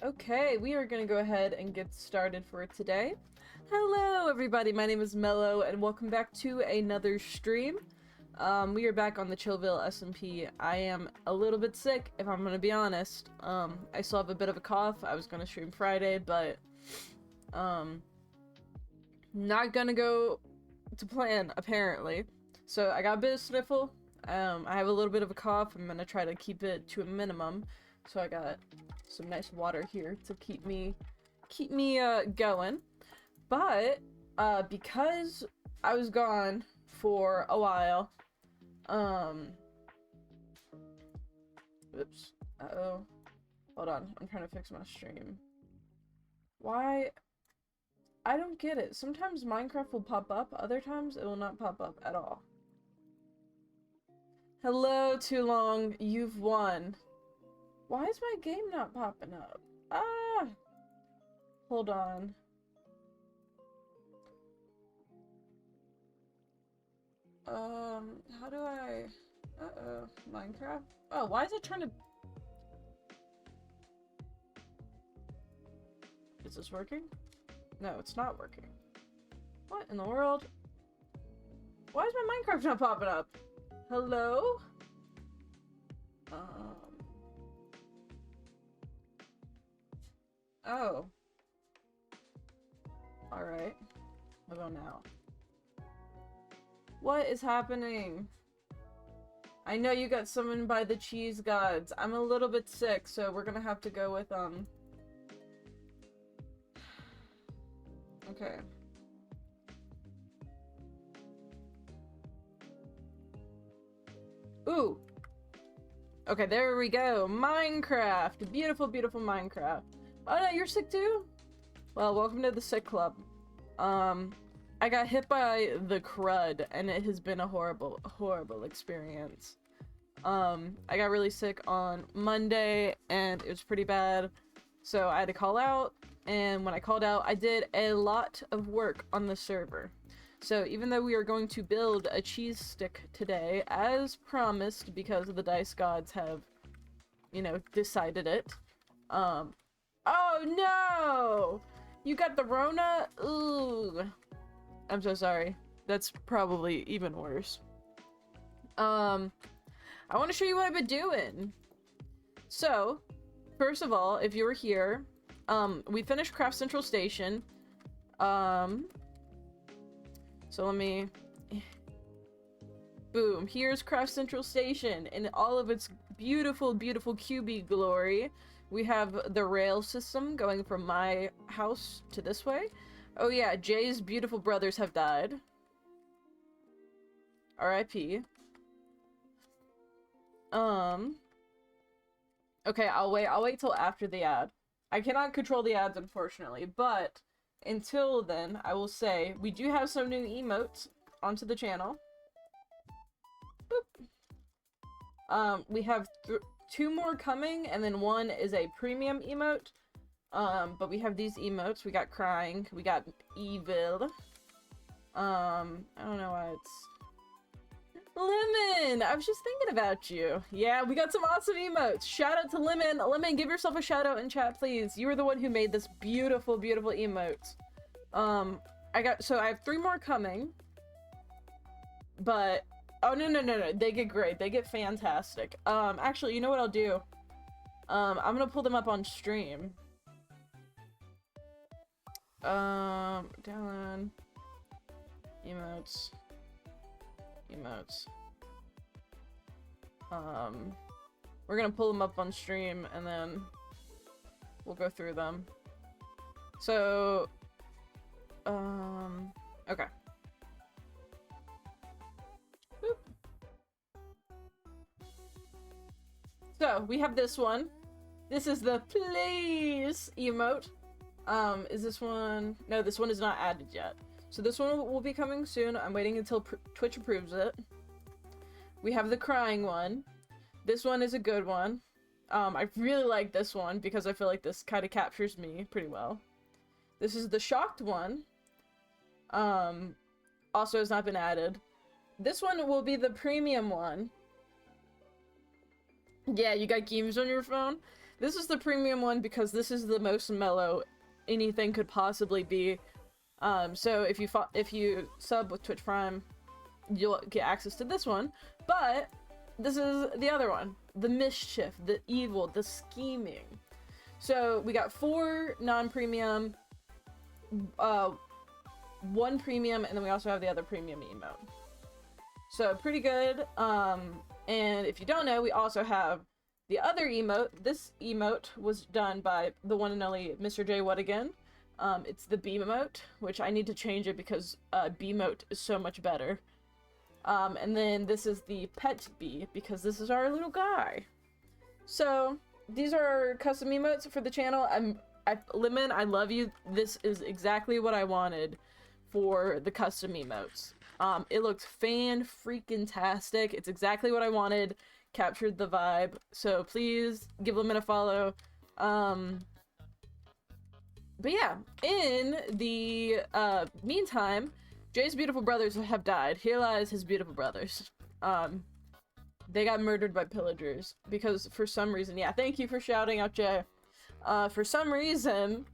Okay, we are going to go ahead and get started for today. Hello, everybody. My name is Mello, and welcome back to another stream. We are back on the Chillville SMP. I am a little bit sick, if I'm going to be honest. I still have a bit of a cough. I was going to stream Friday, but not going to go to plan, apparently. So I got a bit of sniffle. I have a little bit of a cough. I'm going to try to keep it to a minimum. So I got some nice water here to keep me going. But because I was gone for a while, oops, hold on, I'm trying to fix my stream. Why? I don't get it. Sometimes Minecraft will pop up, other times it will not pop up at all. Hello, Too Long, you've won. Why is my game not popping up? Ah! Hold on. How do I... Uh-oh. Minecraft? Oh, why is it trying to... Is this working? No, it's not working. What in the world? Why is my Minecraft not popping up? Hello? Oh. Alright. How about now? What is happening? I know you got summoned by the cheese gods. I'm a little bit sick, so we're gonna have to go with, Okay. Ooh! Okay, there we go. Minecraft! Beautiful, beautiful Minecraft. Oh no, you're sick too? Well, welcome to the sick club. I got hit by the crud, and it has been a horrible, horrible experience. I got really sick on Monday, and it was pretty bad, so I had to call out, and when I called out, I did a lot of work on the server. So even though we are going to build a cheese stick today, as promised, because the dice gods have, you know, decided it, oh no! You got the Rona? Ooh. I'm so sorry. That's probably even worse. I want to show you what I've been doing. So, first of all, if you were here, we finished Craft Central Station. So let me... Boom. Here's Craft Central Station in all of its beautiful, beautiful QB glory. We have the rail system going from my house to this way. Oh yeah, Jay's beautiful brothers have died. R.I.P. Okay, I'll wait till after the ad. I cannot control the ads, unfortunately, but until then, I will say we do have some new emotes onto the channel. Boop. We have two more coming, and then one is a premium emote. But we have these emotes. We got crying. We got evil. I don't know why it's... Lemon! I was just thinking about you. Yeah, we got some awesome emotes. Shout out to Lemon. Lemon, give yourself a shout out in chat, please. You were the one who made this beautiful, beautiful emote. So I have 3 more coming. But... Oh, no. They get great. They get fantastic. Actually, you know what I'll do? I'm gonna pull them up on stream. Download. Emotes. We're gonna pull them up on stream, and then we'll go through them. So, okay. Boop. So, we have this one. This is the please emote. Is this one? No, this one is not added yet. So this one will be coming soon. I'm waiting until Twitch approves it. We have the crying one. This one is a good one. I really like this one because I feel like this kind of captures me pretty well. This is the shocked one. Also has not been added. This one will be the premium one. Yeah, you got games on your phone? This is the premium one because this is the most mellow anything could possibly be. So if you sub with Twitch Prime, you'll get access to this one. But this is the other one, the mischief, the evil, the scheming. So we got 4 non-premium, 1 premium, and then we also have the other premium emote. So pretty good. And if you don't know, we also have the other emote. This emote was done by the one and only Mr. J Whatigan. It's the B emote, which I need to change it because B emote is so much better. And then this is the pet bee because this is our little guy. So these are our custom emotes for the channel. Lemon, I love you. This is exactly what I wanted for the custom emotes. It looks fan-freaking-tastic. It's exactly what I wanted. Captured the vibe. So please give Lemon a follow. But yeah, in the meantime, Jay's beautiful brothers have died. Here lies his beautiful brothers. They got murdered by pillagers because for some reason, yeah, thank you for shouting out, Jay. For some reason,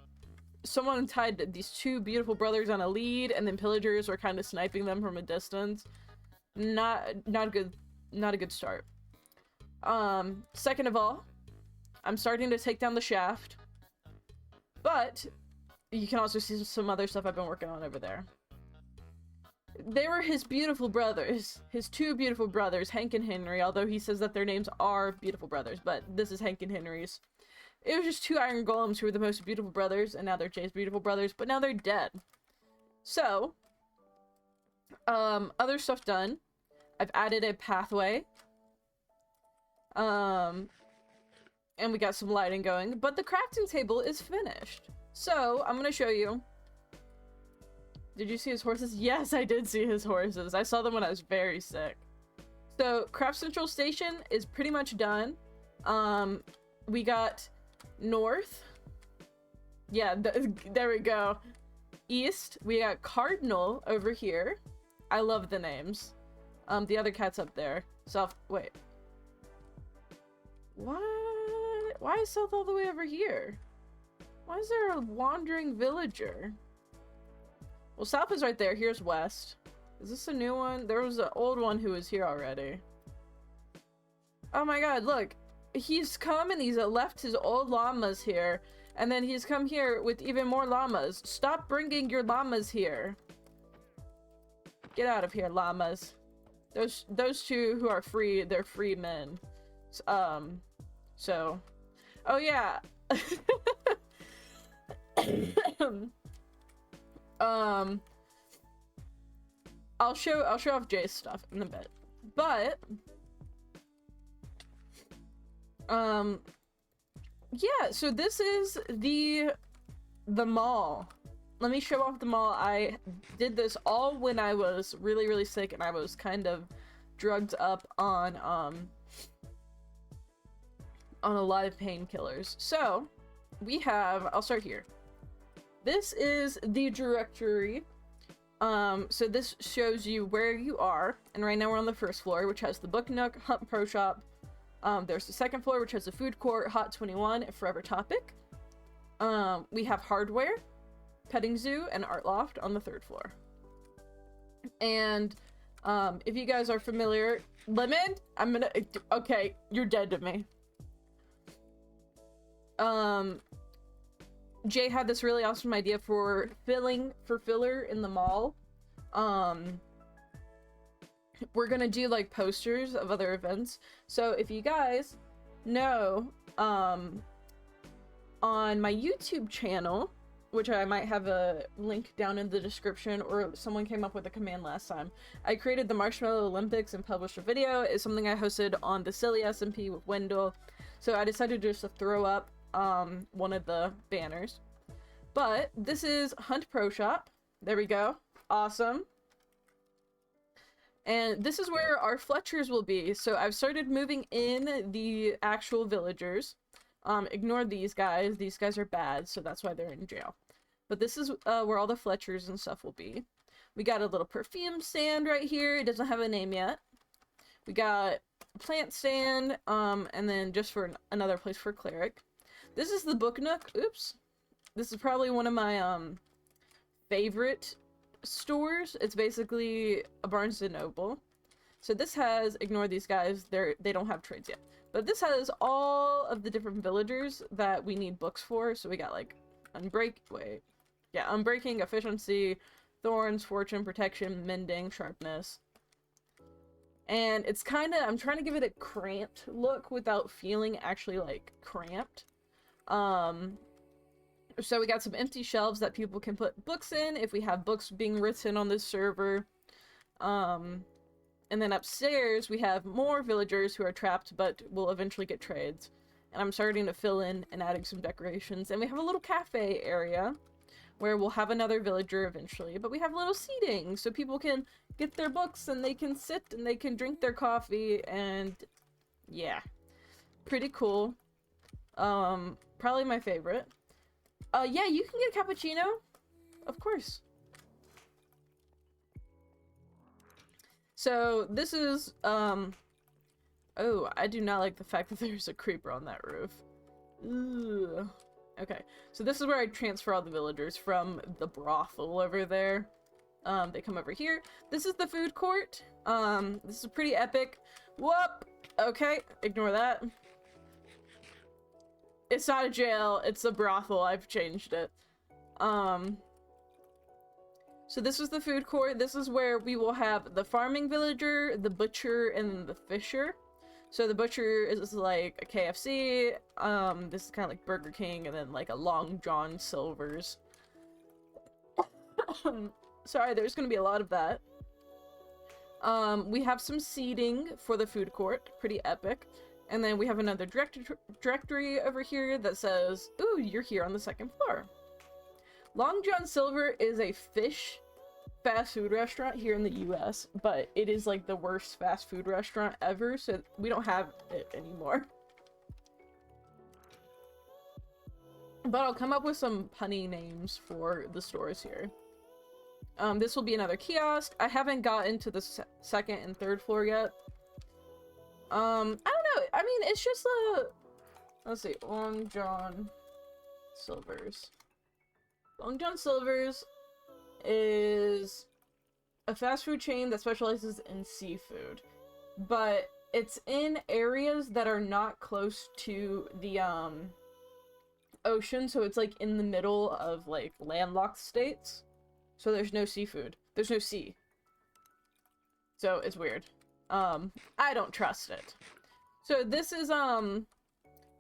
someone tied these 2 beautiful brothers on a lead, and then pillagers were kind of sniping them from a distance. Not a good start. Second of all, I'm starting to take down the shaft, but you can also see some other stuff I've been working on over there. They were his beautiful brothers, his 2 beautiful brothers, Hank and Henry, although he says that their names are beautiful brothers, but this is Hank and Henry's. It was just 2 iron golems who were the most beautiful brothers, and now they're Jay's beautiful brothers, but now they're dead. So, other stuff done. I've added a pathway. And we got some lighting going, but the crafting table is finished. So, I'm gonna show you. Did you see his horses? Yes, I did see his horses. I saw them when I was very sick. So, Craft Central Station is pretty much done. We got north. Yeah, there we go. East, we got Cardinal over here. I love the names. The other cat's up there. South, wait. What? Why is South all the way over here? Why is there a wandering villager? Well, South is right there. Here's West. Is this a new one? There was an old one who was here already. Oh my god, look. He's come and he's left his old llamas here. And then he's come here with even more llamas. Stop bringing your llamas here. Get out of here, llamas. Those 2 who are free, they're free men. So. Oh yeah. I'll show off Jay's stuff in a bit. But yeah, so this is the mall. Let me show off the mall. I did this all when I was really sick and I was kind of drugged up on a lot of painkillers. So we have, I'll start here. This is the directory. So this shows you where you are, and right now we're on the first floor, which has the Book Nook, Hunt Pro Shop. There's the second floor, which has the Food Court, Hot 21, and Forever Topic. We have Hardware, Petting Zoo, and Art Loft on the 3rd floor. And if you guys are familiar, Lemon, okay, you're dead to me. Jay had this really awesome idea for filler in the mall. We're gonna do like posters of other events. So if you guys know, on my YouTube channel, which I might have a link down in the description, or someone came up with a command last time, I created the Marshmallow Olympics and published a video. It's something I hosted on the Silly SMP with Wendell. So I decided just to throw up one of the banners. But this is Hunt Pro Shop. There we go. Awesome. And this is where our Fletchers will be. So I've started moving in the actual villagers. Ignore these guys. These guys are bad, so that's why they're in jail. But this is where all the Fletchers and stuff will be. We got a little perfume stand right here. It doesn't have a name yet. We got a plant stand, and then just for another place for Cleric. This is the Book Nook. Oops. This is probably one of my favorite stores. It's basically a Barnes & Noble. So this has, ignore these guys, they don't have trades yet. But this has all of the different villagers that we need books for. So we got like Unbreaking, Efficiency, Thorns, Fortune, Protection, Mending, Sharpness. And it's kind of, I'm trying to give it a cramped look without feeling actually like cramped. So we got some empty shelves that people can put books in if we have books being written on this server. And then upstairs we have more villagers who are trapped but will eventually get trades. And I'm starting to fill in and adding some decorations. And we have a little cafe area where we'll have another villager eventually. But we have little seating so people can get their books and they can sit and they can drink their coffee. And yeah, pretty cool. Probably my favorite. Yeah, you can get a cappuccino. Of course. So this is, oh, I do not like the fact that there's a creeper on that roof. Ugh. Okay, so this is where I transfer all the villagers from the brothel over there. They come over here. This is the food court. This is pretty epic. Whoop! Okay, ignore that. It's not a jail, it's a brothel. I've changed it. So this is the food court. This is where we will have the farming villager, the butcher, and the fisher. So the butcher is like a KFC. This is kind of like Burger King, and then like a Long John Silver's. Sorry, there's gonna be a lot of that. We have some seating for the food court. Pretty epic. And then we have another directory over here that says, ooh, you're here on the second floor. Long John Silver is a fish fast food restaurant here in the US, but it is like the worst fast food restaurant ever, so we don't have it anymore. But I'll come up with some punny names for the stores here. This will be another kiosk. I haven't gotten to the second and third floor yet. I don't know. I mean, it's just a... Let's see. Long John Silver's. Long John Silver's is a fast food chain that specializes in seafood. But it's in areas that are not close to the, ocean. So it's, like, in the middle of, like, landlocked states. So there's no seafood. There's no sea. So it's weird. I don't trust it. So this is, a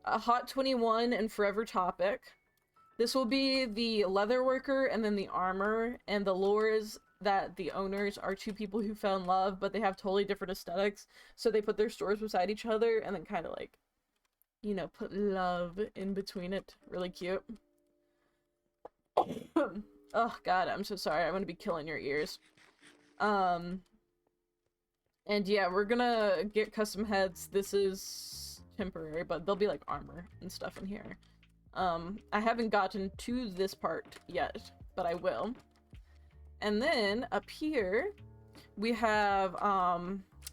Hot 21 and Forever Topic. This will be the leather worker and then the armor, and the lore is that the owners are two people who fell in love, but they have totally different aesthetics, so they put their stores beside each other and then kind of like, you know, put love in between it. Really cute. Oh god, I'm so sorry. I'm gonna be killing your ears. And yeah, we're gonna get custom heads. This is temporary, but there'll be like armor and stuff in here. I haven't gotten to this part yet, but I will. And then up here, we have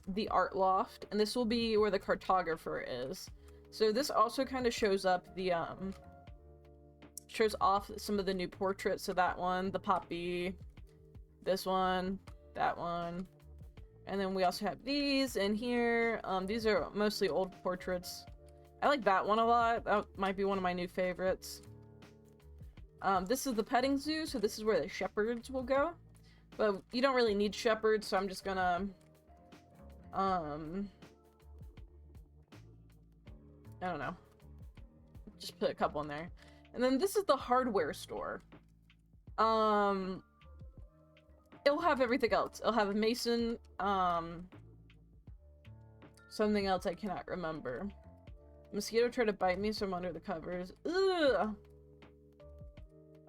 the art loft, and this will be where the cartographer is. So this also kind of shows up the shows off some of the new portraits. So that one, the poppy, this one, that one. And then we also have these in here. These are mostly old portraits. I like that one a lot. That might be one of my new favorites. This is the petting zoo, so this is where the shepherds will go. But you don't really need shepherds, so I'm just gonna... I don't know. Just put a couple in there. And then this is the hardware store. It'll have everything else. It'll have a mason, something else I cannot remember. Mosquito tried to bite me, so I'm under the covers. Ugh!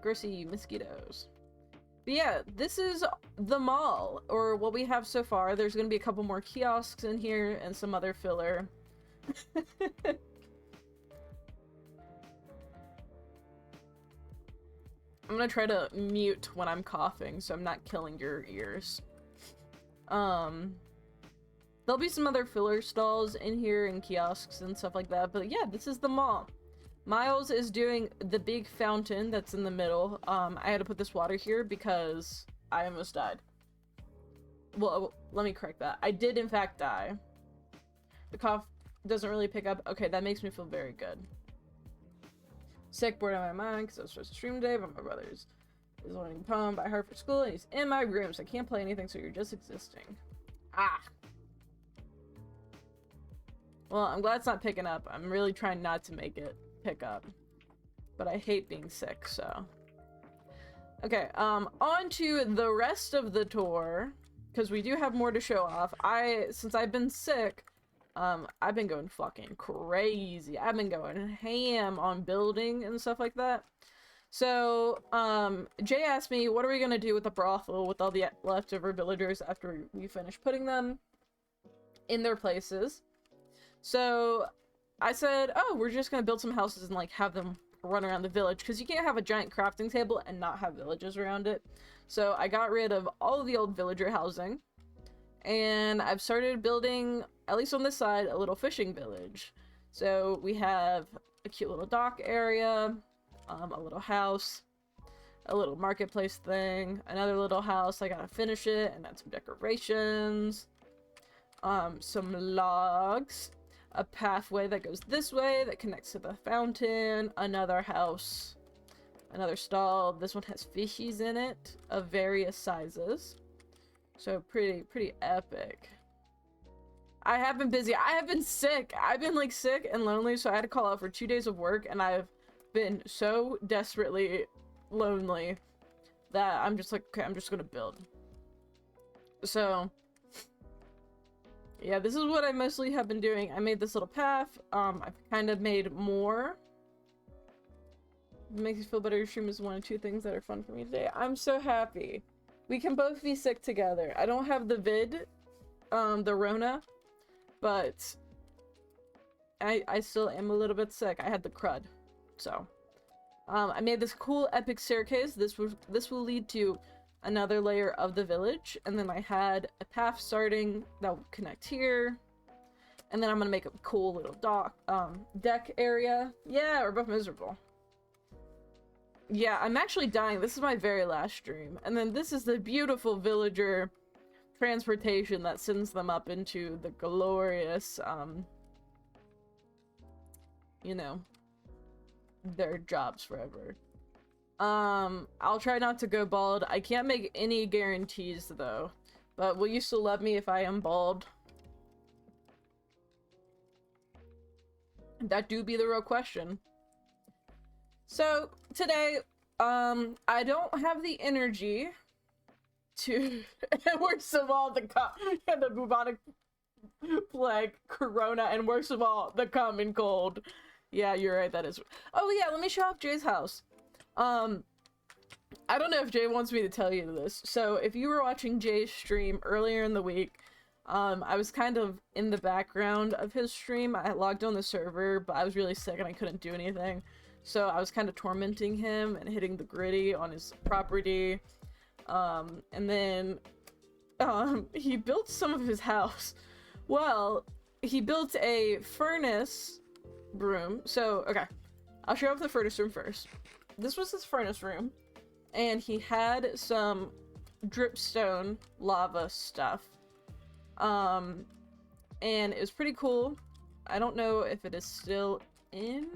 Grossy mosquitoes. But yeah, this is the mall, or what we have so far. There's gonna be a couple more kiosks in here, and some other filler. I'm gonna try to mute when I'm coughing, so I'm not killing your ears. There'll be some other filler stalls in here and kiosks and stuff like that, but yeah, this is the mall. Miles is doing the big fountain that's in the middle. I had to put this water here because I almost died. Well, let me correct that. I did in fact die. The cough doesn't really pick up. Okay, that makes me feel very good. Sick, bored out of my mind because I was supposed to stream today, but my brother's is learning a poem by heart for school, and he's in my room, so I can't play anything, so you're just existing. Ah! Well, I'm glad it's not picking up. I'm really trying not to make it pick up. But I hate being sick, so... Okay, on to the rest of the tour, because we do have more to show off. Since I've been sick, I've been going fucking crazy. I've been going ham on building and stuff like that. So, Jay asked me, what are we gonna do with the brothel with all the leftover villagers after we finish putting them in their places? So, I said, oh, we're just gonna build some houses and, like, have them run around the village, because you can't have a giant crafting table and not have villages around it. So, I got rid of all of the old villager housing, and I've started building, at least on this side, a little fishing village. So, we have a cute little dock area, a little house, a little marketplace thing, another little house. I gotta finish it and add some decorations, some logs, a pathway that goes this way that connects to the fountain, another house, another stall. This one has fishies in it of various sizes, so pretty epic. I have been busy. I have been sick. I've been like sick and lonely, so I had to call out for 2 days of work, and I've been so desperately lonely that I'm just like, okay, I'm just gonna build. So yeah, this is what I mostly have been doing. I made this little path. I've kind of made more. It makes you feel better. Your stream is one of 2 things that are fun for me today. I'm so happy. We can both be sick together. I don't have the vid, the Rona, but I still am a little bit sick. I had the crud. So, I made this cool epic staircase. This will lead to another layer of the village, and then I had a path starting that will connect here, and then I'm gonna make a cool little deck area. Yeah, we're both miserable. Yeah, I'm actually dying. This is my very last stream, and then this is the beautiful villager transportation that sends them up into the glorious, you know, their jobs forever. I'll try not to go bald. I can't make any guarantees though, but will you still love me if I am bald? That do be the real question. So today, I don't have the energy to worst of all the bubonic plague, corona, and worst of all the common cold. Yeah, you're right, that is. Oh yeah, let me show off Jay's house. I don't know if Jay wants me to tell you this. So if you were watching Jay's stream earlier in the week, I was kind of in the background of his stream. I logged on the server, but I was really sick and I couldn't do anything. So I was kind of tormenting him and hitting the gritty on his property. And then, he built some of his house. Well, he built a furnace room. So, okay, I'll show off the furnace room first. This was his furnace room, and he had some dripstone lava stuff. And it was pretty cool. I don't know if it is still in.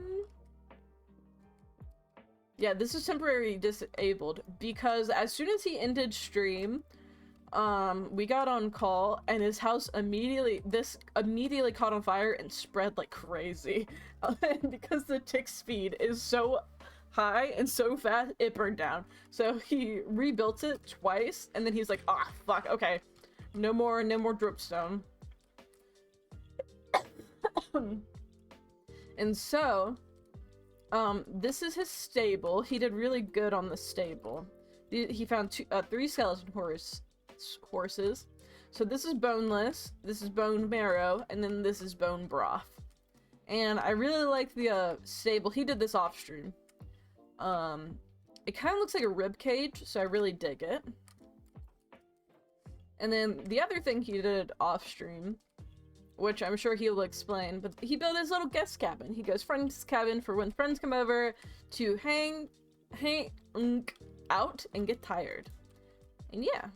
Yeah, this is temporarily disabled because as soon as he ended stream, we got on call and his house immediately caught on fire and spread like crazy. Because the tick speed is so high and so fast, it burned down. So he rebuilt it twice, and then he's like, ah, fuck, okay, no more dripstone. And so, this is his stable. He did really good on the stable. He found 3 skeleton horses. So this is boneless, this is bone marrow, and then this is bone broth. And I really like the stable. He did this off stream. It kind of looks like a rib cage, so I really dig it. And then the other thing he did off stream which I'm sure he'll explain, but he built his little guest cabin. He goes friend's cabin for when friends come over to hang out and get tired. And yeah.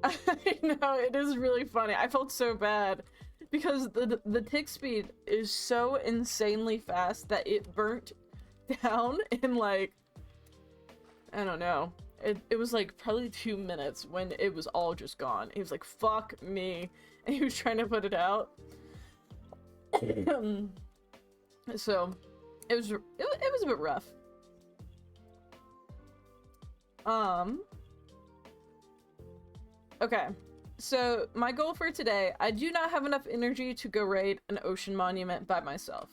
I know, it is really funny. I felt so bad because the tick speed is so insanely fast that it burnt down in like, I don't know. It was like probably 2 minutes when it was all just gone. He was like, fuck me. And he was trying to put it out. So it was a bit rough. Okay, so my goal for today, I do not have enough energy to go raid an ocean monument by myself.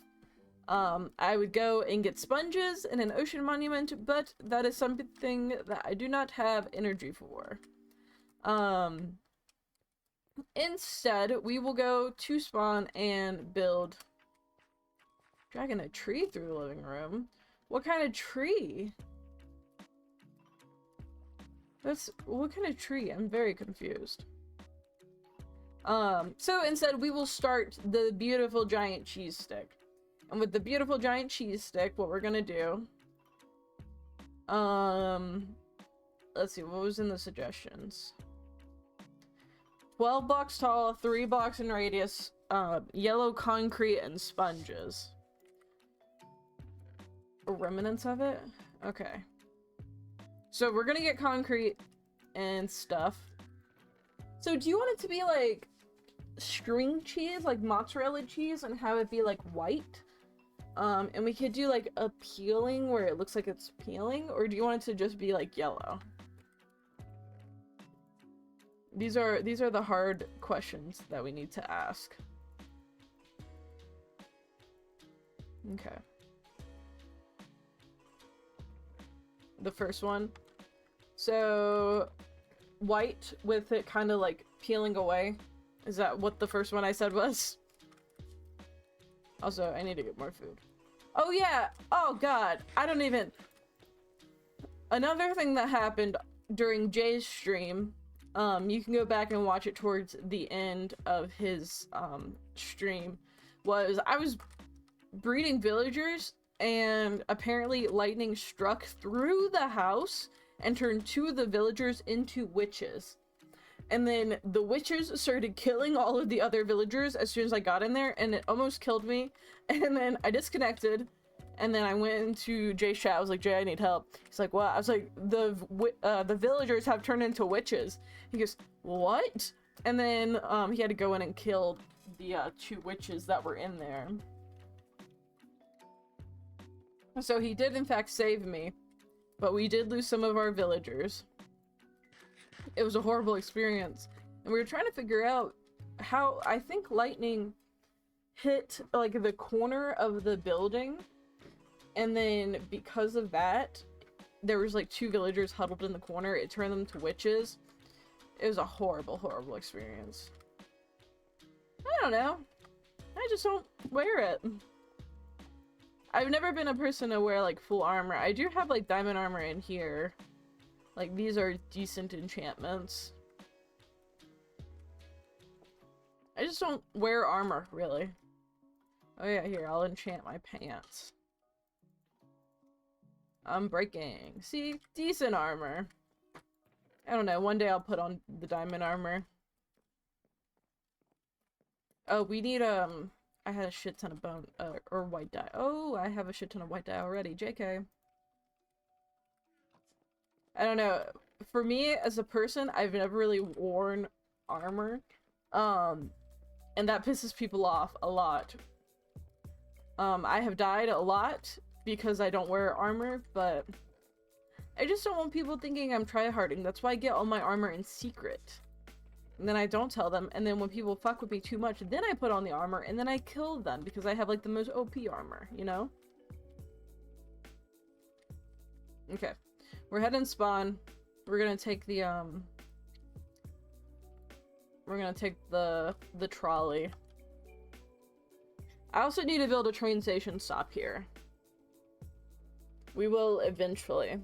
I would go and get sponges in an ocean monument, but that is something that I do not have energy for. Instead, we will go to spawn and build... Dragging a tree through the living room? What kind of tree? What kind of tree? I'm very confused. So instead we will start the beautiful giant cheese stick. And with the beautiful giant cheese stick, what we're gonna do... let's see, what was in the suggestions? 12 blocks tall, 3 blocks in radius, yellow concrete, and sponges. Remnants of it? Okay. So we're gonna get concrete and stuff. So do you want it to be like string cheese, like mozzarella cheese, and have it be like white? And we could do like a peeling where it looks like it's peeling, or do you want it to just be like yellow? These are the hard questions that we need to ask. Okay. The first one. So, white with it kind of like peeling away. Is that what the first one I said was? Also, I need to get more food. Oh yeah! Oh god! I don't even... Another thing that happened during Jay's stream, you can go back and watch it towards the end of his stream, was I was breeding villagers and apparently lightning struck through the house and turned 2 of the villagers into witches. And then the witches started killing all of the other villagers as soon as I got in there, and it almost killed me. And then I disconnected, and then I went into Jay's chat. I was like, Jay, I need help. He's like, what? I was like, the villagers have turned into witches. He goes, what? And then he had to go in and kill the 2 witches that were in there. So he did in fact save me, but we did lose some of our villagers. It was a horrible experience, and we were trying to figure out how... I think lightning hit like the corner of the building, and then because of that there was like 2 villagers huddled in the corner. It turned them to witches. It was a horrible experience. I don't know, I just don't wear it. I've never been a person to wear like full armor. I do have like diamond armor in here. Like, these are decent enchantments. I just don't wear armor, really. Oh yeah, here, I'll enchant my pants. I'm breaking. See? Decent armor. I don't know, one day I'll put on the diamond armor. Oh, we need, I had a shit ton of bone, or white dye. Oh, I have a shit ton of white dye already. JK. I don't know. For me, as a person, I've never really worn armor. And that pisses people off a lot. I have died a lot because I don't wear armor, but I just don't want people thinking I'm tryharding. That's why I get all my armor in secret. And then I don't tell them, and then when people fuck with me too much, then I put on the armor, and then I kill them because I have like the most OP armor, you know? Okay. We're heading spawn. We're gonna take the the trolley. I also need to build a train station stop here. We will eventually.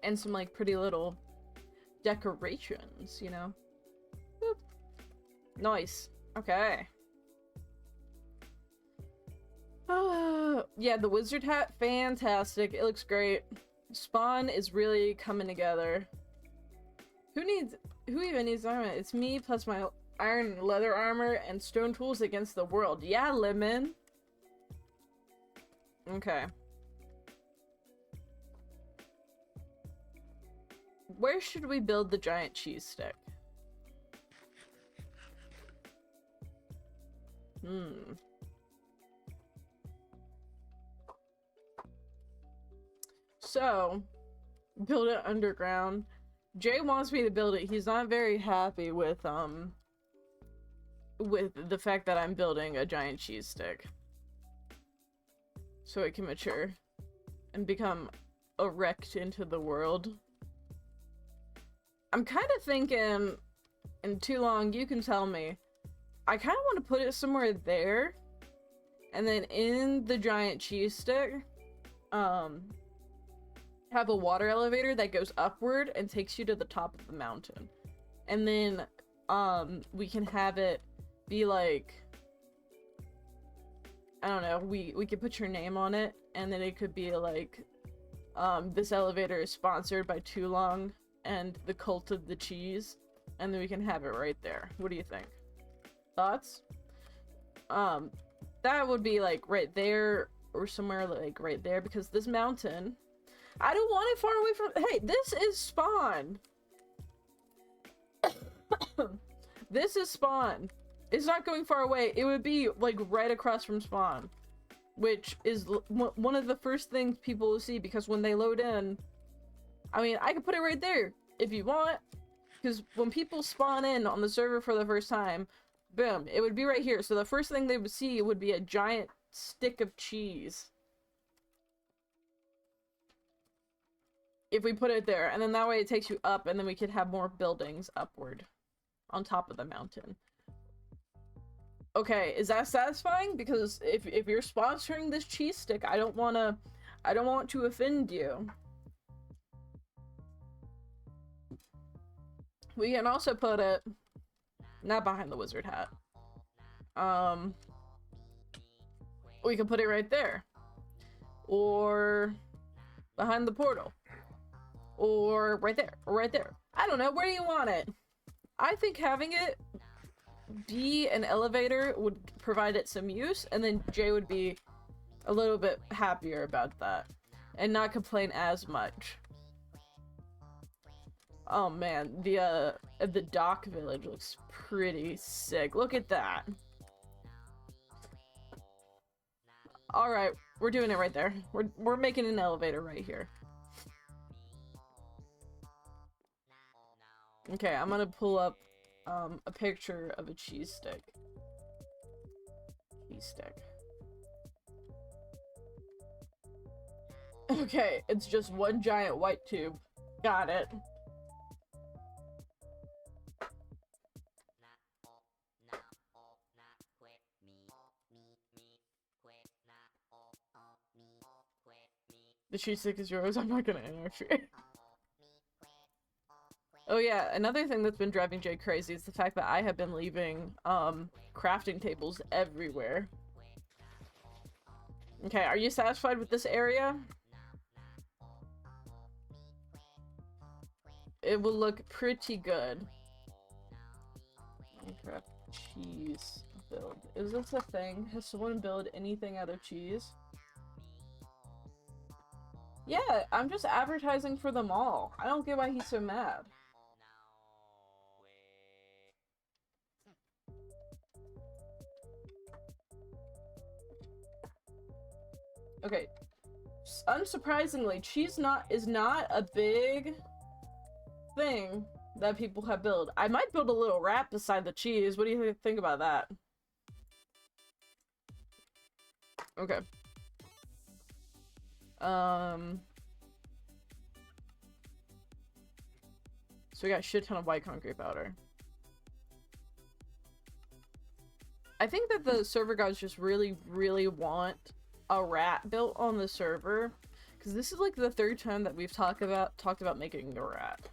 And some like pretty little decorations, you know? Boop. Nice. Okay. Yeah, the wizard hat, fantastic. It looks great. Spawn is really coming together. Who even needs armor? It's me plus my iron leather armor and stone tools against the world. Yeah, Lemon. Okay. Where should we build the giant cheese stick? So, build it underground. Jay wants me to build it. He's not very happy with the fact that I'm building a giant cheese stick. So it can mature and become erect into the world. I'm kind of thinking, in too long, you can tell me, I kind of want to put it somewhere there, and then in the giant cheese stick, have a water elevator that goes upward and takes you to the top of the mountain. And then, we can have it be like, I don't know, we could put your name on it, and then it could be like, this elevator is sponsored by Too Long and the Cult of the Cheese, and then we can have it right there. What do you think? Thoughts? That would be like right there, or somewhere like right there, because this mountain, I don't want it far away from— hey, this is Spawn! This is Spawn. It's not going far away. It would be like right across from Spawn, which is one of the first things people will see, because when they load in, I mean, I could put it right there if you want, because when people spawn in on the server for the first time, boom, it would be right here. So the first thing they would see would be a giant stick of cheese. If we put it there, and then that way it takes you up, and then we could have more buildings upward on top of the mountain. Okay, is that satisfying? Because if you're sponsoring this cheese stick, I don't want to offend you. We can also put it not behind the wizard hat. We can put it right there, or behind the portal, or right there, or right there. I don't know. Where do you want it? I think having it be an elevator would provide it some use, and then Jay would be a little bit happier about that and not complain as much. Oh man, the dock village looks pretty sick. Look at that. All right, we're doing it right there. We're making an elevator right here. Okay, I'm gonna pull up a picture of a cheese stick. Cheese stick. Okay, it's just one giant white tube. Got it. The cheese stick is yours. I'm not gonna interfere. Oh yeah, another thing that's been driving Jay crazy is the fact that I have been leaving crafting tables everywhere. Okay, are you satisfied with this area? It will look pretty good. Minecraft cheese build. Is this a thing? Has someone built anything out of cheese? Yeah, I'm just advertising for them all. I don't get why he's so mad. Okay. Unsurprisingly, cheese is not a big thing that people have built. I might build a little wrap beside the cheese. What do you think about that? Okay. So we got a shit ton of white concrete powder. I think that the server gods just really, really want a rat built on the server, because this is like the third time that we've talked about making a rat.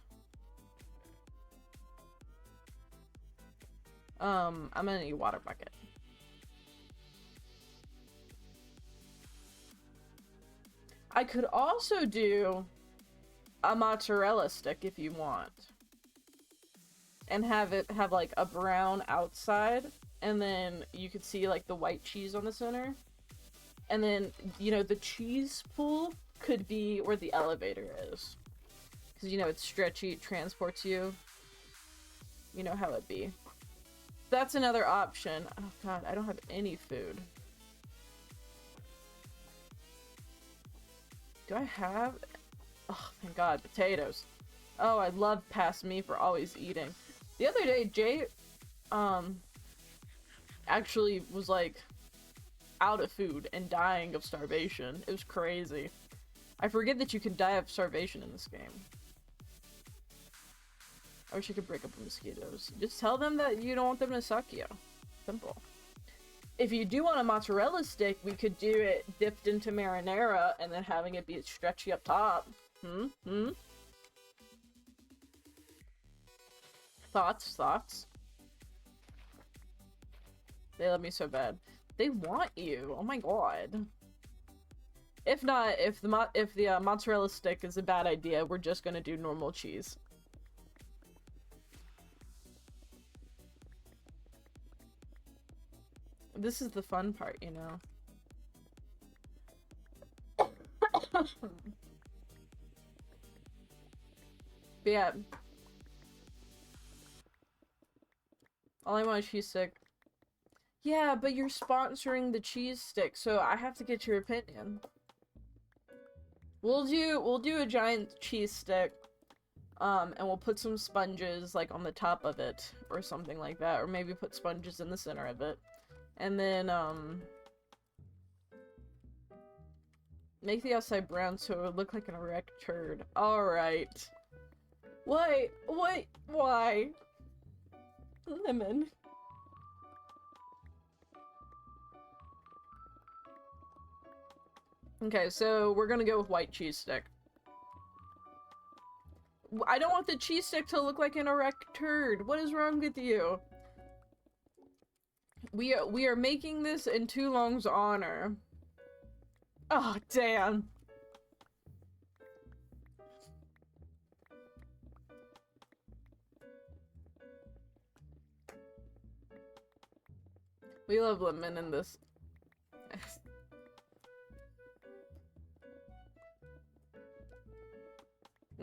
I'm gonna need a water bucket. I could also do a mozzarella stick if you want. And have it have like a brown outside, and then you could see like the white cheese on the center. And then, you know, the cheese pool could be where the elevator is. Because, you know, it's stretchy, it transports you. You know how it be. That's another option. Oh god, I don't have any food. Do I have... Oh, thank god, potatoes. Oh, I love past me for always eating. The other day, Jay, actually was, like, out of food and dying of starvation. It was crazy. I forget that you can die of starvation in this game. I wish I could break up the mosquitoes. Just tell them that you don't want them to suck you. Simple. If you do want a mozzarella stick, we could do it dipped into marinara and then having it be stretchy up top. Thoughts? They love me so bad. They want you. Oh my god. If not, if the mozzarella stick is a bad idea, we're just gonna do normal cheese. This is the fun part, you know. But yeah. All I want is cheese stick. Yeah, but you're sponsoring the cheese stick, so I have to get your opinion. We'll do a giant cheese stick, and we'll put some sponges like on the top of it or something like that, or maybe put sponges in the center of it, and then make the outside brown so it would look like an erect turd. All right. Wait, why? Lemon. Okay, so we're gonna go with white cheese stick. I don't want the cheese stick to look like an erect turd. What is wrong with you? We are making this in Too Long's honor. Oh, damn. We love lemon in this.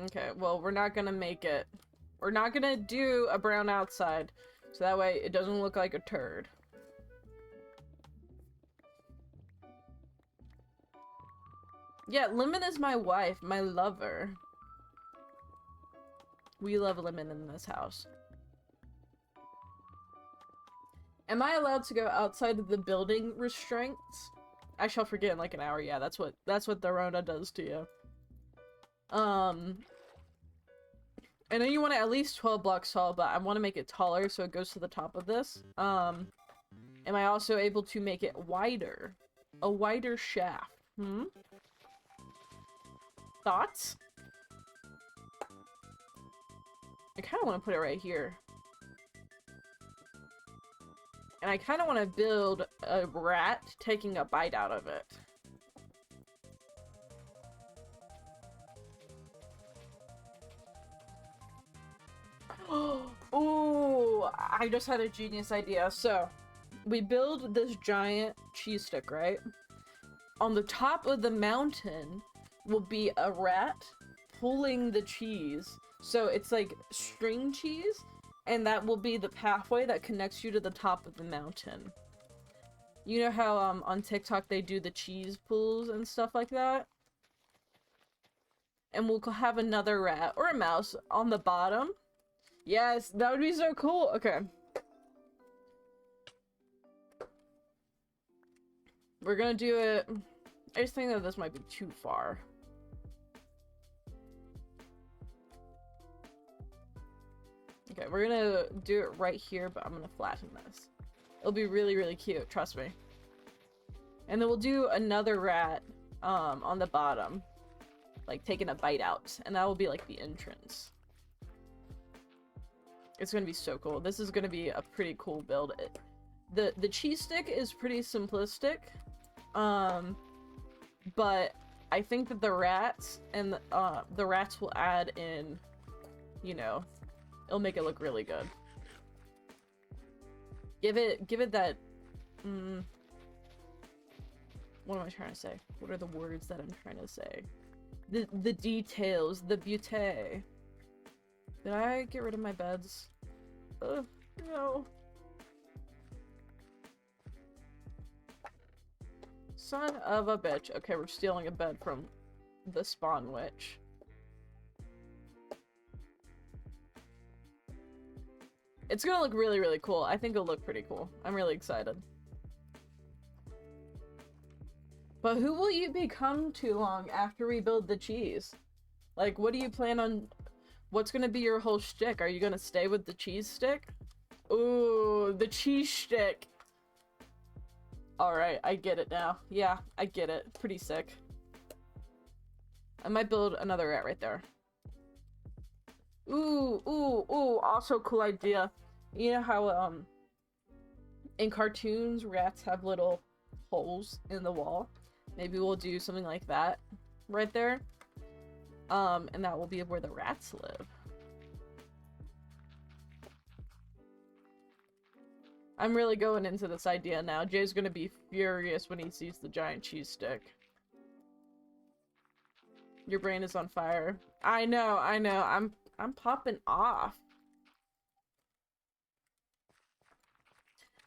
Okay, well, we're not gonna make it. We're not gonna do a brown outside, so that way it doesn't look like a turd. Yeah, Lemon is my wife, my lover. We love Lemon in this house. Am I allowed to go outside of the building restraints? I shall forget in like an hour. Yeah, that's what the Rona does to you. I know you want it at least 12 blocks tall, but I want to make it taller so it goes to the top of this. Am I also able to make it wider? A wider shaft. Thoughts? I kind of want to put it right here. And I kind of want to build a rat taking a bite out of it. Oh, I just had a genius idea. So, we build this giant cheese stick, right? On the top of the mountain will be a rat pulling the cheese. So it's like string cheese, and that will be the pathway that connects you to the top of the mountain. You know how on TikTok they do the cheese pulls and stuff like that? And we'll have another rat or a mouse on the bottom. Yes, that would be so cool. Okay. We're gonna do it. I just think that this might be too far. Okay, we're gonna do it right here, but I'm gonna flatten this. It'll be really, really cute, trust me. And then we'll do another rat on the bottom. Like, taking a bite out. And that will be like the entrance. It's gonna be so cool. This is gonna be a pretty cool build. The cheese stick is pretty simplistic, but I think that the rats and the rats will add in, you know, it'll make it look really good. Give it that. What am I trying to say? What are the words that I'm trying to say? The details, the beauté. Did I get rid of my beds? Ugh, no. Son of a bitch. Okay, we're stealing a bed from the spawn witch. It's gonna look really, really cool. I think it'll look pretty cool. I'm really excited. But who will you become too long after we build the cheese? Like, what do you plan on... What's gonna be your whole shtick? Are you gonna stay with the cheese stick? Ooh, the cheese stick. Alright, I get it now. Yeah, I get it. Pretty sick. I might build another rat right there. Ooh, ooh, ooh, also cool idea. You know how, in cartoons, rats have little holes in the wall? Maybe we'll do something like that right there. And that will be where the rats live. I'm really going into this idea now. Jay's gonna be furious when he sees the giant cheese stick. Your brain is on fire. I know, I know. I'm popping off.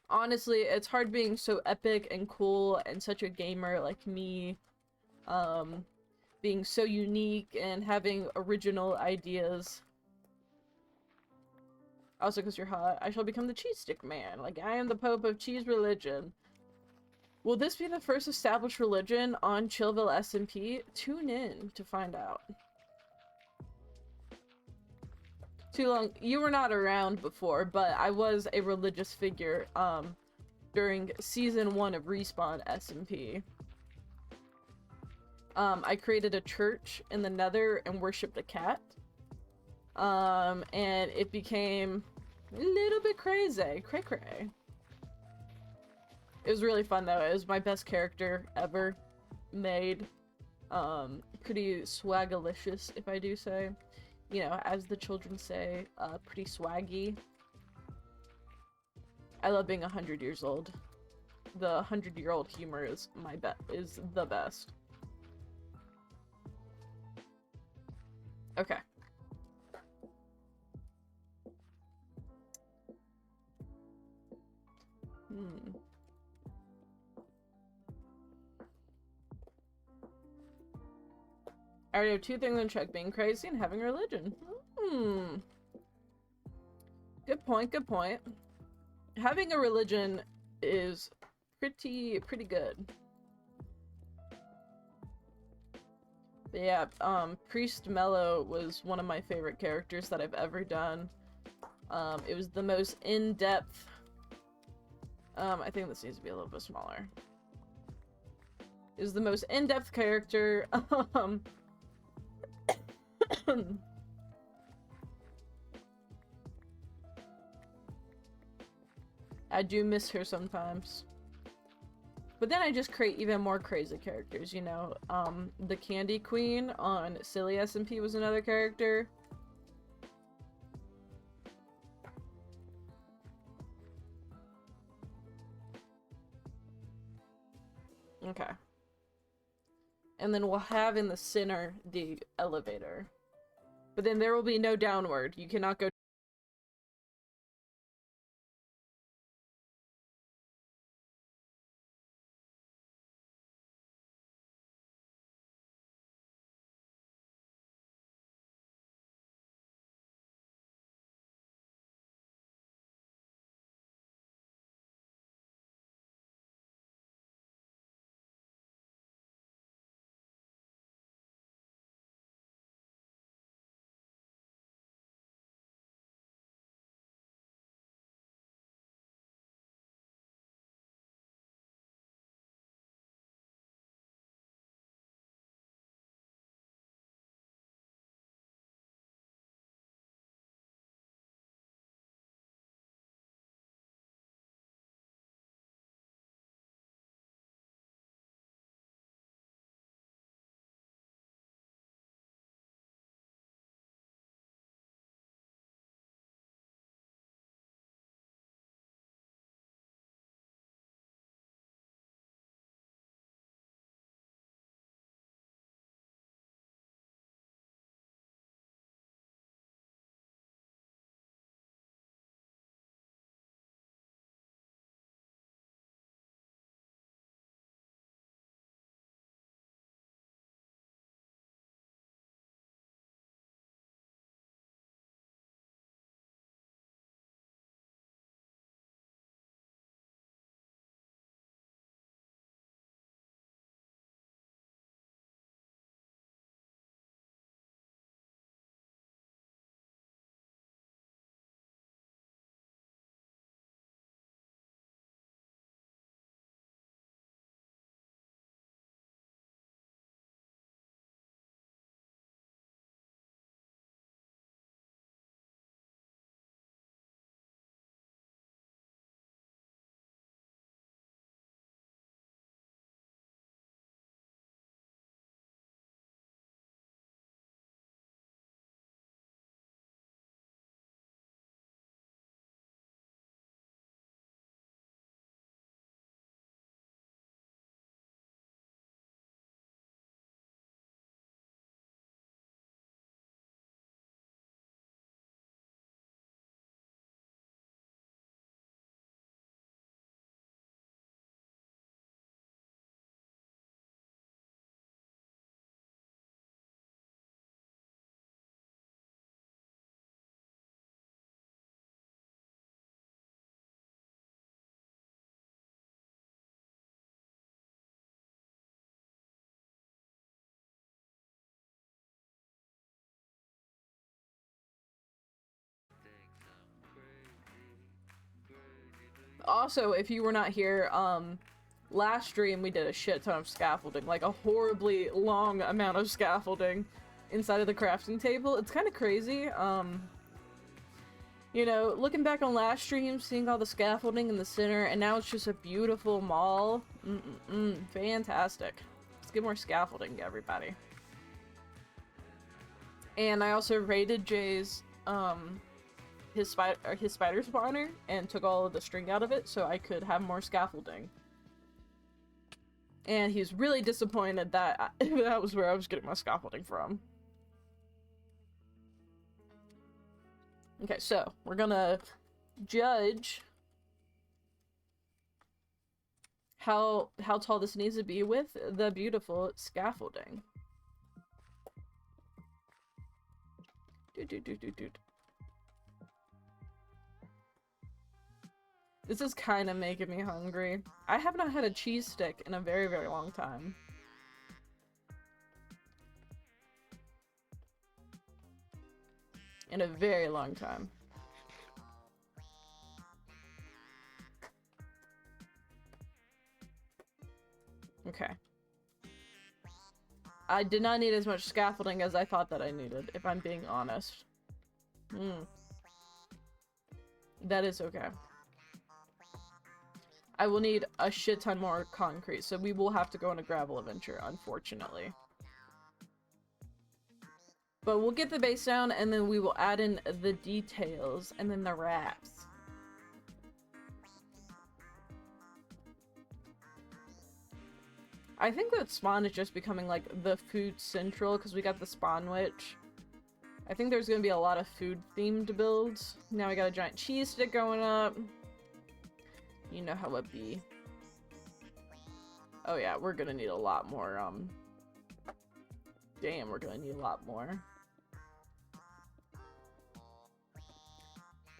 Honestly, it's hard being so epic and cool and such a gamer like me. Being so unique and having original ideas. Also, because you're hot, I shall become the cheese stick man. Like, I am the Pope of cheese religion. Will this be the first established religion on Chillville SMP? Tune in to find out. Too long. You were not around before, but I was a religious figure, during Season 1 of Respawn SMP. I created a church in the Nether and worshipped a cat. And it became a little bit crazy. Cray-cray. It was really fun, though. It was my best character ever made. Pretty swagalicious, if I do say. You know, as the children say, pretty swaggy. I love being 100 years old. The 100-year-old humor is is the best. Okay. I already have two things in check: being crazy and having a religion. Good point, good point. Having a religion is pretty good. But yeah, Priest Mello was one of my favorite characters that I've ever done. It was the most in-depth... I think this needs to be a little bit smaller. It was the most in-depth character. I do miss her sometimes. But then I just create even more crazy characters, you know? The Candy Queen on Silly SMP was another character. Okay. And then we'll have in the center the elevator. But then there will be no downward. You cannot go Also, if you were not here, last stream we did a shit ton of scaffolding, like a horribly long amount of scaffolding inside of the crafting table. It's kind of crazy. You know, looking back on last stream, seeing all the scaffolding in the center, and now it's just a beautiful mall. Fantastic. Let's get more scaffolding, everybody. And I also raided Jay's, his spider spawner and took all of the string out of it so I could have more scaffolding. And he's really disappointed that that was where I was getting my scaffolding from. Okay, so we're gonna judge how tall this needs to be with the beautiful scaffolding. This is kind of making me hungry. I have not had a cheese stick in a very, very long time. In a very long time. Okay. I did not need as much scaffolding as I thought that I needed, if I'm being honest. That is okay. I will need a shit ton more concrete, so we will have to go on a gravel adventure, unfortunately. But we'll get the base down, and then we will add in the details, and then the wraps. I think that spawn is just becoming, like, the food central, because we got the spawn witch. I think there's gonna be a lot of food-themed builds. Now we got a giant cheese stick going up. You know how it be. Oh yeah, we're gonna need a lot more, damn, we're gonna need a lot more.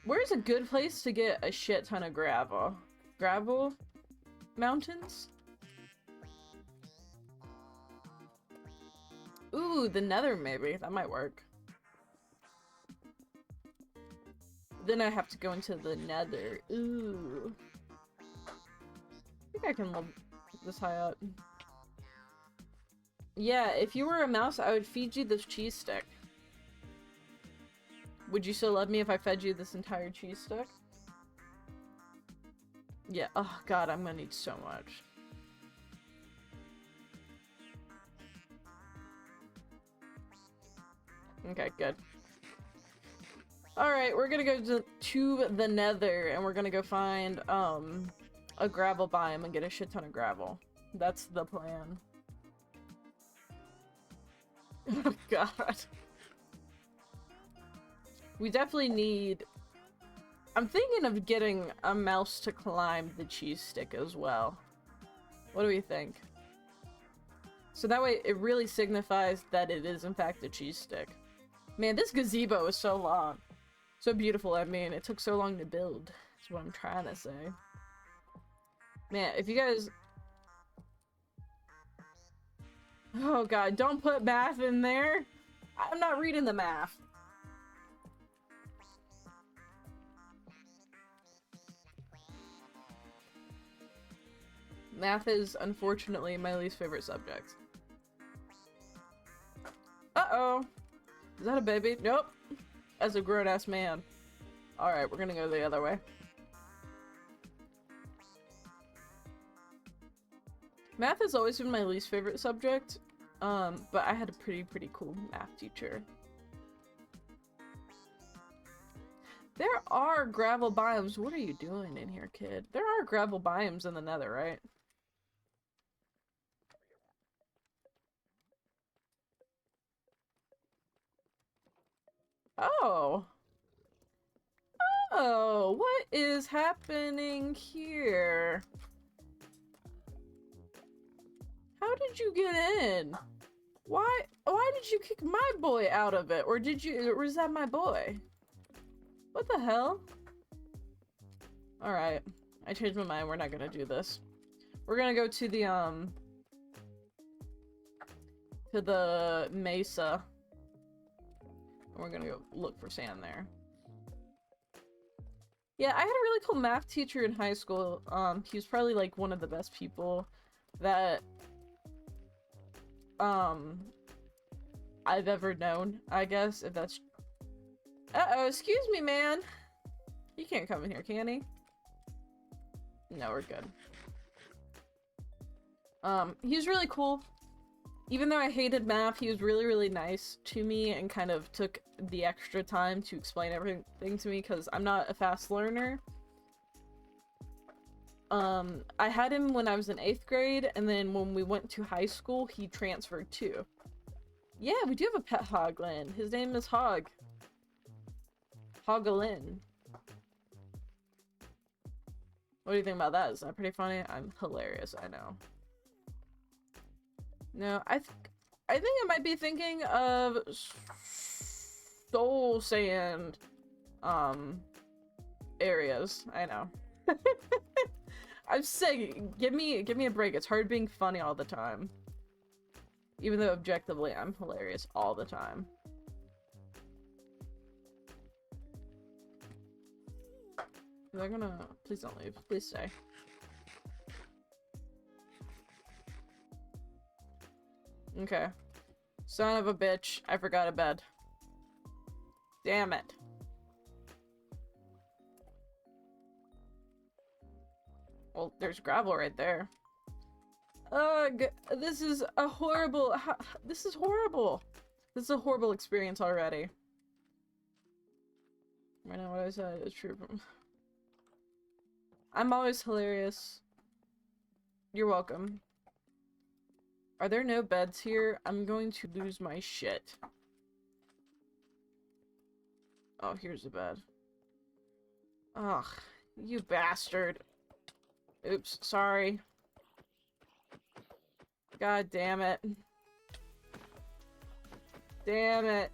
Where's a good place to get a shit ton of gravel? Gravel mountains? Ooh, the nether maybe. That might work. Then I have to go into the nether. Ooh. I think I can live this high up. Yeah, if you were a mouse, I would feed you this cheese stick. Would you still love me if I fed you this entire cheese stick? Yeah, oh god, I'm gonna need so much. Okay, good. Alright, we're gonna go to the nether, and we're gonna go find, a gravel biome and get a shit ton of gravel. That's the plan. Oh god. We definitely need... I'm thinking of getting a mouse to climb the cheese stick as well. What do we think? So that way it really signifies that it is in fact a cheese stick. Man, this gazebo is so long. So beautiful, I mean, it took so long to build. That's what I'm trying to say. Man, if you guys... Oh god, don't put math in there! I'm not reading the math. Math is, unfortunately, my least favorite subject. Uh-oh! Is that a baby? Nope! That's a grown-ass man. Alright, we're gonna go the other way. Math has always been my least favorite subject, but I had a pretty cool math teacher. There are gravel biomes. What are you doing in here, kid? There are gravel biomes in the nether, right? Oh. Oh, what is happening here? How did you get in? Why did you kick my boy out of it? Or was that my boy? What the hell? Alright. I changed my mind. We're not gonna do this. We're gonna go to the mesa. And we're gonna go look for sand there. Yeah, I had a really cool math teacher in high school. He was probably like one of the best people that I've ever known, I guess, if that's... Uh-oh, excuse me, man. He can't come in here, can he? No, we're good. He was really cool. Even though I hated math, he was really, really nice to me and kind of took the extra time to explain everything to me because I'm not a fast learner. I had him when I was in 8th grade, and then when we went to high school, he transferred too. Yeah, we do have a pet hoglin. His name is Hog. Hoglin. What do you think about that? Is that pretty funny? I'm hilarious, I know. No, I think I might be thinking of Soul Sand areas. I know. I'm sick. Give me a break. It's hard being funny all the time. Even though objectively I'm hilarious all the time. They're gonna... Please don't leave. Please stay. Okay. Son of a bitch. I forgot a bed. Damn it. Well, there's gravel right there. Ugh, this is a horrible... This is horrible. This is a horrible experience already. Right now, what I said is true. I'm always hilarious. You're welcome. Are there no beds here? I'm going to lose my shit. Oh, here's a bed. Ugh, you bastard. Oops, sorry. God damn it. Damn it.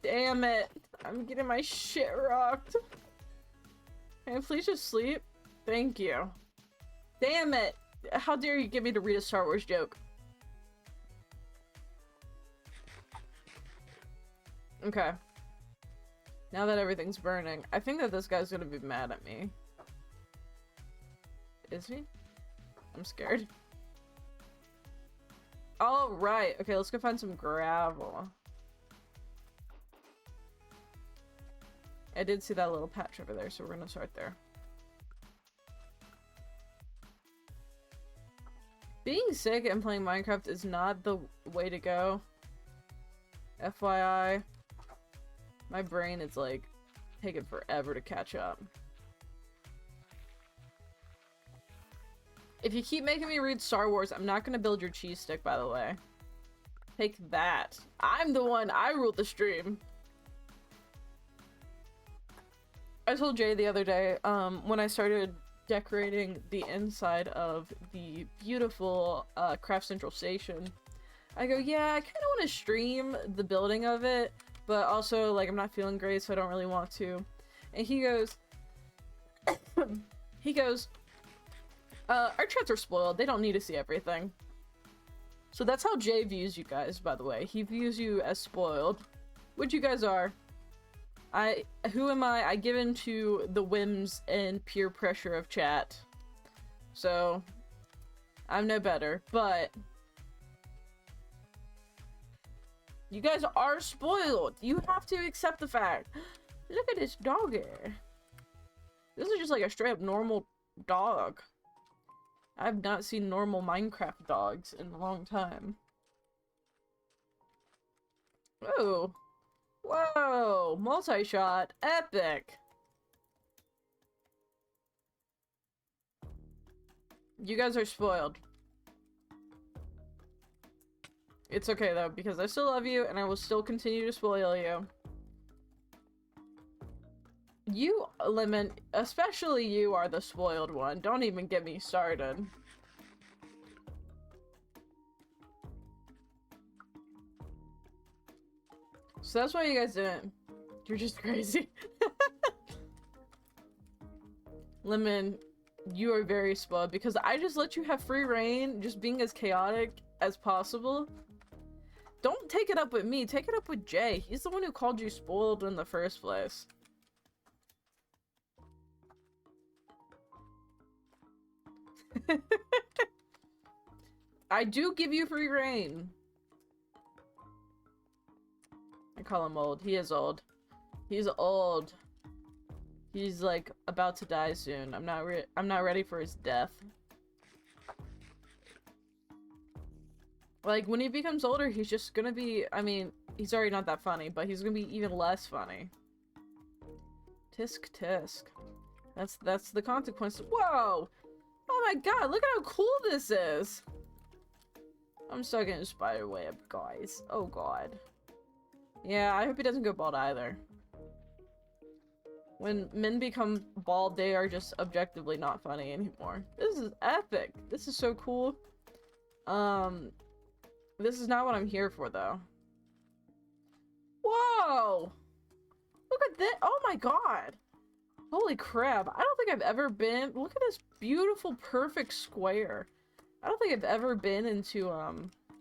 Damn it. I'm getting my shit rocked. Can I please just sleep? Thank you. Damn it. How dare you get me to read a Star Wars joke? Okay. Now that everything's burning, I think that this guy's gonna be mad at me. Is he? I'm scared. Alright, okay, let's go find some gravel. I did see that little patch over there, so we're gonna start there. Being sick and playing Minecraft is not the way to go. FYI. My brain is like taking forever to catch up. If you keep making me read Star Wars, I'm not gonna build your cheese stick, by the way. Take that. I'm the one. I ruled the stream. I told Jay the other day, when I started decorating the inside of the beautiful Craft Central Station, I go, yeah, I kind of want to stream the building of it, but also, like, I'm not feeling great, so I don't really want to. And he goes, our chats are spoiled. They don't need to see everything. So that's how Jay views you guys, by the way. He views you as spoiled, which you guys are. Who am I? I give in to the whims and peer pressure of chat. So, I'm no better, but you guys are spoiled. You have to accept the fact. Look at this doggy. This is just like a straight up normal dog. I've not seen normal Minecraft dogs in a long time. Whoa. Whoa! Multi-shot! Epic! You guys are spoiled. It's okay though, because I still love you and I will still continue to spoil you. You, Lemon, especially you, are the spoiled one. Don't even get me started. So that's why you guys didn't. You're just crazy. Lemon, you are very spoiled because I just let you have free reign, just being as chaotic as possible. Don't take it up with me. Take it up with Jay. He's the one who called you spoiled in the first place. I do give you free reign. I call him old. He is old. He's old. He's like about to die soon. I'm not ready for his death. Like when he becomes older, he's just gonna be, I mean, he's already not that funny, but he's gonna be even less funny. Tisk tisk. That's the consequence. Whoa! Oh my god, look at how cool this is! I'm stuck in a spider web, guys. Oh god. Yeah, I hope he doesn't go bald either. When men become bald, they are just objectively not funny anymore. This is epic. This is so cool. This is not what I'm here for, though. Whoa! Look at this. Oh my god. Holy crap. I don't think I've ever been... Look at this beautiful, perfect square. I don't think I've ever been into,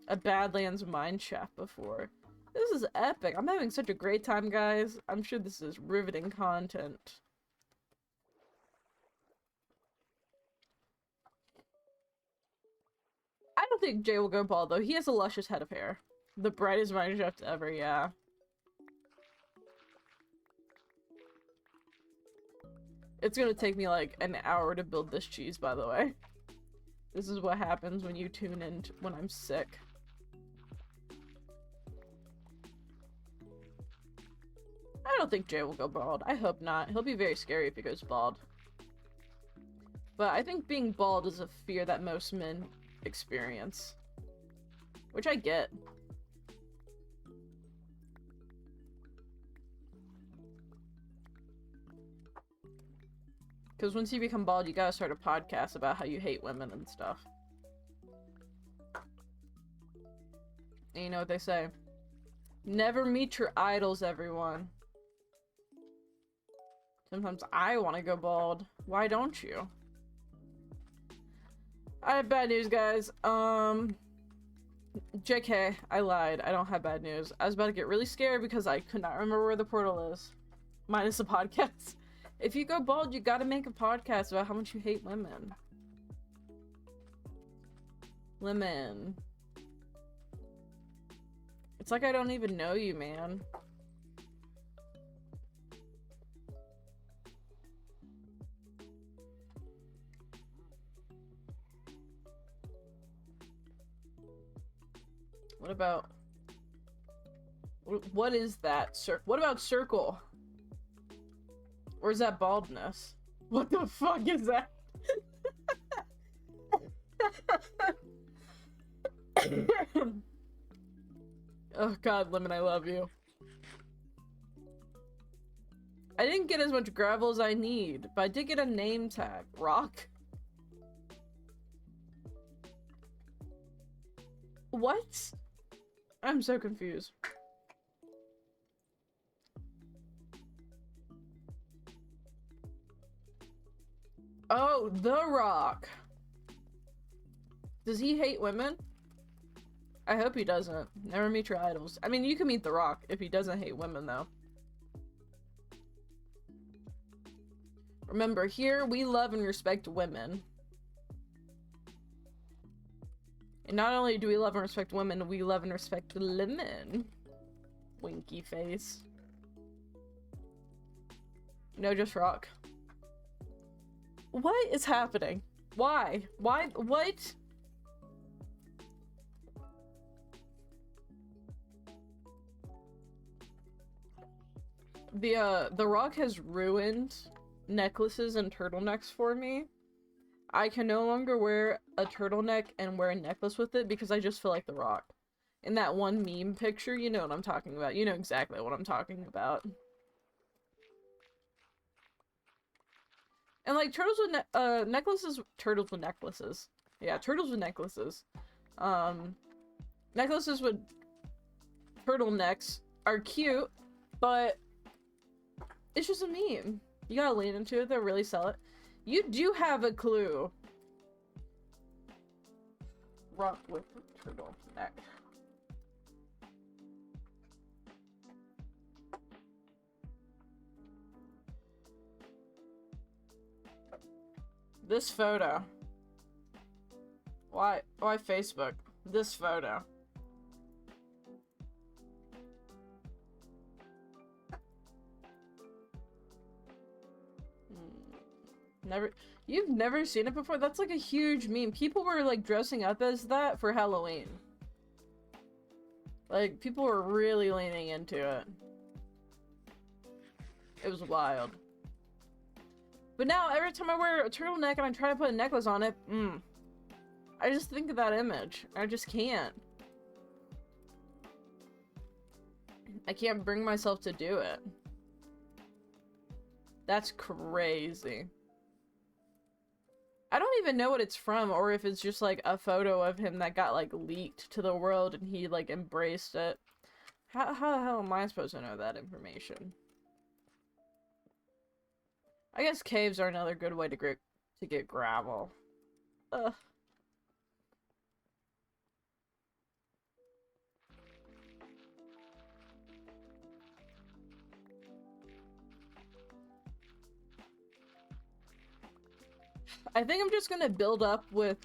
a Badlands mine shaft before. This is epic. I'm having such a great time, guys. I'm sure this is riveting content. I don't think Jay will go bald, though. He has a luscious head of hair. The brightest mine shaft ever, yeah. It's gonna take me like an hour to build this cheese, by the way. This is what happens when you tune in when I'm sick. I don't think Jay will go bald. I hope not. He'll be very scary if he goes bald. But I think being bald is a fear that most men experience. Which I get. Because once you become bald, you gotta start a podcast about how you hate women and stuff. And you know what they say? Never meet your idols, everyone. Sometimes I want to go bald. Why don't you? I have bad news, guys. JK, I lied. I don't have bad news. I was about to get really scared because I could not remember where the portal is. Minus the podcast. If you go bald, you gotta make a podcast about how much you hate women. Lemon. It's like I don't even know you, man. What about... What is that? What about circle? Or is that baldness? What the fuck is that? Oh god, Lemon, I love you. I didn't get as much gravel as I need, but I did get a name tag. Rock? What? I'm so confused. Oh, The Rock. Does he hate women? I hope he doesn't. Never meet your idols. I mean, you can meet The Rock if he doesn't hate women, though. Remember, here we love and respect women. And not only do we love and respect women, we love and respect Lemon. Winky face. No, just Rock. What is happening? Why? Why? What? The Rock has ruined necklaces and turtlenecks for me. I can no longer wear a turtleneck and wear a necklace with it because I just feel like The Rock. In that one meme picture, you know what I'm talking about. You know exactly what I'm talking about. And like turtles with necklaces, turtles with necklaces. Yeah, turtles with necklaces. Necklaces with turtlenecks are cute, but it's just a meme. You gotta lean into it, they'll really sell it. You do have a clue. Rock with turtleneck. This photo. Why Facebook? This photo. You've never seen it before? That's like a huge meme. People were like dressing up as that for Halloween. Like, people were really leaning into it. It was wild. But now, every time I wear a turtleneck and I try to put a necklace on it, I just think of that image. I just can't. I can't bring myself to do it. That's crazy. I don't even know what it's from, or if it's just like a photo of him that got like leaked to the world and he like embraced it. How the hell am I supposed to know that information? I guess caves are another good way to get gravel. Ugh. I think I'm just gonna build up with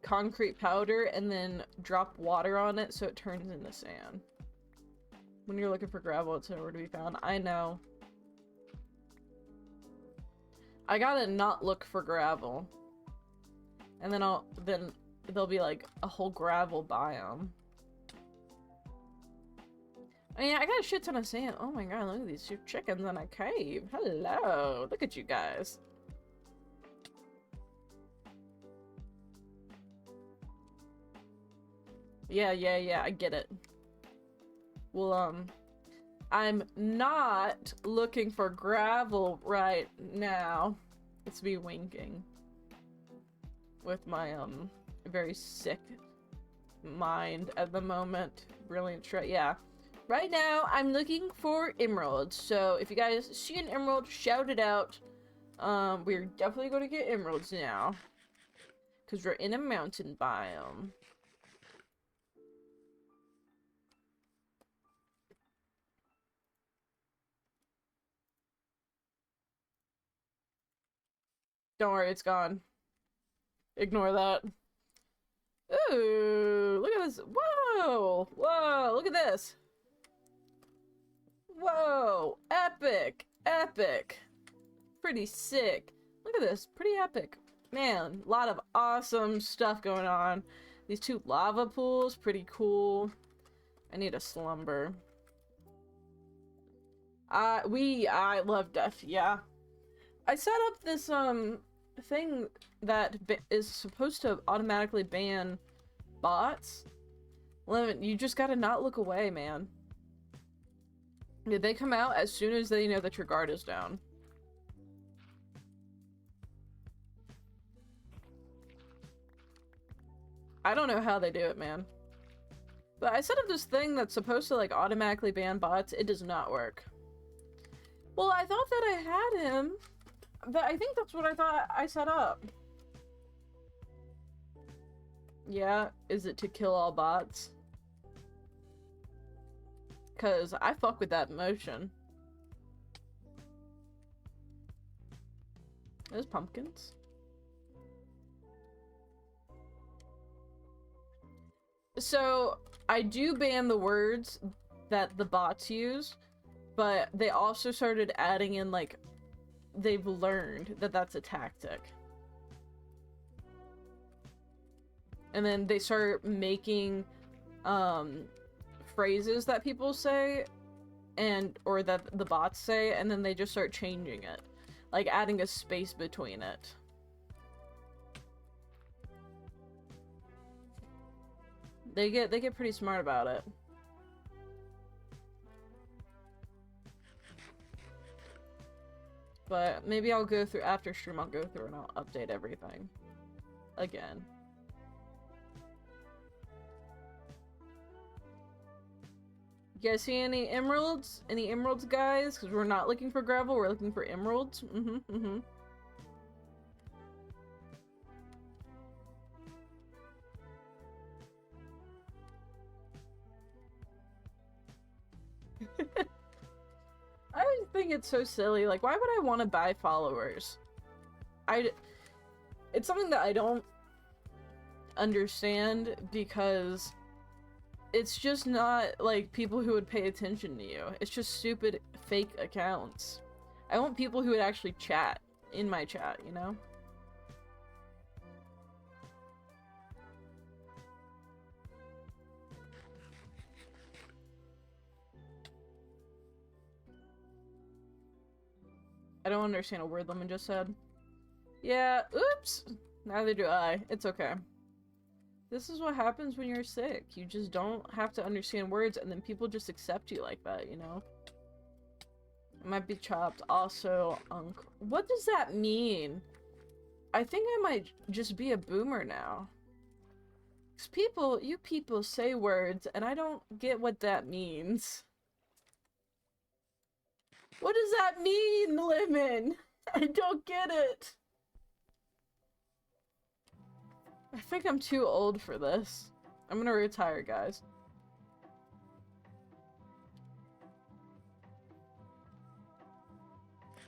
concrete powder and then drop water on it so it turns into sand. When you're looking for gravel, it's nowhere to be found. I know. I gotta not look for gravel. And then there'll be like a whole gravel biome. I mean, I got a shit ton of sand. Oh my god, look at these two chickens in a cave. Hello. Look at you guys. Yeah, I get it. Well, I'm not looking for gravel right now. It's me winking. With my, very sick mind at the moment. Brilliant yeah. Right now, I'm looking for emeralds. So, if you guys see an emerald, shout it out. We're definitely going to get emeralds now. Because we're in a mountain biome. Don't worry, it's gone. Ignore that. Ooh, look at this. Whoa! Whoa, look at this. Whoa! Epic! Epic! Pretty sick. Look at this. Pretty epic. Man, a lot of awesome stuff going on. These two lava pools, pretty cool. I need a slumber. I love death, yeah. I set up this, thing that is supposed to automatically ban bots. Lemon, you just gotta not look away, man. They come out as soon as they know that your guard is down. I don't know how they do it, man. But I set up this thing that's supposed to, like, automatically ban bots. It does not work. Well, I thought that I had him. I think that's what I thought I set up. Yeah, is it to kill all bots? Cause I fuck with that motion. There's pumpkins. So, I do ban the words that the bots use, but they also started adding in, like, they've learned that that's a tactic. And then they start making, phrases that people say, or that the bots say, and then they just start changing it. Like, adding a space between it. They get pretty smart about it. But maybe I'll go through, after stream, I'll go through and I'll update everything. Again. You guys see any emeralds? Any emeralds, guys? Because we're not looking for gravel, we're looking for emeralds. I think it's so silly. Like, why would I want to buy followers? it's something that I don't understand, because it's just not like people who would pay attention to you. It's just stupid fake accounts. I want people who would actually chat in my chat, you know? I don't understand a word Lemon just said. Yeah, oops! Neither do I. It's okay. This is what happens when you're sick. You just don't have to understand words, and then people just accept you like that, you know? It might be chopped. Also, what does that mean? I think I might just be a boomer now. 'Cause you people say words, and I don't get what that means. What does that mean, Lemon? I don't get it. I think I'm too old for this. I'm gonna retire, guys.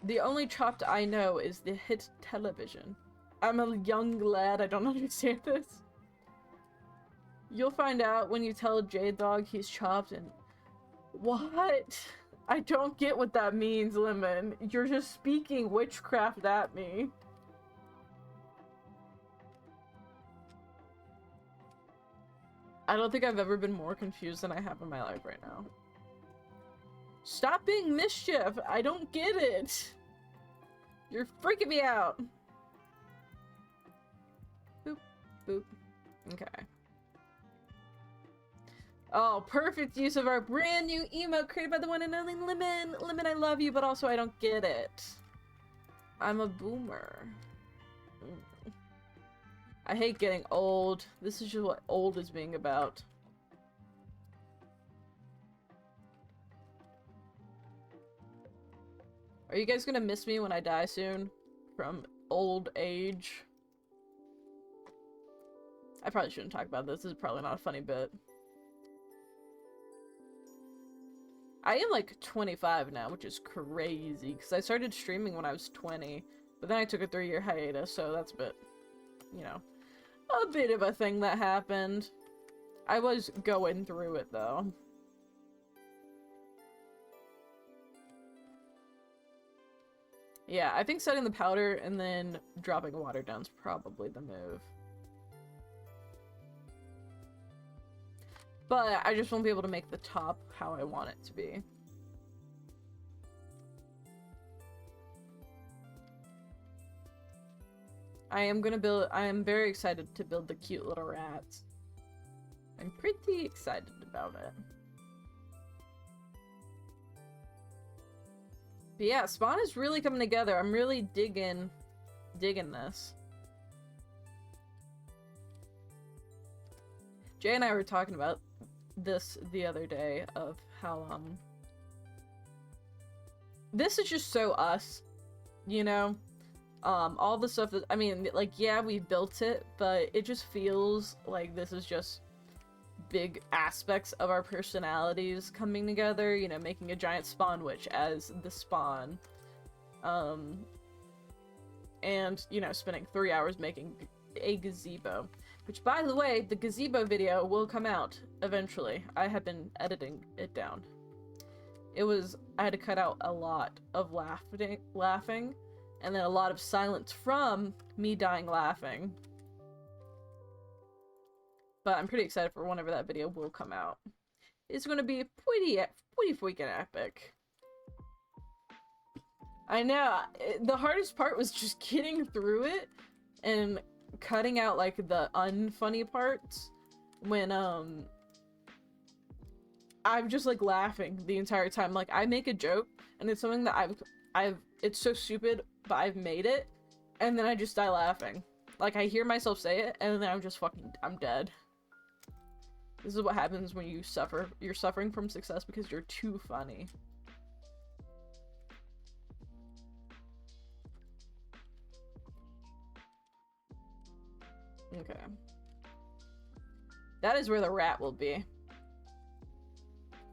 The only chopped I know is the hit television. I'm a young lad, I don't understand this. You'll find out when you tell J-Dog he's chopped and... What? I don't get what that means, Lemon. You're just speaking witchcraft at me. I don't think I've ever been more confused than I have in my life right now. Stop being mischief! I don't get it! You're freaking me out! Boop, boop. Okay. Oh, perfect use of our brand new emote created by the one and only Lemon! Lemon, I love you, but also I don't get it. I'm a boomer. I hate getting old. This is just what old is being about. Are you guys gonna miss me when I die soon? From old age? I probably shouldn't talk about this. This is probably not a funny bit. I am like 25 now, which is crazy, because I started streaming when I was 20, but then I took a 3-year hiatus, so that's a bit, you know, a bit of a thing that happened. I was going through it, though. Yeah, I think setting the powder and then dropping water down is probably the move. But I just won't be able to make the top how I want it to be. I am very excited to build the cute little rats. I'm pretty excited about it. But yeah, Spawn is really coming together. I'm really digging this. Jay and I were talking about this the other day of how this is just so us, you know? All the stuff that, I mean, like, yeah, we built it, but it just feels like this is just big aspects of our personalities coming together, you know, making a giant spawn witch as the spawn. And, you know, spending 3 hours making a gazebo. Which, by the way, the gazebo video will come out eventually. I have been editing it down. I had to cut out a lot of laughing, and then a lot of silence from me dying laughing. But I'm pretty excited for whenever that video will come out. It's gonna be pretty freaking epic. I know, the hardest part was just getting through it and cutting out, like, the unfunny parts when, I'm just, like, laughing the entire time. Like, I make a joke, and it's something that it's so stupid, but I've made it, and then I just die laughing. Like, I hear myself say it, and then I'm dead. This is what happens when you suffer. You're suffering from success because you're too funny. Okay. That is where the rat will be.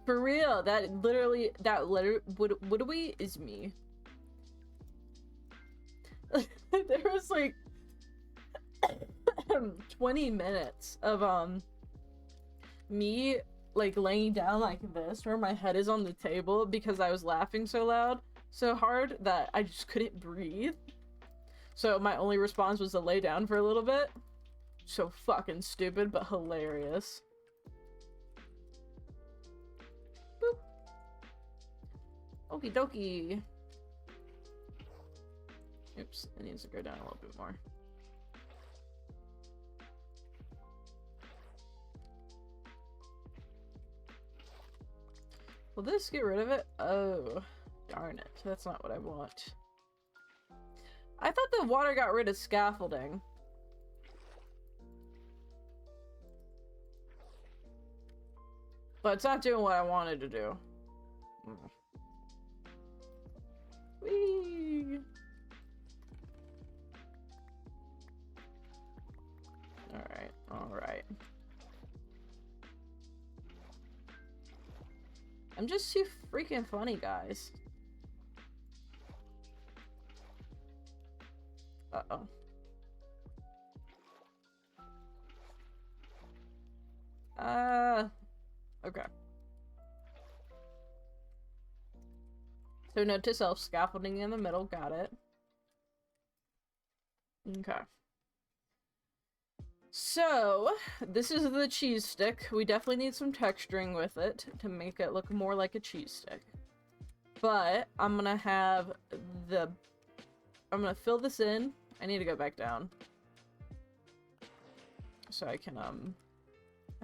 For real, that literally is me. there was like 20 minutes of me like laying down like this where my head is on the table because I was laughing so loud, so hard that I just couldn't breathe. So my only response was to lay down for a little bit. So fucking stupid, but hilarious. Boop. Okie dokie. Oops, it needs to go down a little bit more. Will this get rid of it? Oh, darn it. That's not what I want. I thought the water got rid of scaffolding. But it's not doing what I wanted to do. Whee! Alright, alright. I'm just too freaking funny, guys. Uh-oh. Okay. So note to self, scaffolding in the middle, got it. Okay. So, this is the cheese stick. We definitely need some texturing with it to make it look more like a cheese stick. But, I'm gonna have the... I'm gonna fill this in. I need to go back down. So I can, I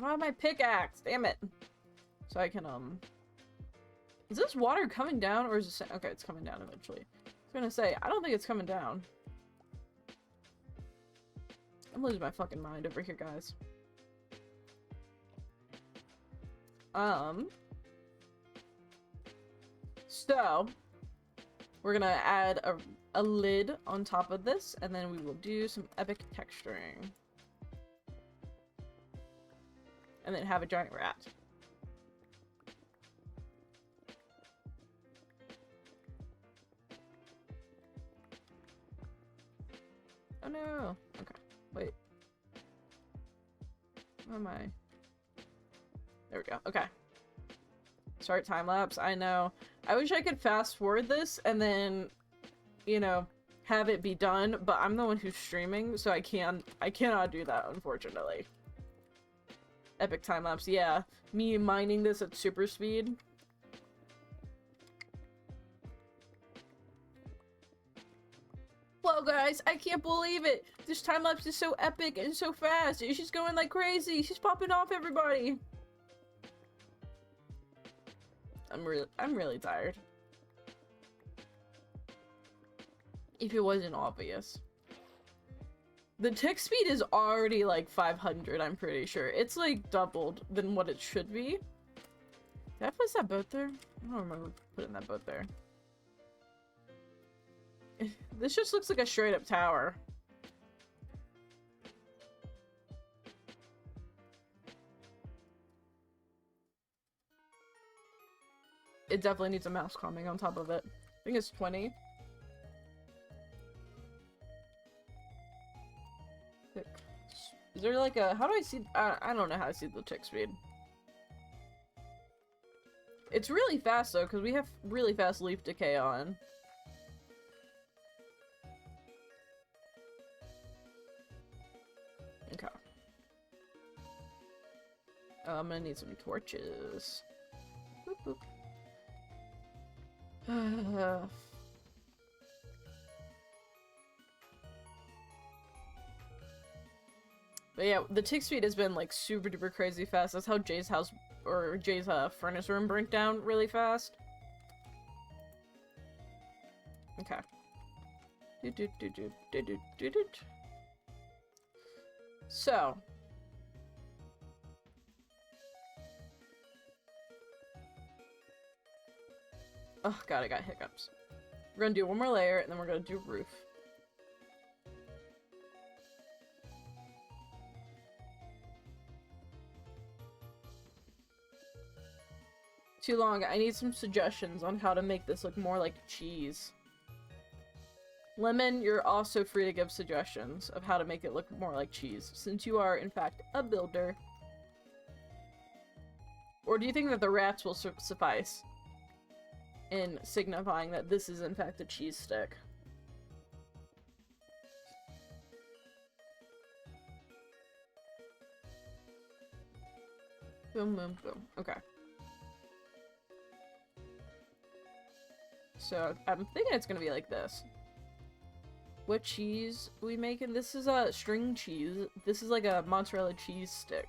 don't have my pickaxe, damn it! So I can, is this water coming down, or is it... Okay, it's coming down eventually. I was gonna say, I don't think it's coming down. I'm losing my fucking mind over here, guys. So, we're gonna add a lid on top of this, and then we will do some epic texturing. And then have a giant rat. Oh no! Okay, wait. Where am I? There we go, okay. Start time lapse, I know. I wish I could fast forward this and then, you know, have it be done, but I'm the one who's streaming, so I cannot do that, unfortunately. Epic time lapse, yeah. Me mining this at super speed. Whoa, guys, I can't believe it! This time lapse is so epic and so fast. She's going like crazy. She's popping off everybody. I'm really tired. If it wasn't obvious. The tick speed is already like 500, I'm pretty sure. It's like doubled than what it should be. Did I place that boat there? I don't remember putting that boat there. This just looks like a straight up tower. It definitely needs a mouse calming on top of it. I think it's 20. Is there like a... How do I see... I don't know how to see the tick speed. It's really fast though, because we have really fast leaf decay on. Okay. I'm gonna need some torches. Boop, boop. But yeah, the tick speed has been like super duper crazy fast. That's how Jay's house or Jay's furnace room burnt down really fast. Okay. So. Oh god, I got hiccups. We're gonna do one more layer, and then we're gonna do roof. Too long. I need some suggestions on how to make this look more like cheese. Lemon, you're also free to give suggestions of how to make it look more like cheese, since you are, in fact, a builder. Or do you think that the rats will suffice in signifying that this is, in fact, a cheese stick? Boom, boom, boom. Okay. So, I'm thinking it's gonna be like this. What cheese are we making? This is a string cheese. This is like a mozzarella cheese stick.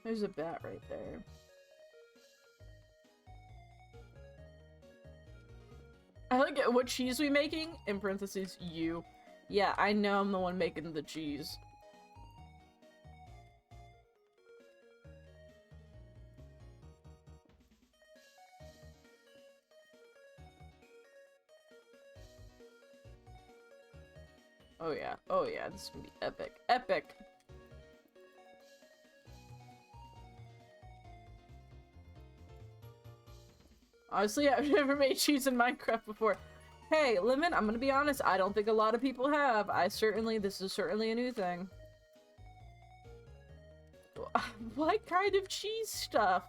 There's a bat right there. I like it. What cheese we making? In parentheses, you. Yeah, I know I'm the one making the cheese. Oh yeah. Oh yeah, this is gonna be epic. Epic! Honestly, I've never made cheese in Minecraft before. Hey, Lemon, I'm gonna be honest, I don't think a lot of people have. This is certainly a new thing. What kind of cheese stuff?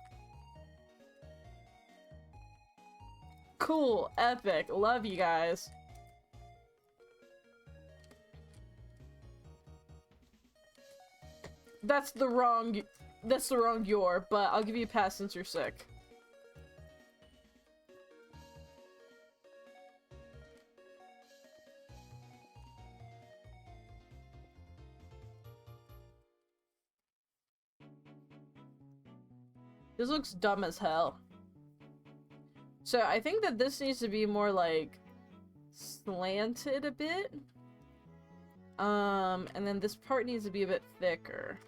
Cool, epic, love you guys. That's the wrong your, but I'll give you a pass since you're sick. This looks dumb as hell. So I think that this needs to be more like slanted a bit. And then this part needs to be a bit thicker.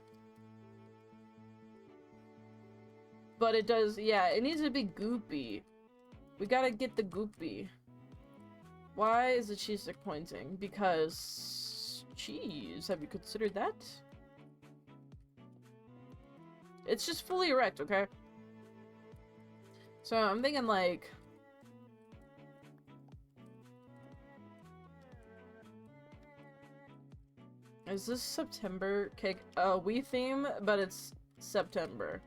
But it does, yeah, it needs to be goopy. We gotta get the goopy. Why is the cheese stick pointing? Because cheese, have you considered that? It's just fully erect, okay? So I'm thinking like... Is this September cake? We theme, but it's September.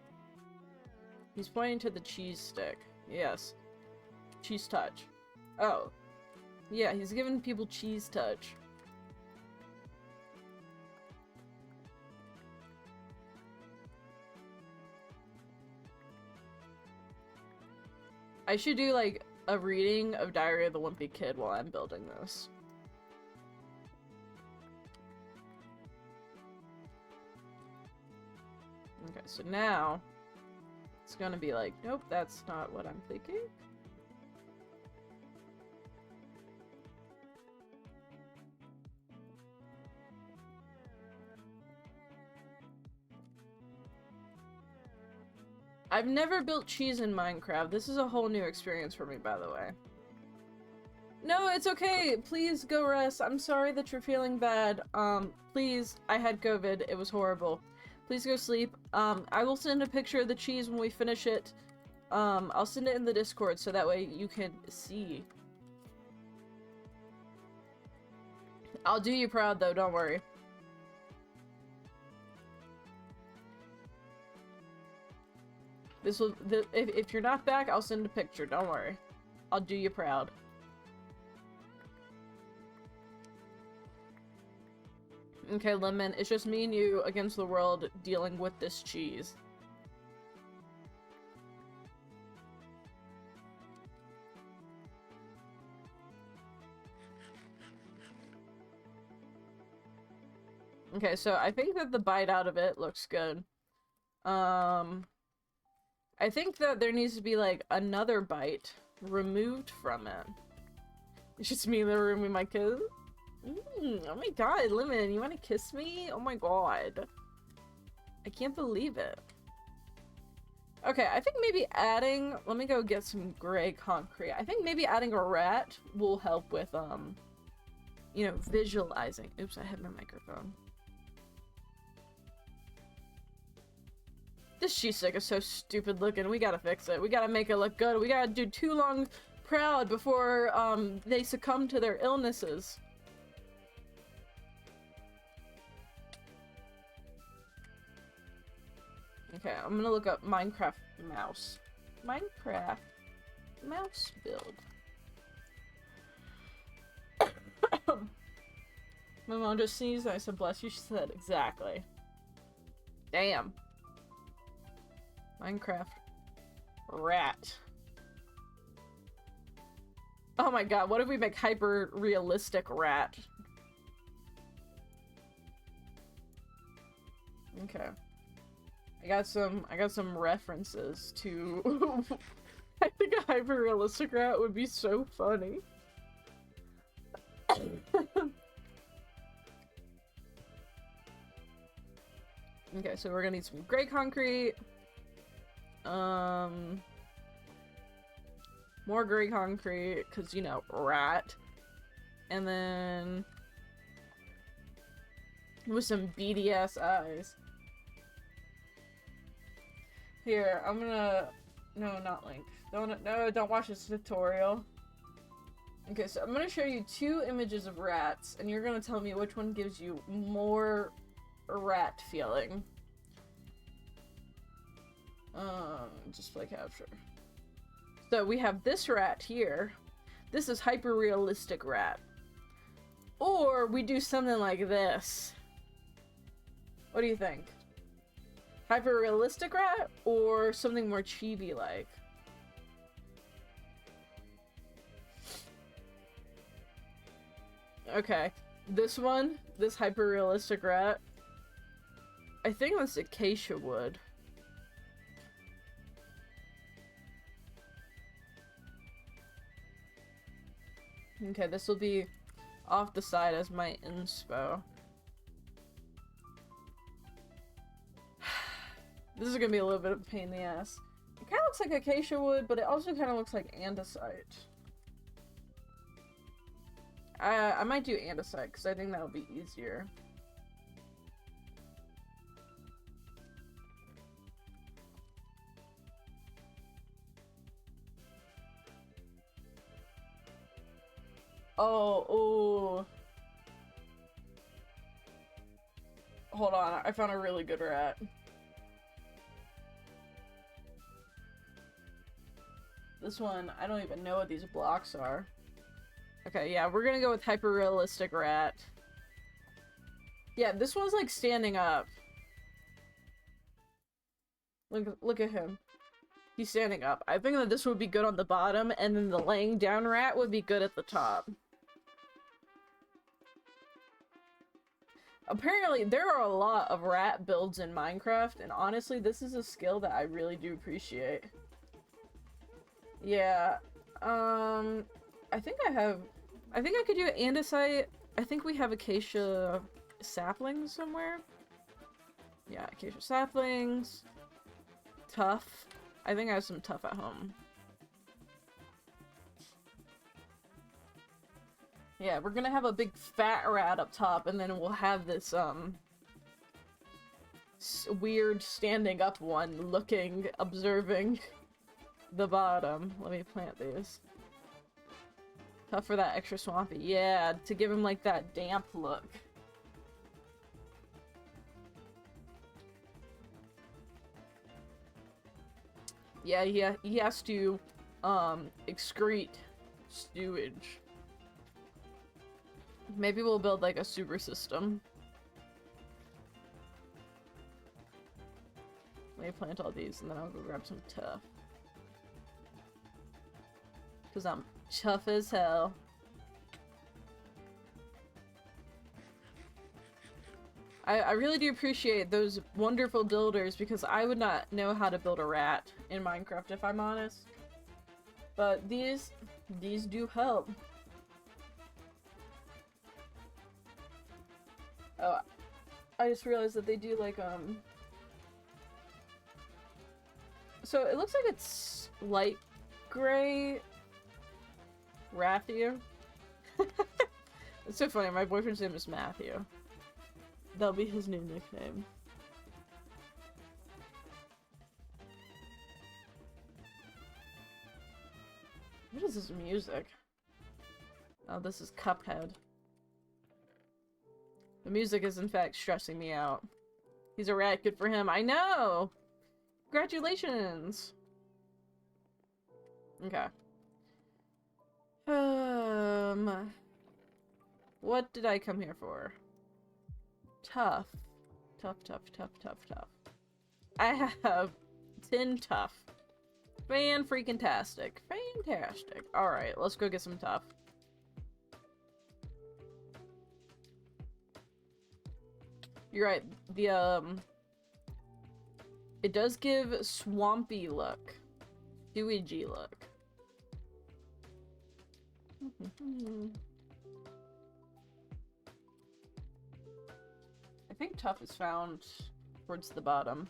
He's pointing to the cheese stick. Yes. Cheese touch. Oh. Yeah, he's giving people cheese touch. I should do, like, a reading of Diary of the Wimpy Kid while I'm building this. Okay, so now it's gonna be like, nope, that's not what I'm thinking. I've never built cheese in Minecraft. This is a whole new experience for me, by the way. No, it's okay. Please go rest. I'm sorry that you're feeling bad. Please, I had COVID. It was horrible. Please go sleep. I will send a picture of the cheese when we finish it. I'll send it in the Discord so that way you can see. I'll do you proud though, don't worry. This will, if you're not back, I'll send a picture, don't worry. I'll do you proud. Okay, Lemon, it's just me and you against the world dealing with this cheese. Okay, so I think that the bite out of it looks good. I think that there needs to be, like, another bite removed from it. It's just me in the room with my kiss. Oh my god, Lemon, you wanna kiss me? Oh my god. I can't believe it. Okay, I think maybe adding... Let me go get some gray concrete. I think maybe adding a rat will help with, you know, visualizing. Oops, I hit my microphone. This cheese stick is so stupid looking. We gotta fix it. We gotta make it look good. We gotta do 2 long crowd before they succumb to their illnesses. Okay, I'm gonna look up Minecraft mouse. Minecraft mouse build. My mom just sneezed and I said, bless you. She said, exactly. Damn. Minecraft rat. Oh my god, what if we make hyper realistic rat? Okay. I got some references to I think a hyper realistic rat would be so funny. Okay, so we're gonna need some gray concrete. More gray concrete, because, you know, rat. And then with some beady ass eyes. Here, I'm gonna... No, not link. Don't watch this tutorial. Okay, so I'm gonna show you 2 images of rats, and you're gonna tell me which one gives you more rat feeling. Display capture. So we have this rat here. This is hyper realistic rat. Or we do something like this. What do you think? Hyper realistic rat or something more chibi like? Okay. This one, this hyper realistic rat. I think that's acacia wood. Okay, this will be off the side as my inspo. This is gonna be a little bit of a pain in the ass. It kind of looks like acacia wood, but it also kind of looks like andesite. I might do andesite because I think that'll be easier. Oh. Hold on, I found a really good rat. This one, I don't even know what these blocks are. Okay, yeah, we're gonna go with hyper-realistic rat. Yeah, this one's like standing up. Look at him. He's standing up. I think that this would be good on the bottom, and then the laying down rat would be good at the top. Apparently, there are a lot of rat builds in Minecraft, and honestly, this is a skill that I really do appreciate. Yeah, I think I could do andesite. I think we have acacia saplings somewhere. Yeah, acacia saplings. Tough. I think I have some tough at home. Yeah, we're gonna have a big fat rat up top, and then we'll have this, weird standing up one looking, observing the bottom. Let me plant these. Tough for that extra swampy. Yeah, to give him, like, that damp look. Yeah, he has to, excrete sewage. Maybe we'll build, like, a sewer system. Let me plant all these, and then I'll go grab some tough. Because I'm tough as hell. I really do appreciate those wonderful builders, because I would not know how to build a rat in Minecraft, if I'm honest. But these do help. Oh, I just realized that they do, like, so it looks like it's light gray Matthew. It's so funny, my boyfriend's name is Matthew. That'll be his new nickname. What is this music? Oh, this is Cuphead. The music is in fact stressing me out. He's a rat, good for him. I know! Congratulations! Okay. What did I come here for? Tough. Tough. I have 10 tough. Fan-freaking-tastic. Fantastic. Alright, let's go get some tough. You're right, it does give swampy look. Sewagey look. I think tough is found towards the bottom.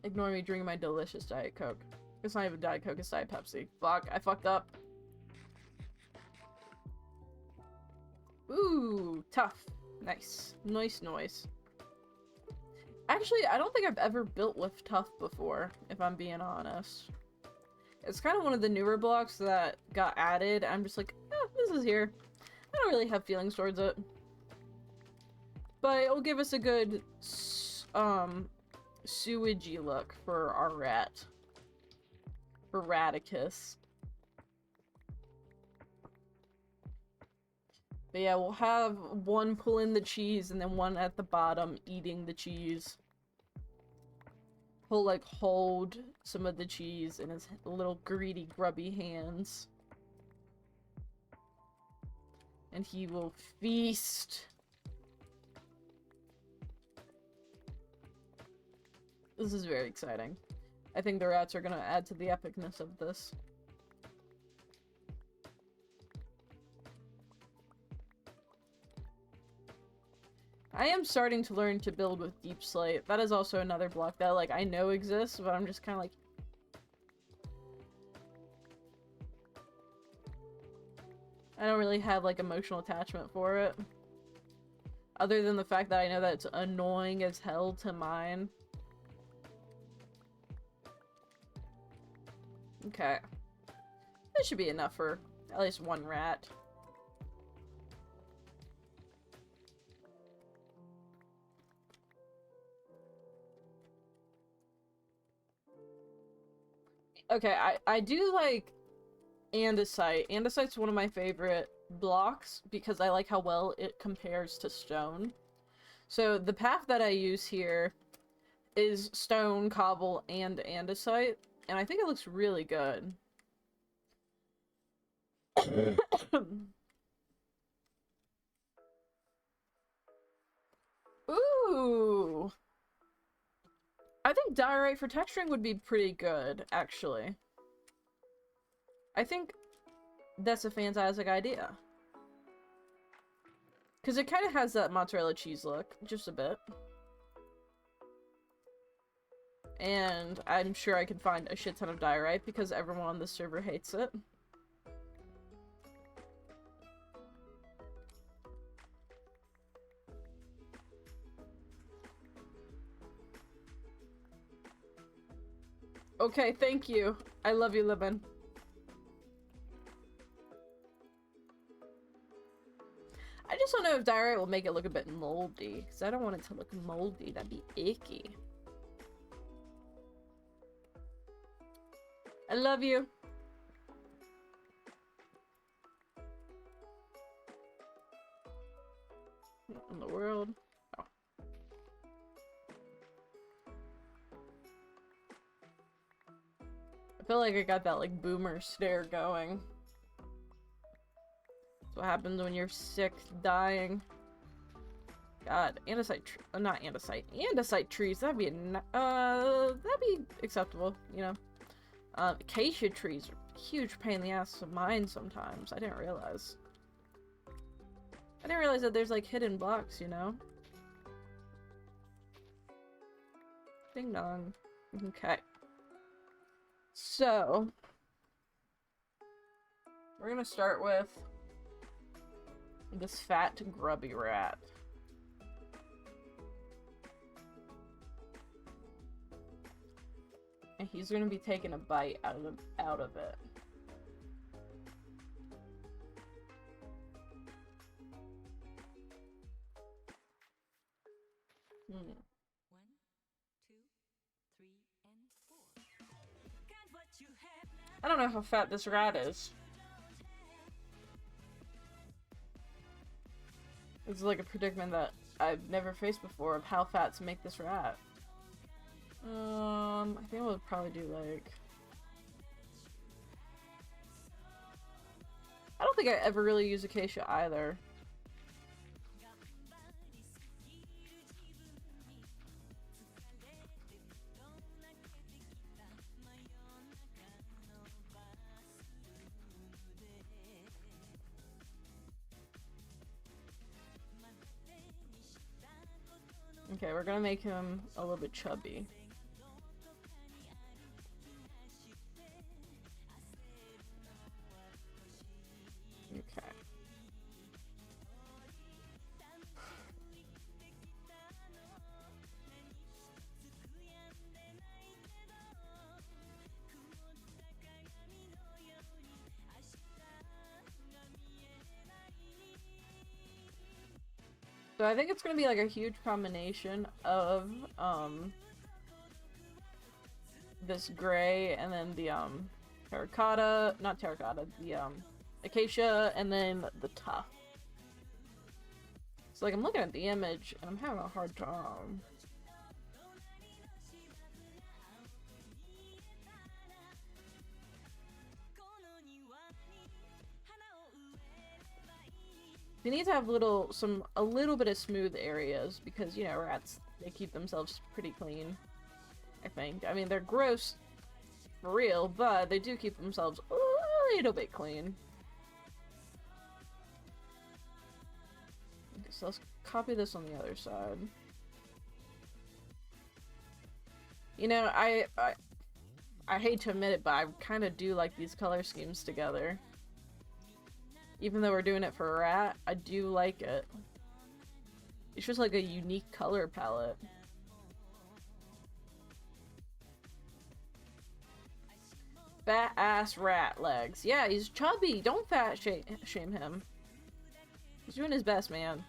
Ignore me drinking my delicious Diet Coke. It's not even Diet Coke, it's Diet Pepsi. Fuck, I fucked up. Ooh, tough. Nice. Nice noise. Actually, I don't think I've ever built with tough before, if I'm being honest. It's kind of one of the newer blocks that got added. I'm just like, this is here. I don't really have feelings towards it. But it will give us a good, sewagey look for our rat. For Raticus. But yeah, we'll have one pulling the cheese and then one at the bottom eating the cheese. He'll like hold some of the cheese in his little greedy, grubby hands. And he will feast. This is very exciting. I think the rats are gonna add to the epicness of this. I am starting to learn to build with deep slate. That is also another block that, like, I know exists, but I'm just kind of like... I don't really have, like, emotional attachment for it. Other than the fact that I know that it's annoying as hell to mine. Okay. This should be enough for at least one rat. Okay, I do like andesite. Andesite's one of my favorite blocks because I like how well it compares to stone. So the path that I use here is stone, cobble, and andesite, and I think it looks really good. Ooh! I think diorite for texturing would be pretty good, actually. I think that's a fantastic idea. Because it kind of has that mozzarella cheese look, just a bit. And I'm sure I can find a shit ton of diorite because everyone on the server hates it. Okay, thank you. I love you, Libin. I just don't know if diorite will make it look a bit moldy, because I don't want it to look moldy. That'd be icky. I love you. What in the world? Oh. I feel like I got that, like, boomer stare going. That's what happens when you're sick, dying. God, andesite not andesite. Andesite trees, that'd be acceptable, you know. Acacia trees are a huge pain in the ass to mine sometimes. I didn't realize. I didn't realize that there's, like, hidden blocks, you know? Ding dong. Okay. So, we're gonna start with this fat, grubby rat. and he's gonna be taking a bite out of it. Hmm. 1, 2, 3, and 4. Got what you have now. I don't know how fat this rat is. This is like a predicament that I've never faced before of how fat to make this rat. I think I would probably do like... I don't think I ever really use acacia either. Okay, we're gonna make him a little bit chubby. Okay. So I think it's gonna be like a huge combination of this gray and then the terracotta, not terracotta, the acacia, and then the tuff. So like I'm looking at the image and I'm having a hard time. You need to have a little bit of smooth areas because, you know, rats, they keep themselves pretty clean, I think. I mean, they're gross for real, but they do keep themselves a little bit clean. Okay, so let's copy this on the other side. You know, I hate to admit it, but I kind of do like these color schemes together. Even though we're doing it for a rat, I do like it. It's just like a unique color palette. Fat ass rat legs. Yeah, he's chubby. Don't fat shame him. He's doing his best, man.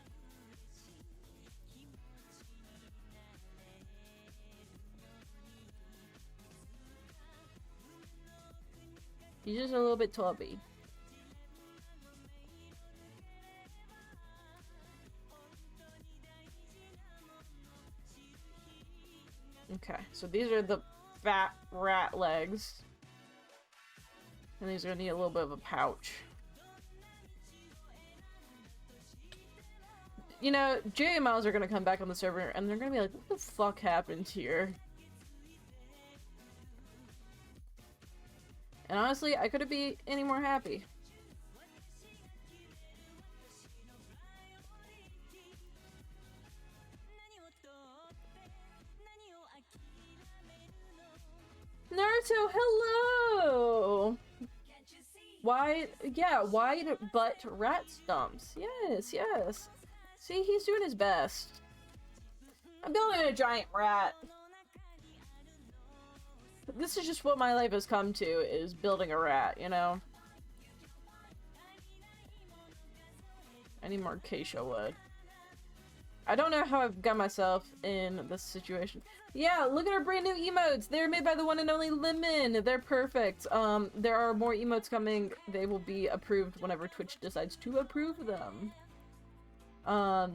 He's just a little bit chubby. Okay, so these are the fat rat legs. And these are gonna need a little bit of a pouch. You know, JMLs are gonna come back on the server and they're gonna be like, what the fuck happened here? And honestly, I couldn't be any more happy. Naruto, hello! Wide butt rat stumps. Yes, yes. See, he's doing his best. I'm building a giant rat. This is just what my life has come to, is building a rat, you know? I need more acacia wood. I don't know how I've got myself in this situation. Yeah, look at our brand new emotes! They're made by the one and only Lemon! They're perfect. There are more emotes coming. They will be approved whenever Twitch decides to approve them. I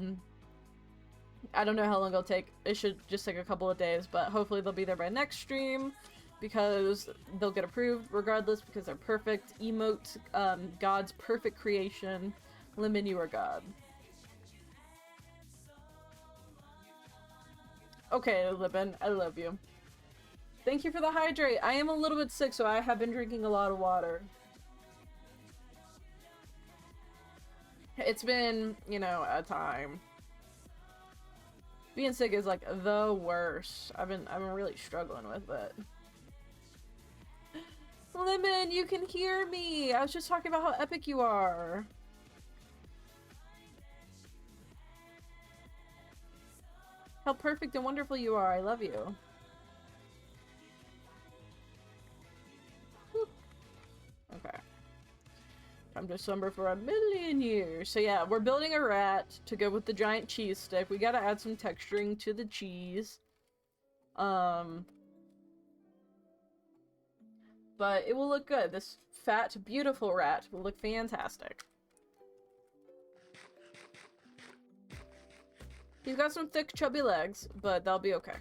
don't know how long it'll take. It should just take a couple of days, but hopefully they'll be there by next stream, because they'll get approved regardless, because they're perfect emotes. God's perfect creation. Lemon, you are God. Okay, Libin, I love you. Thank you for the hydrate. I am a little bit sick, so I have been drinking a lot of water. It's been, you know, a time. Being sick is like the worst. I've been really struggling with it. Lemon, you can hear me. I was just talking about how epic you are. How perfect and wonderful you are. I love you. come December for a million years. So yeah, we're building a rat to go with the giant cheese stick. We gotta add some texturing to the cheese. But it will look good. This fat, beautiful rat will look fantastic. He's got some thick, chubby legs, but they'll be okay.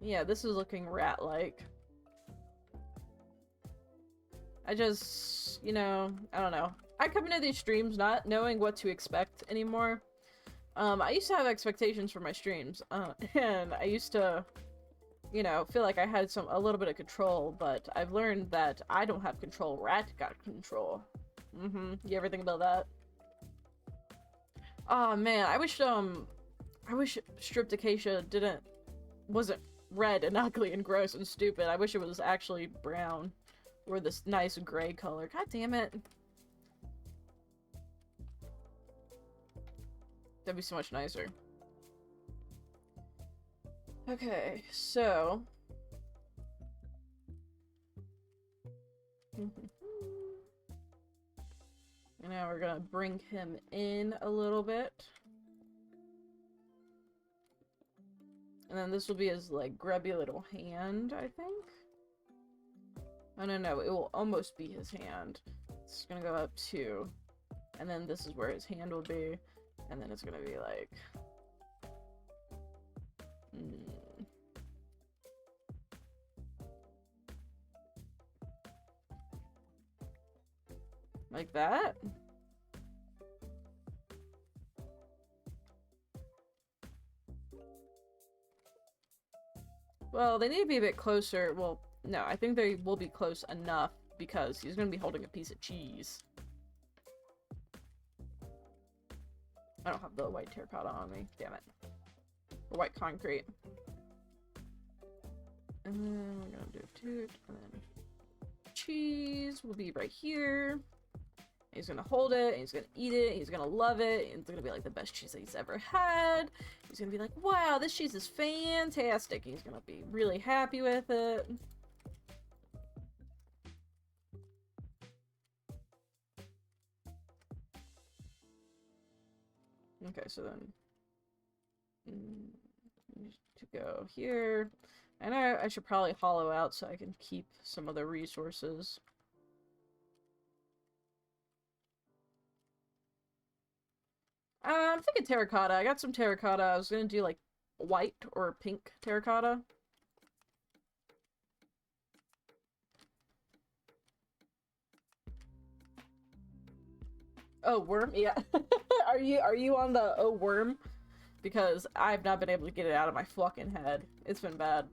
Yeah, this is looking rat-like. I just, you know, I don't know. I come into these streams not knowing what to expect anymore. I used to have expectations for my streams, and I used to, you know, feel like I had a little bit of control, but I've learned that I don't have control, Rat got control. You ever think about that? Oh man, I wish Stripped Acacia wasn't red and ugly and gross and stupid. I wish it was actually brown, or this nice gray color. God damn it. That'd be so much nicer. Okay, so... and now we're gonna bring him in a little bit. And then this will be his, like, grubby little hand, I think? Oh, no, it will almost be his hand. It's gonna go up 2. And then this is where his hand will be. And then it's gonna be like... like that? Well, they need to be a bit closer. Well, no, I think they will be close enough because he's gonna be holding a piece of cheese. I don't have the white terracotta on me. Damn it. Or white concrete. And then we're gonna do toot, and then cheese will be right here. He's gonna hold it, and he's gonna eat it, and he's gonna love it, and it's gonna be like the best cheese that he's ever had. He's gonna be like, wow, this cheese is fantastic. He's gonna be really happy with it. Okay, so then to go here. I know I should probably hollow out so I can keep some of the resources. I'm thinking terracotta. I got some terracotta. I was gonna do like white or pink terracotta. Oh, worm? Yeah. Are you on the oh worm? Because I've not been able to get it out of my fucking head. It's been bad.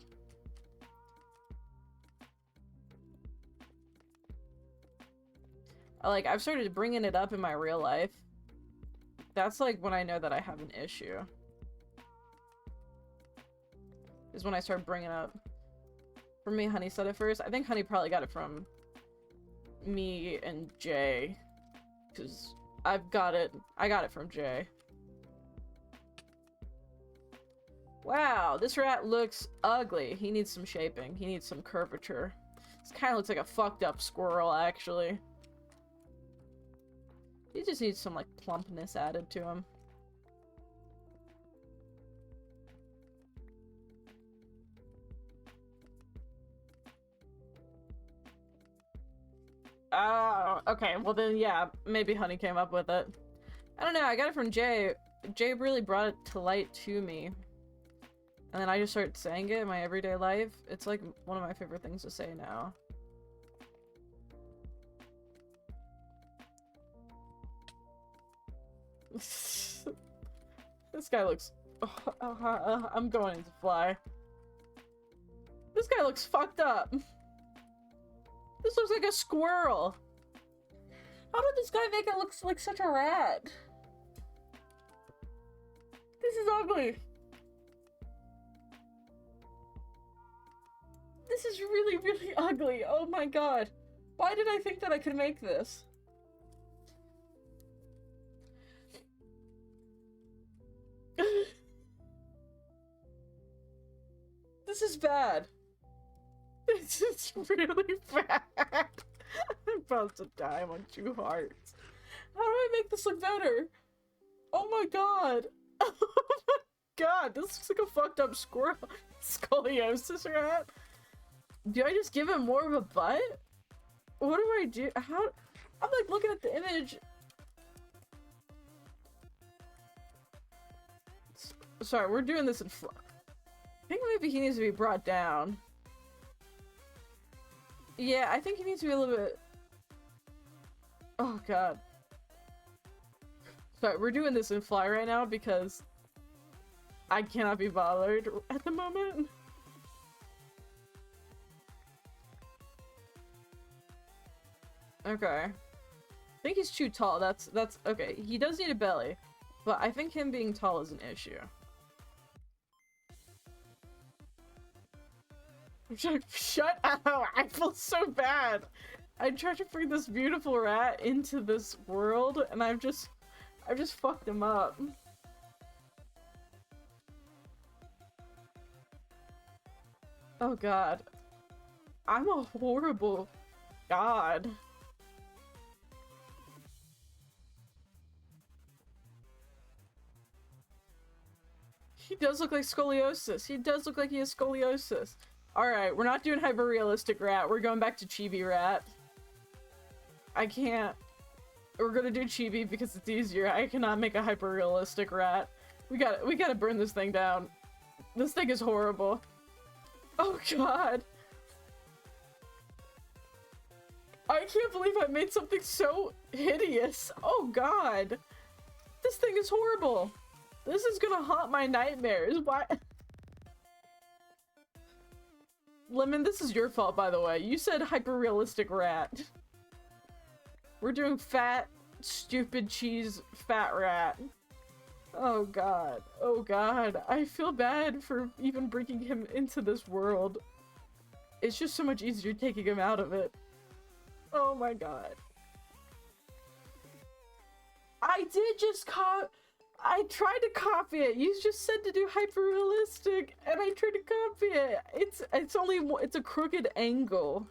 Like, I've started bringing it up in my real life. That's like when I know that I have an issue. Is when I start bringing up. For me, Honey said it first. I think Honey probably got it from me and Jay. Because I got it from Jay. Wow, this rat looks ugly. He needs some shaping. He needs some curvature. This kind of looks like a fucked up squirrel, actually. He just needs some, like, plumpness added to him. Okay, well then, yeah, maybe Honey came up with it. I don't know, I got it from Jay. Jay really brought it to light to me. And then I just started saying it in my everyday life. It's like one of my favorite things to say now. This guy looks... I'm going to fly. This guy looks fucked up. This looks like a squirrel. How did this guy make it look like such a rat? This is ugly. This is really, really ugly. Oh my god. Why did I think that I could make this? This is bad. This is really bad. I'm about to die. I'm on 2 hearts. How do I make this look better? Oh my god. Oh my god. This looks like a fucked up squirrel. Scoliosis rat. Do I just give him more of a butt? What do I do? How? I'm like looking at the image. Sorry, we're doing this in I think maybe he needs to be brought down. Yeah, I think he needs to be a little bit... Oh god. Sorry, we're doing this in fly right now because I cannot be bothered at the moment. Okay. I think he's too tall. That's okay. He does need a belly, but I think him being tall is an issue. Shut up! I feel so bad. I tried to bring this beautiful rat into this world, and I've just fucked him up. Oh god. I'm a horrible god. He does look like scoliosis. He does look like he has scoliosis. Alright, we're not doing hyper-realistic rat. We're going back to chibi rat. I can't. We're gonna do chibi because it's easier. I cannot make a hyper-realistic rat. We gotta burn this thing down. This thing is horrible. Oh god. I can't believe I made something so hideous. Oh god. This thing is horrible. This is gonna haunt my nightmares. Why? Lemon, this is your fault, by the way. You said hyper-realistic rat. We're doing fat, stupid cheese, fat rat. Oh god. Oh god. I feel bad for even bringing him into this world. It's just so much easier taking him out of it. Oh my god. I did just I tried to copy it. You just said to do hyper-realistic, and I tried to copy it. It's a crooked angle.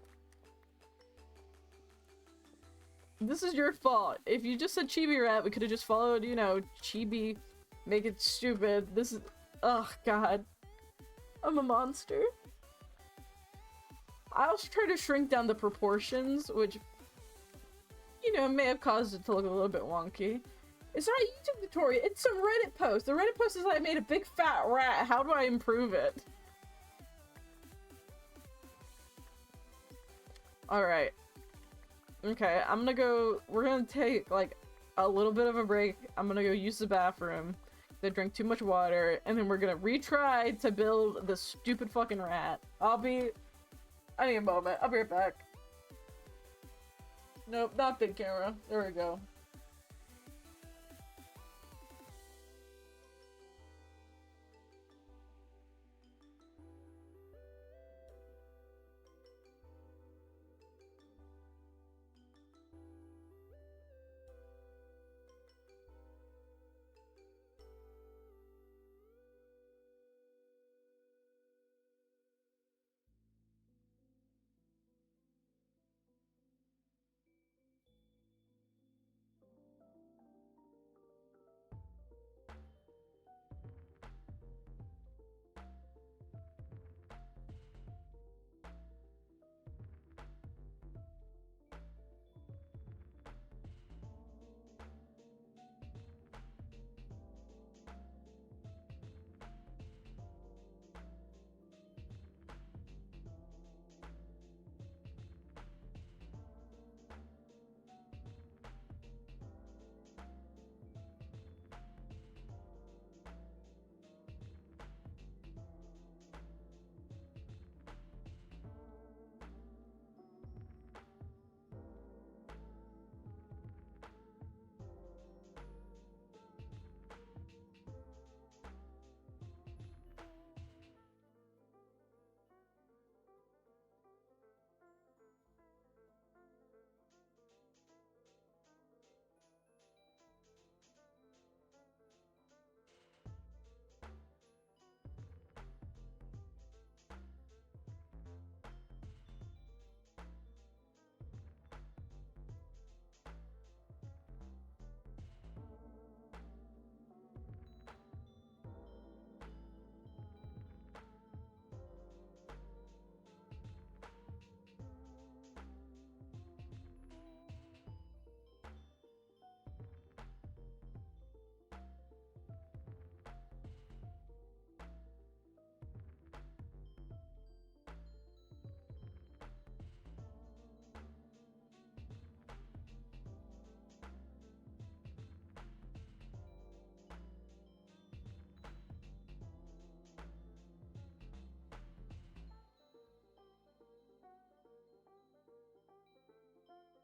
This is your fault. If you just said chibi rat, we could have just followed, you know, chibi, make it stupid. This is, oh god. I'm a monster. I also tried to shrink down the proportions, which, you know, may have caused it to look a little bit wonky. It's not a YouTube tutorial, it's a Reddit post. The Reddit post is I made a big fat rat. How do I improve it? Alright. Okay, we're gonna take, like, a little bit of a break. I'm gonna go use the bathroom. I drank too much water, and then we're gonna retry to build this stupid fucking rat. I need a moment. I'll be right back. Nope, not big camera. There we go.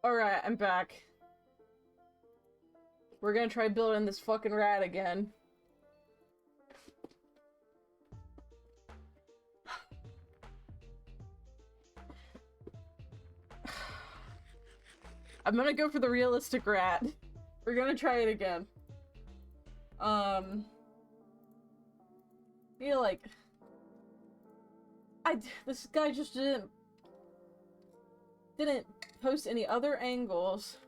Alright, I'm back. We're gonna try building this fucking rat again. I'm gonna go for the realistic rat. We're gonna try it again. Feel like this guy just didn't post any other angles.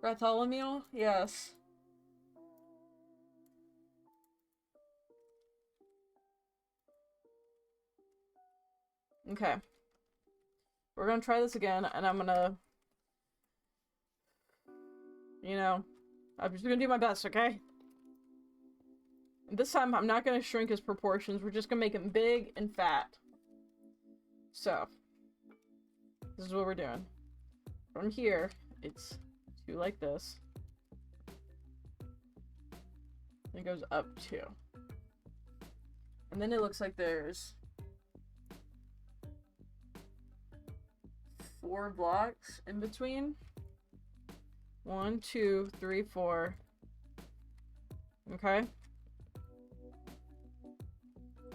Bartholomew? Yes. Okay. We're gonna try this again, and I'm gonna... You know, I'm just gonna do my best, okay? This time, I'm not gonna shrink his proportions. We're just gonna make him big and fat. So, this is what we're doing. From here, it's two like this. It goes up two. And then it looks like there's 4 blocks in between. 1, 2, 3, 4. Okay. And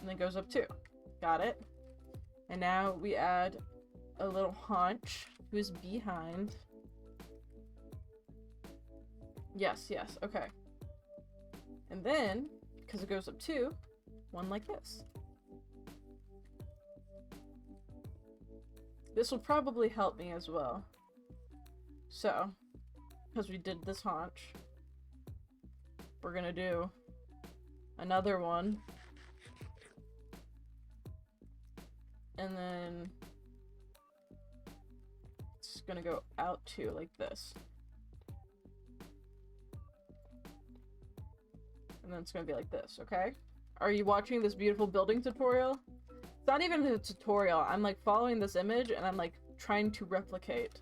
then it goes up 2. Got it. And now we add a little haunch to his behind. Yes, yes, okay. And then, because it goes up 2, one like this. This will probably help me as well. So, because we did this haunch, we're gonna do another one. And then it's gonna go out too, like this. And then it's gonna be like this, okay? Are you watching this beautiful building tutorial? It's not even a tutorial. I'm like following this image and I'm like trying to replicate.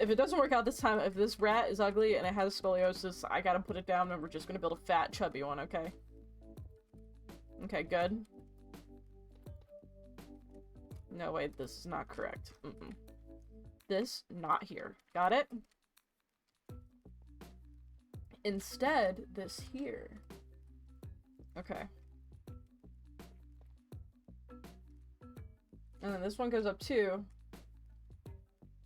If it doesn't work out this time, if this rat is ugly and it has scoliosis, I gotta put it down and we're just gonna build a fat, chubby one, okay? Okay, good. No, wait, this is not correct. This, not here. Got it? Instead, this here. Okay. And then this one goes up 2.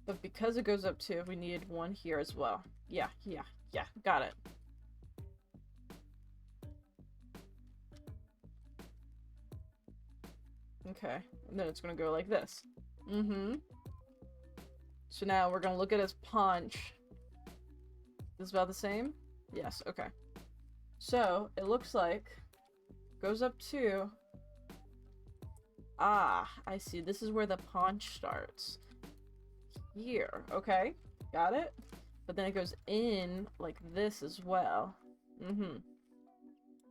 But because it goes up 2, we need one here as well. Yeah. Got it. Okay. And then it's gonna go like this. So now we're gonna look at his paunch. This is about the same? Yes, okay. So, it looks like goes up 2. Ah, I see. This is where the paunch starts. Here, okay. Got it? But then it goes in like this as well.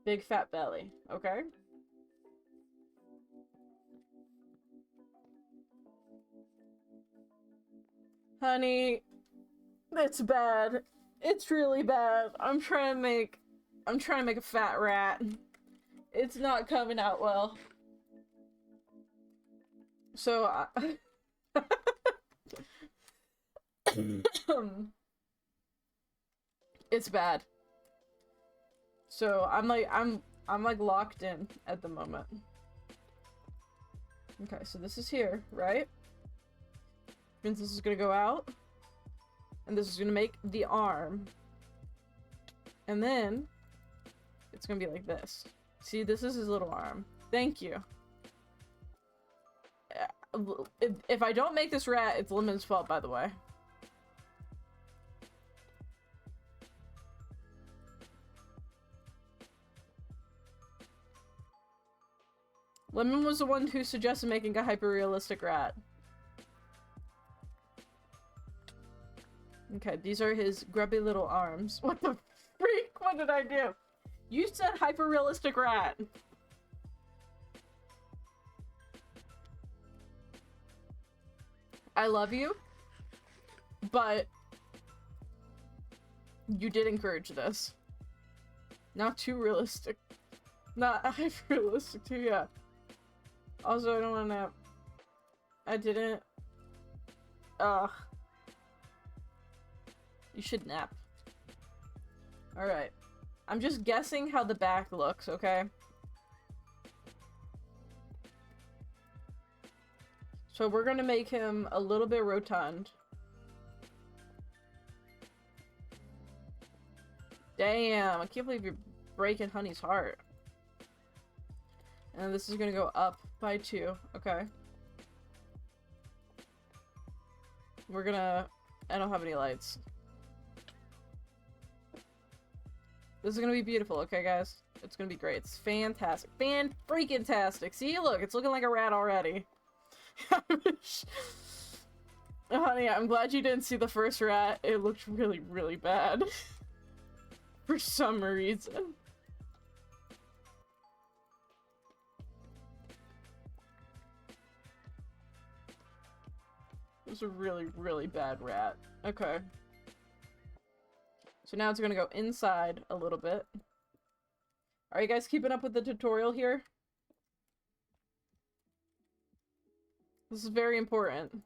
Big fat belly, okay? Honey, it's bad. It's really bad. I'm trying to make a fat rat. It's not coming out well. So it's bad. So I'm like locked in at the moment. Okay, so this is here, right? Means this is gonna go out. And this is gonna make the arm. And then it's gonna be like this. See, this is his little arm. Thank you. If I don't make this rat, it's Lemon's fault, by the way. Lemon was the one who suggested making a hyper-realistic rat. Okay, these are his grubby little arms. What the freak? What did I do? You said hyper-realistic rat. I love you, but you did encourage this. Not too realistic. Not hyper-realistic too, yeah. Also, I don't want to nap. I didn't. Ugh. You should nap. Alright. I'm just guessing how the back looks, okay? So we're gonna make him a little bit rotund. Damn, I can't believe you're breaking Honey's heart. And this is gonna go up by 2. Okay. We're gonna... I don't have any lights. This is gonna be beautiful, okay, guys? It's gonna be great. It's fantastic. Fan-freaking-tastic. See, look, it's looking like a rat already. Honey, I'm glad you didn't see the first rat. It looked really, really bad. For some reason. It was a really, really bad rat. Okay. So now it's gonna go inside a little bit. Are you guys keeping up with the tutorial here? This is very important.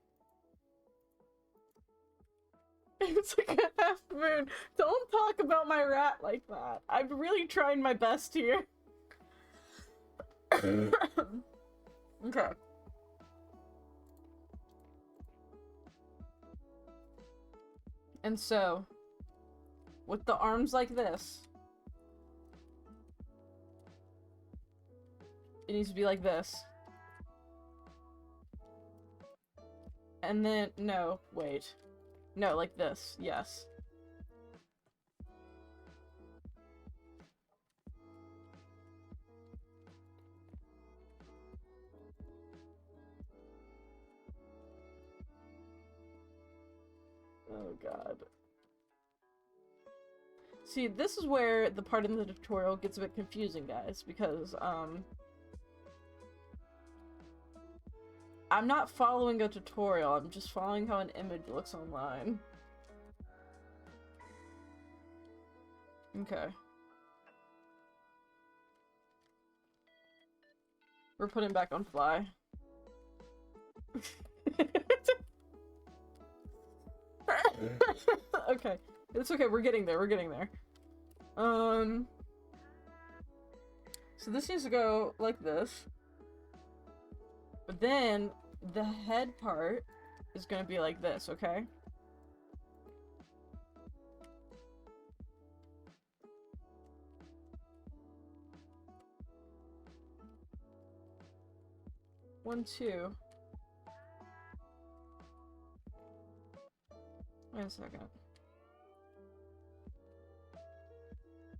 It's like a half moon. Don't talk about my rat like that. I'm really trying my best here. Okay. And so, with the arms like this, it needs to be like this. And then, no, wait. No, like this, yes. Oh god. See, this is where the part in the tutorial gets a bit confusing, guys, because, I'm not following a tutorial, I'm just following how an image looks online. Okay. We're putting back on fly. Okay. It's okay, we're getting there, we're getting there. So this needs to go like this. But then, the head part is gonna be like this, okay? One, two. Wait a second.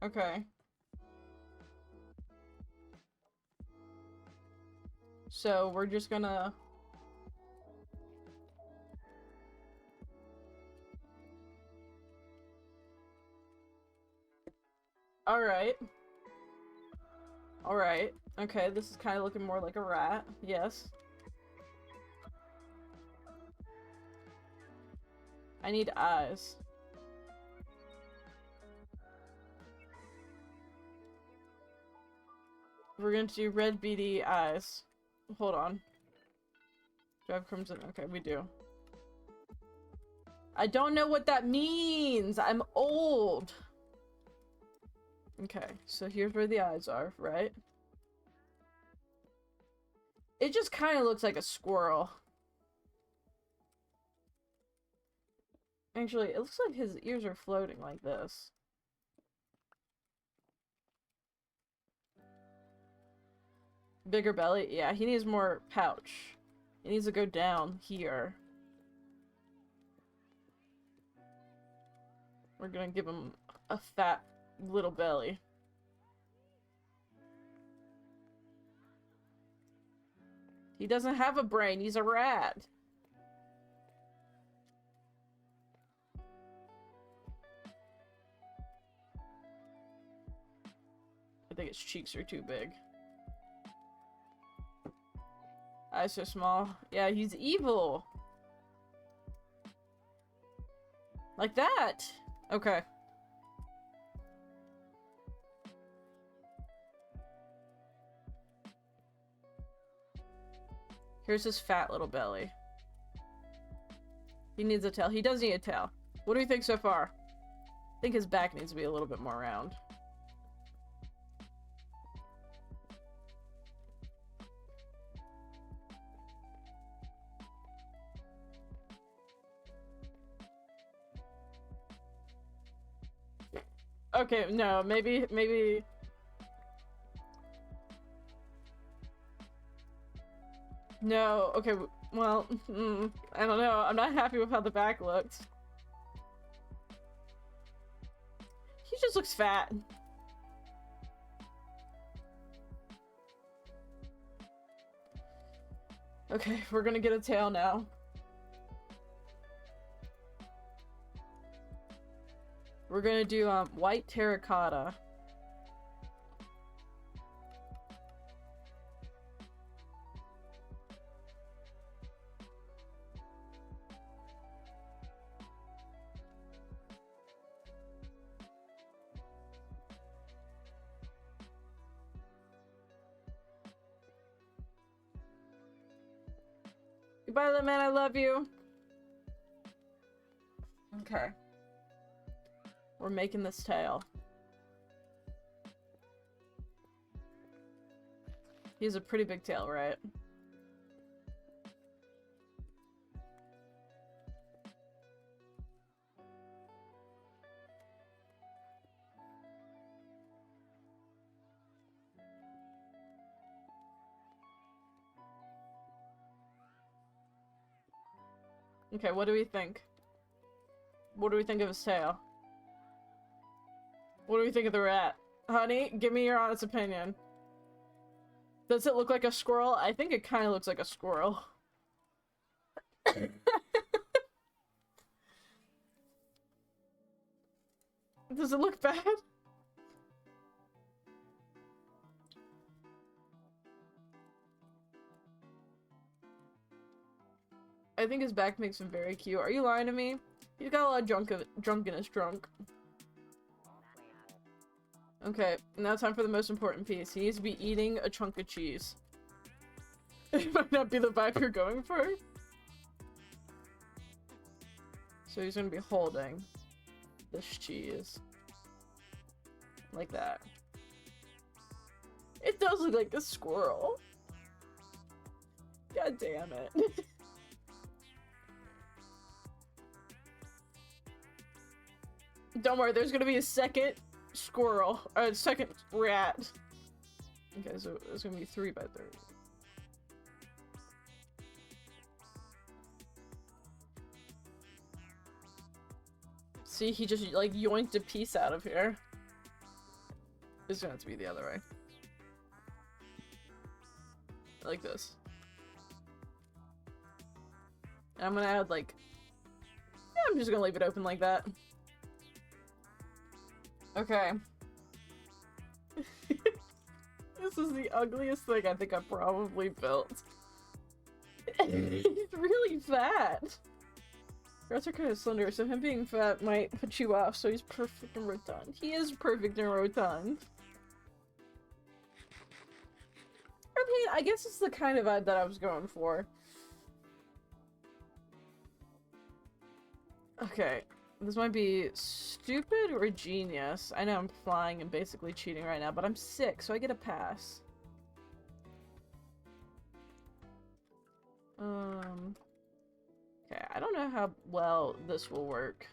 Okay. So we're just gonna... Alright. Alright. Okay, this is kind of looking more like a rat. Yes. I need eyes. We're going to do red beady eyes. Hold on. Do I have crimson? Okay, we do. I don't know what that means! I'm old! Okay, so here's where the eyes are, right? It just kind of looks like a squirrel. Actually, it looks like his ears are floating like this. Bigger belly? Yeah, he needs more pouch. He needs to go down here. We're gonna give him a fat little belly. He doesn't have a brain, he's a rat. I think his cheeks are too big. Eyes so small. Yeah, he's evil. Like that. Okay. Here's his fat little belly. He needs a tail. He does need a tail. What do you think so far? I think his back needs to be a little bit more round. Okay, no, maybe... No, okay, well, I don't know. I'm not happy with how the back looked. He just looks fat. Okay, we're gonna get a tail now. We're gonna do white terracotta. Goodbye, little man, I love you. Okay. We're making this tail. He has a pretty big tail, right? Okay, what do we think? What do we think of his tail? What do we think of the rat? Honey, give me your honest opinion. Does it look like a squirrel? I think it kind of looks like a squirrel. Does it look bad? I think his back makes him very cute. Are you lying to me? He's got a lot of drunk in his trunk. Okay, now time for the most important piece. He needs to be eating a chunk of cheese. It might not be the vibe you're going for. So he's gonna be holding this cheese. Like that. It does look like a squirrel. God damn it. Don't worry, there's gonna be a second squirrel, or a second rat. Okay, so it's gonna be 3 by 3. See, he just like yoinked a piece out of here. It's gonna have to be the other way. Like this. And I'm gonna add like... Yeah, I'm just gonna leave it open like that. Okay. This is the ugliest thing I think I've probably built. He's really fat. Rats are kind of slender, so him being fat might put you off, so he's perfect and rotund. He is perfect and rotund. I mean, I guess it's the kind of vibe that I was going for. Okay. This might be stupid or genius. I know I'm flying and basically cheating right now, but I'm sick, so I get a pass. Okay, I don't know how well this will work.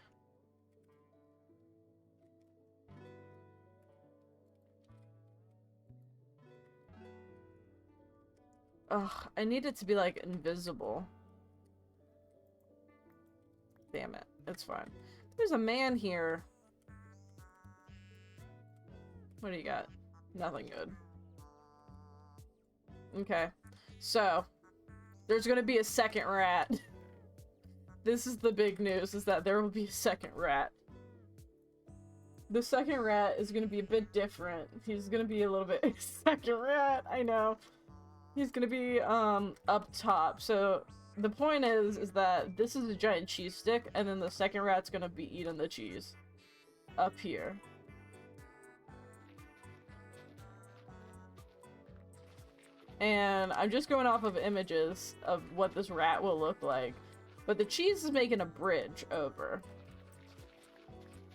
Ugh, I need it to be, like, invisible. Damn it. It's fine. There's a man here. What do you got? Nothing good. Okay. So, there's gonna be a second rat. This is the big news, is that there will be a second rat. The second rat is gonna be a bit different. He's gonna be a little bit... Second rat, I know. He's gonna be, up top. So, the point is that this is a giant cheese stick, and then the second rat's gonna be eating the cheese. Up here. And I'm just going off of images of what this rat will look like. But the cheese is making a bridge over.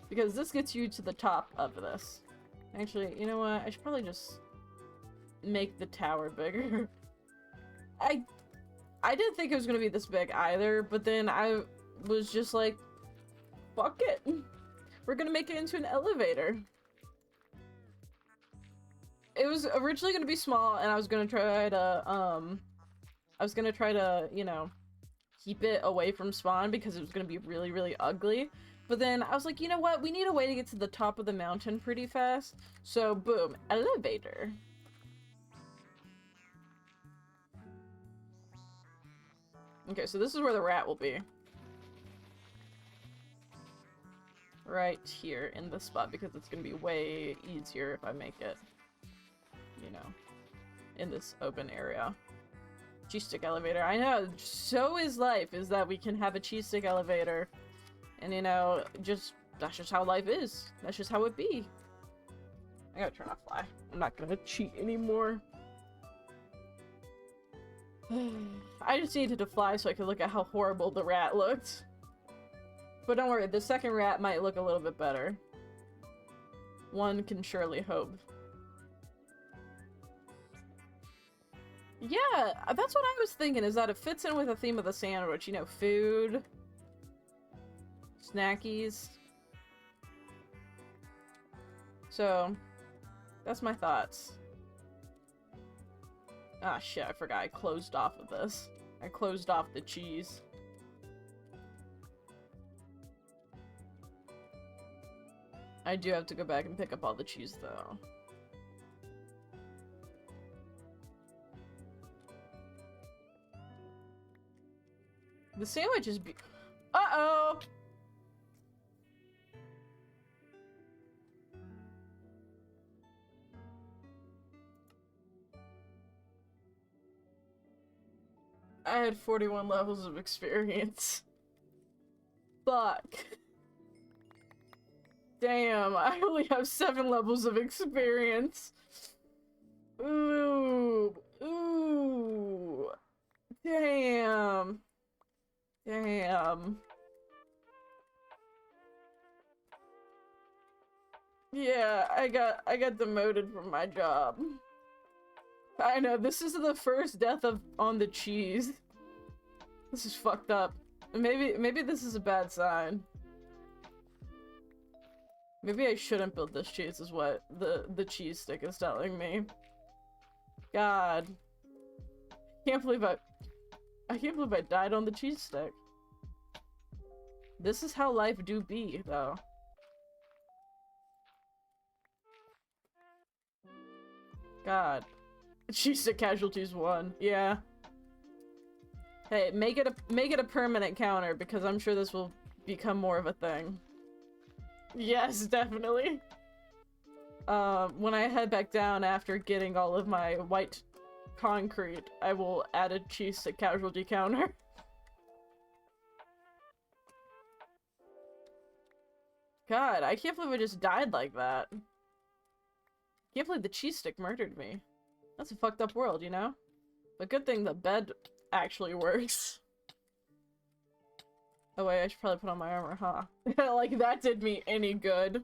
Because this gets you to the top of this. Actually, you know what? I should probably just make the tower bigger. I didn't think it was gonna be this big either, but then I was just like, fuck it. We're gonna make it into an elevator. It was originally gonna be small, and I was gonna try to, you know, keep it away from spawn because it was gonna be really, really ugly. But then I was like, you know what? We need a way to get to the top of the mountain pretty fast. So, boom, elevator. Okay, so this is where the rat will be. Right here in this spot, because it's gonna be way easier if I make it, you know, in this open area. Cheese stick elevator. I know, so is life, is that we can have a cheese stick elevator. And you know, that's just how life is. That's just how it be. I gotta turn off fly. I'm not gonna cheat anymore. I just needed to fly so I could look at how horrible the rat looked. But don't worry, the second rat might look a little bit better. One can surely hope. Yeah, that's what I was thinking, is that it fits in with the theme of the sandwich. You know, food, snackies. So, that's my thoughts. Ah, shit, I forgot I closed off of this. I closed off the cheese. I do have to go back and pick up all the cheese, though. The sandwich is uh-oh! I had 41 levels of experience. Fuck. Damn, I only have 7 levels of experience. Ooh. Ooh. Damn. Damn. Yeah, I got demoted from my job. I know, this is the first death on the cheese. This is fucked up. Maybe this is a bad sign. Maybe I shouldn't build this cheese is what the cheese stick is telling me. God. I can't believe I died on the cheese stick. This is how life do be, though. God. Cheese stick casualties 1. Yeah. Hey, make it a permanent counter, because I'm sure this will become more of a thing. Yes, definitely. When I head back down after getting all of my white concrete, I will add a cheese stick casualty counter. God, I can't believe I just died like that. Can't believe the cheese stick murdered me. That's a fucked up world, you know? But good thing the bed actually works. Oh wait, I should probably put on my armor, huh? Like, that did me any good.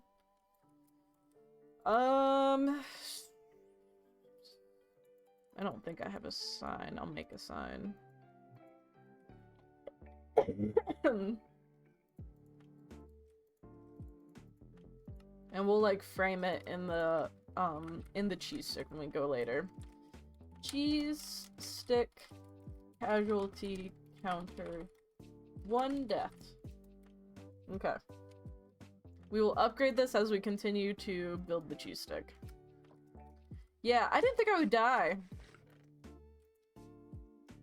I don't think I have a sign. I'll make a sign. And we'll, like, frame it in the cheese stick when we go later. Cheese stick casualty counter 1 death. Okay. We will upgrade this as we continue to build the cheese stick. Yeah, I didn't think I would die.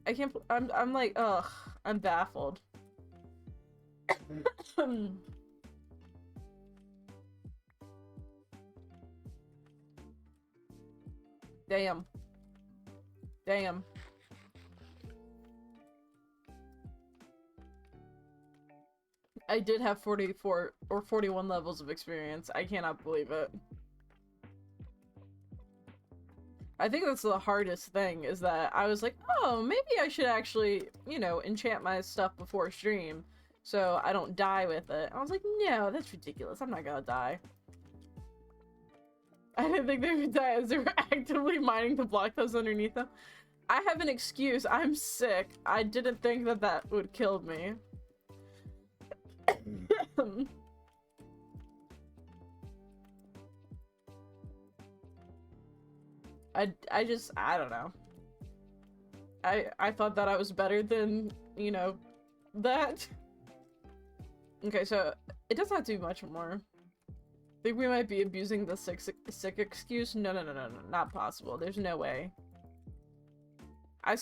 I can't. I'm like, ugh. I'm baffled. Damn. Damn. I did have 44 or 41 levels of experience. I cannot believe it. I think that's the hardest thing, is that I was like, oh, maybe I should actually, you know, enchant my stuff before stream so I don't die with it. I was like, no, that's ridiculous. I'm not gonna die. I didn't think they would die as they were actively mining to block those underneath them. I have an excuse. I'm sick. I didn't think that that would kill me. I don't know. I thought that I was better than, you know, that. Okay, so it doesn't have to be much more. I think we might be abusing the sick excuse. No, not possible. There's no way. I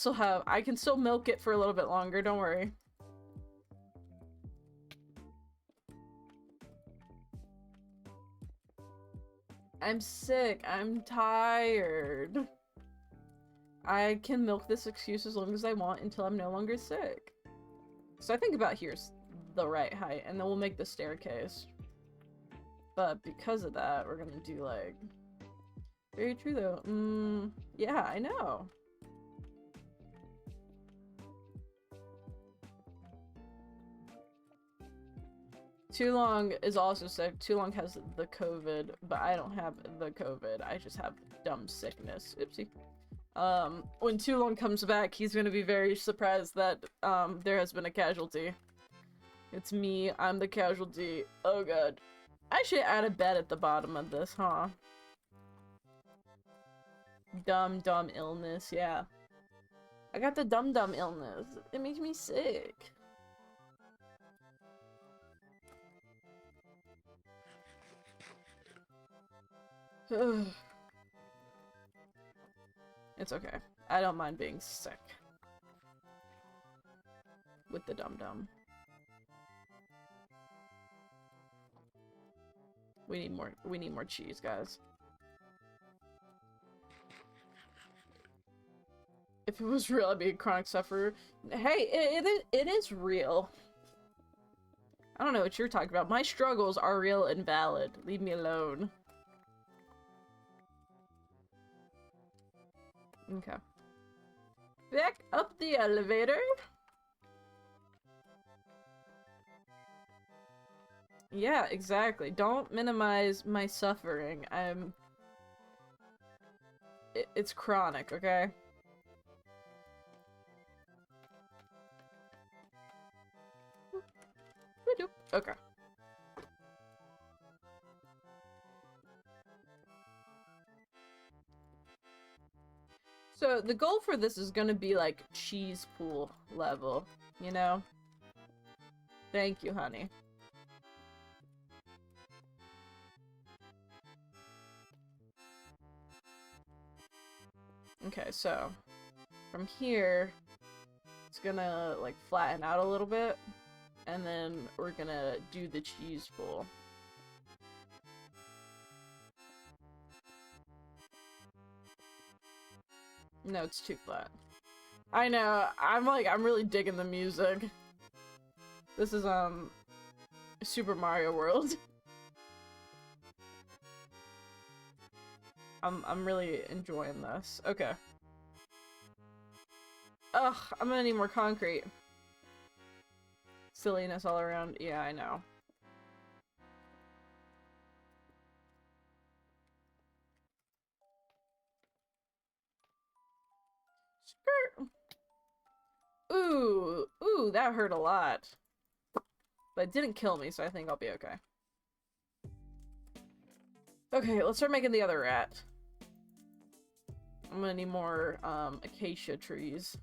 can still milk it for a little bit longer, don't worry. I'm sick. I'm tired. I can milk this excuse as long as I want until I'm no longer sick. So I think about here's the right height, and then we'll make the staircase. But because of that, we're gonna do like... Very true though. Yeah, I know. Too Long is also sick. Too Long has the COVID, but I don't have the COVID. I just have dumb sickness. Oopsie. When Too Long comes back, he's gonna be very surprised that, there has been a casualty. It's me, I'm the casualty. Oh god. I should add a bed at the bottom of this, huh? Dumb illness, yeah. I got the dumb illness. It makes me sick. It's okay. I don't mind being sick. With the dum-dum. We need more cheese, guys. If it was real, I'd be a chronic sufferer. Hey, it is real. I don't know what you're talking about. My struggles are real and valid. Leave me alone. Okay. Back up the elevator. Yeah, exactly. Don't minimize my suffering. It's chronic, okay? Okay. So the goal for this is gonna be like cheese pool level, you know? Thank you, honey. Okay, so from here, it's gonna like flatten out a little bit, and then we're gonna do the cheese pool. No, it's too flat. I know, I'm really digging the music. This is, Super Mario World. I'm really enjoying this. Okay. Ugh, I'm gonna need more concrete. Silliness all around. Yeah, I know. Skirt. Ooh, that hurt a lot. But it didn't kill me, so I think I'll be okay. Okay, let's start making the other rat. I'm gonna need more, acacia trees.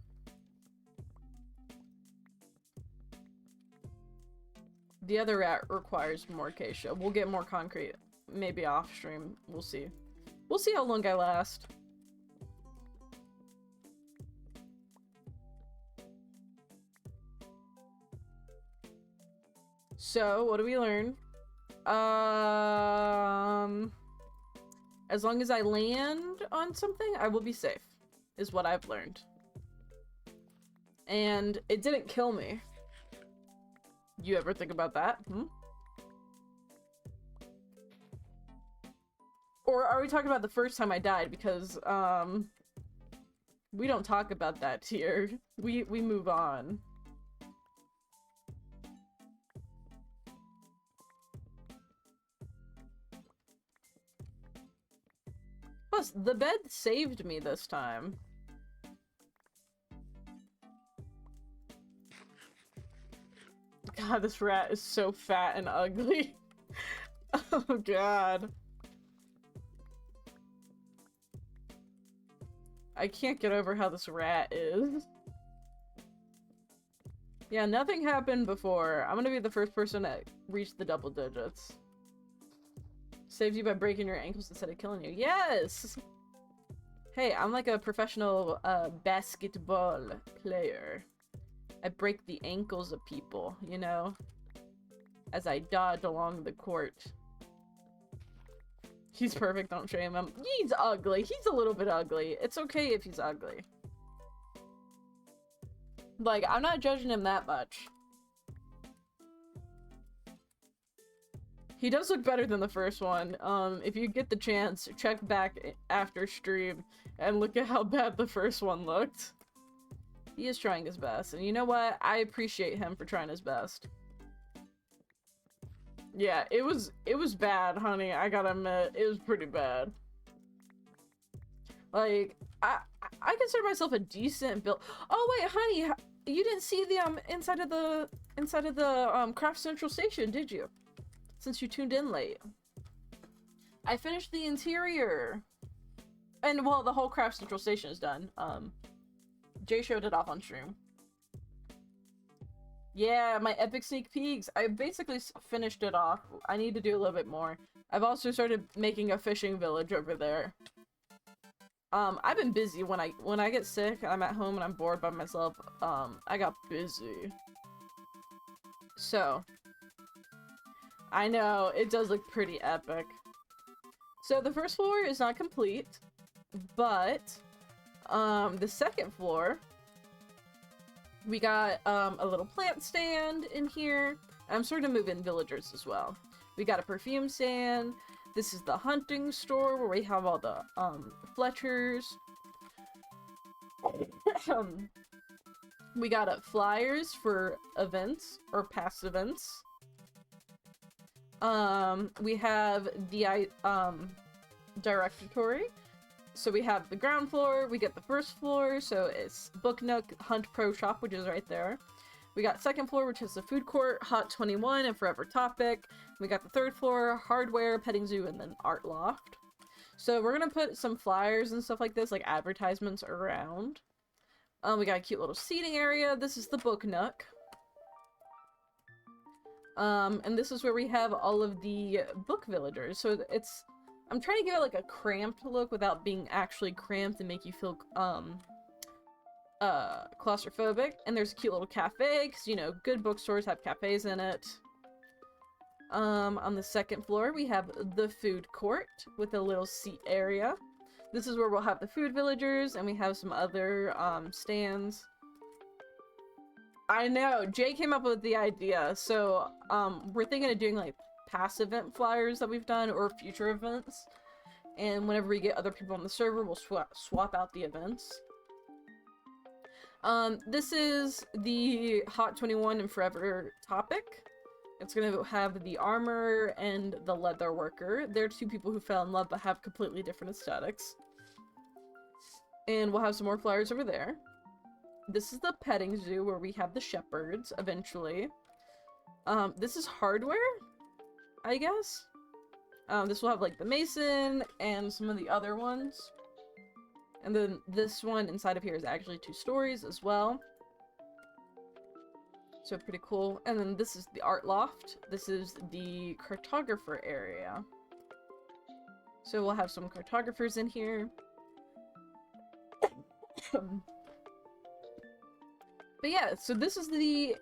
The other rat requires more acacia. We'll get more concrete. Maybe off stream. We'll see. We'll see how long I last. So, what do we learn? As long as I land on something, I will be safe, is what I've learned. And it didn't kill me. You ever think about that? Or are we talking about the first time I died? Because, we don't talk about that here. We move on. Plus, the bed saved me this time. God, this rat is so fat and ugly. Oh god. I can't get over how this rat is. Yeah, nothing happened before. I'm gonna be the first person to reach the double digits. Saved you by breaking your ankles instead of killing you. Yes! Hey, I'm like a professional basketball player. I break the ankles of people, you know? As I dodge along the court. He's perfect, don't shame him. He's ugly. He's a little bit ugly. It's okay if he's ugly. Like, I'm not judging him that much. He does look better than the first one. If you get the chance, check back after stream and look at how bad the first one looked. He is trying his best, and you know what? I appreciate him for trying his best. Yeah, it was bad, honey. I gotta admit, it was pretty bad. Like, I consider myself a decent build. Oh wait, honey, you didn't see the inside of the Craft Central Station, did you? Since you tuned in late. I finished the interior. And well, the whole Craft Central Station is done. Jay showed it off on stream. Yeah, my epic sneak peeks. I basically finished it off. I need to do a little bit more. I've also started making a fishing village over there. I've been busy. When I get sick and I'm at home and I'm bored by myself, I got busy. So, I know, it does look pretty epic. So the first floor is not complete, but, the second floor, we got, a little plant stand in here. I'm sort of moving villagers as well. We got a perfume stand. This is the hunting store where we have all the, Fletchers. We got flyers for events, or past events. We have the, directory. So we have the ground floor, we get the first floor, so it's Book Nook, Hunt Pro Shop, which is right there. We got second floor, which is the food court, Hot 21, and Forever Topic. We got the third floor, hardware, petting zoo, and then art loft. So we're gonna put some flyers and stuff like this, like advertisements around. We got a cute little seating area. This is the Book Nook. And this is where we have all of the book villagers. So it's, I'm trying to give it like a cramped look without being actually cramped and make you feel, claustrophobic. And there's a cute little cafe, because, you know, good bookstores have cafes in it. On the second floor, we have the food court with a little seat area. This is where we'll have the food villagers, and we have some other, stands. I know, Jay came up with the idea, so, we're thinking of doing, like, past event flyers that we've done, or future events. And whenever we get other people on the server, we'll swap out the events. This is the Hot 21 and Forever Topic. It's gonna have the armor and the leather worker. They're two people who fell in love but have completely different aesthetics. And we'll have some more flyers over there. This is the petting zoo where we have the shepherds, eventually. This is hardware, I guess. This will have, like, the mason and some of the other ones. And then this one inside of here is actually 2 stories as well. So pretty cool. And then this is the art loft. This is the cartographer area. So we'll have some cartographers in here. But yeah, so this is the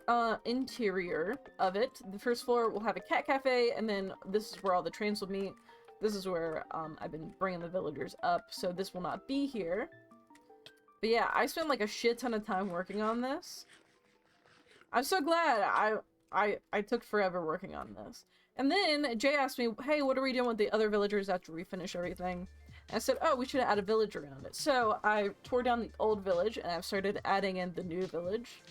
interior of it. The first floor will have a cat cafe, and then this is where all the trains will meet. This is where I've been bringing the villagers up, so this will not be here. But yeah, I spent like a shit ton of time working on this. I'm so glad I took forever working on this. And then Jay asked me, hey, what are we doing with the other villagers after we finish everything? And I said, oh, we should add a village around it. So I tore down the old village and I've started adding in the new village.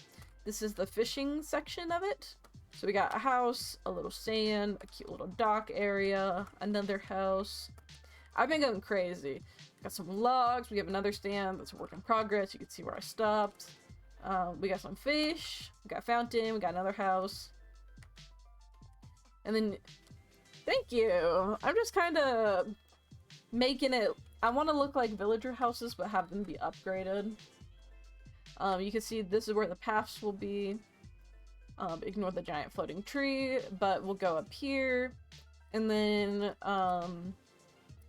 This is the fishing section of it. So we got a house, a little sand, a cute little dock area, another house. I've been going crazy. Got some logs, we have another stand that's a work in progress. You can see where I stopped. We got some fish, we got a fountain, we got another house. And then, thank you! I'm just kind of making it, I want to look like villager houses, but have them be upgraded. You can see this is where the paths will be. Ignore the giant floating tree, but we'll go up here. And then,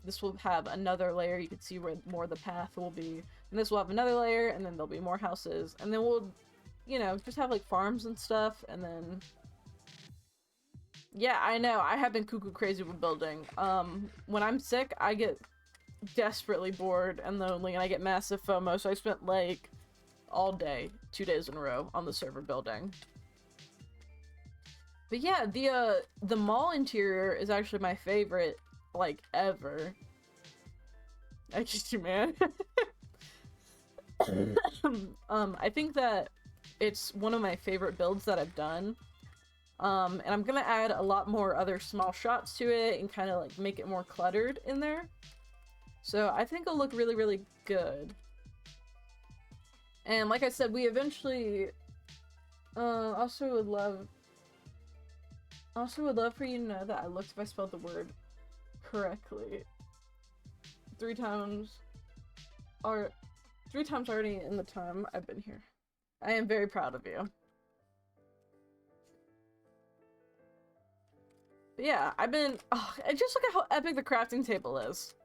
this will have another layer. You can see where more of the path will be. And this will have another layer, and then there'll be more houses. And then we'll, you know, just have like farms and stuff, and then... Yeah, I know, I have been cuckoo crazy with building. When I'm sick, I get desperately bored and lonely, and I get massive FOMO, so I spent like all day, 2 days in a row, on the server building. But yeah, the mall interior is actually my favorite, like, ever. I kissed you, man. I think that it's one of my favorite builds that I've done. And I'm gonna add a lot more other small shots to it and kind of like make it more cluttered in there. So I think it'll look really, really good. And like I said, we eventually also would love for you to know that I looked if I spelled the word correctly 3 times already in the time I've been here. I am very proud of you. But yeah, I've been, and just look at how epic the crafting table is.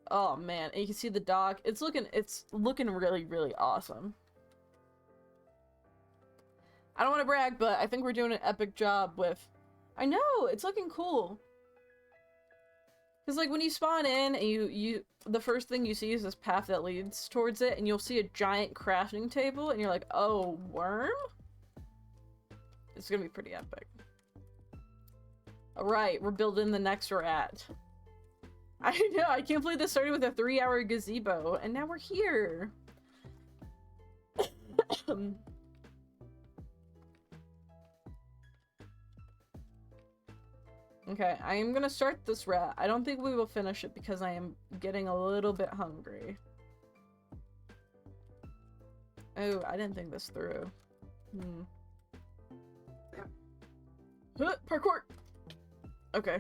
Oh man, and you can see the dock. It's looking really, really awesome. I don't want to brag, but I think we're doing an epic job with... I know, it's looking cool. Because like when you spawn in and the first thing you see is this path that leads towards it, and you'll see a giant crafting table, and you're like, oh, worm? It's gonna be pretty epic. Alright, we're building the next rat. I know, I can't believe this started with a 3-hour gazebo, and now we're here. Okay, I am gonna start this rat. I don't think we will finish it because I am getting a little bit hungry. Oh, I didn't think this through. Parkour! Okay.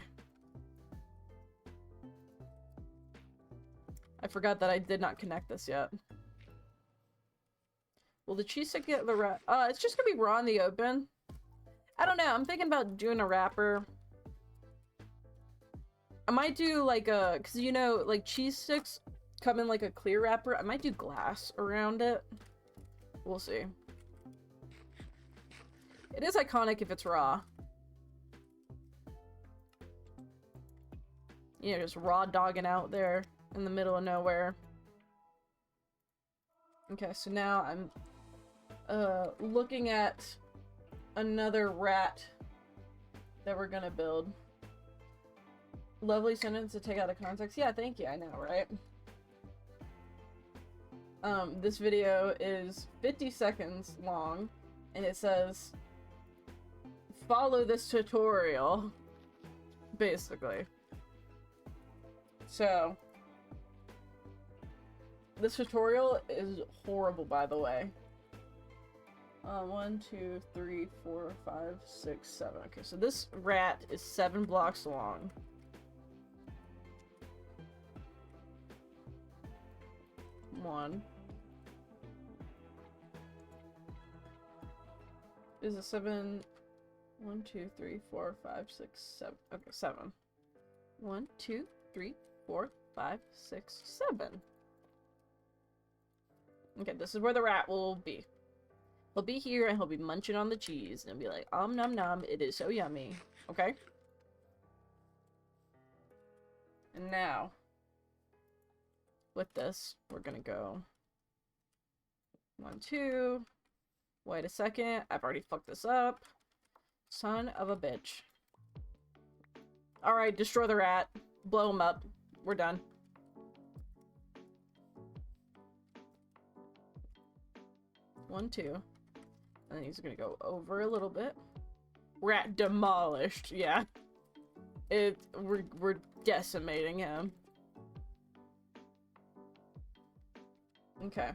I forgot that I did not connect this yet. Will the cheese stick get the rat? It's just gonna be raw in the open. I don't know, I'm thinking about doing a wrapper. I might do like a, cause you know, like cheese sticks come in like a clear wrapper. I might do glass around it. We'll see. It is iconic if it's raw. You know, just raw dogging out there in the middle of nowhere. Okay, so now I'm looking at another rat that we're gonna build. Lovely sentence to take out of context. Yeah, thank you. I know, right? This video is 50 seconds long, and it says, follow this tutorial, basically. So, this tutorial is horrible, by the way. 1, 2, 3, 4, 5, 6, 7. Okay, so this rat is 7 blocks long. One. Is it 7? 1, 2, 3, 4, 5, 6, 7. Okay, 7. 1, 2, 3, 4, 5, 6, 7. Okay, this is where the rat will be. He'll be here and he'll be munching on the cheese and be like, nom nom, it is so yummy. Okay? And now, with this, we're gonna go 1, 2. Wait a second, I've already fucked this up. Son of a bitch. Alright, destroy the rat. Blow him up. We're done. One, two. And then he's gonna go over a little bit. Rat demolished. Yeah. We're decimating him. Okay.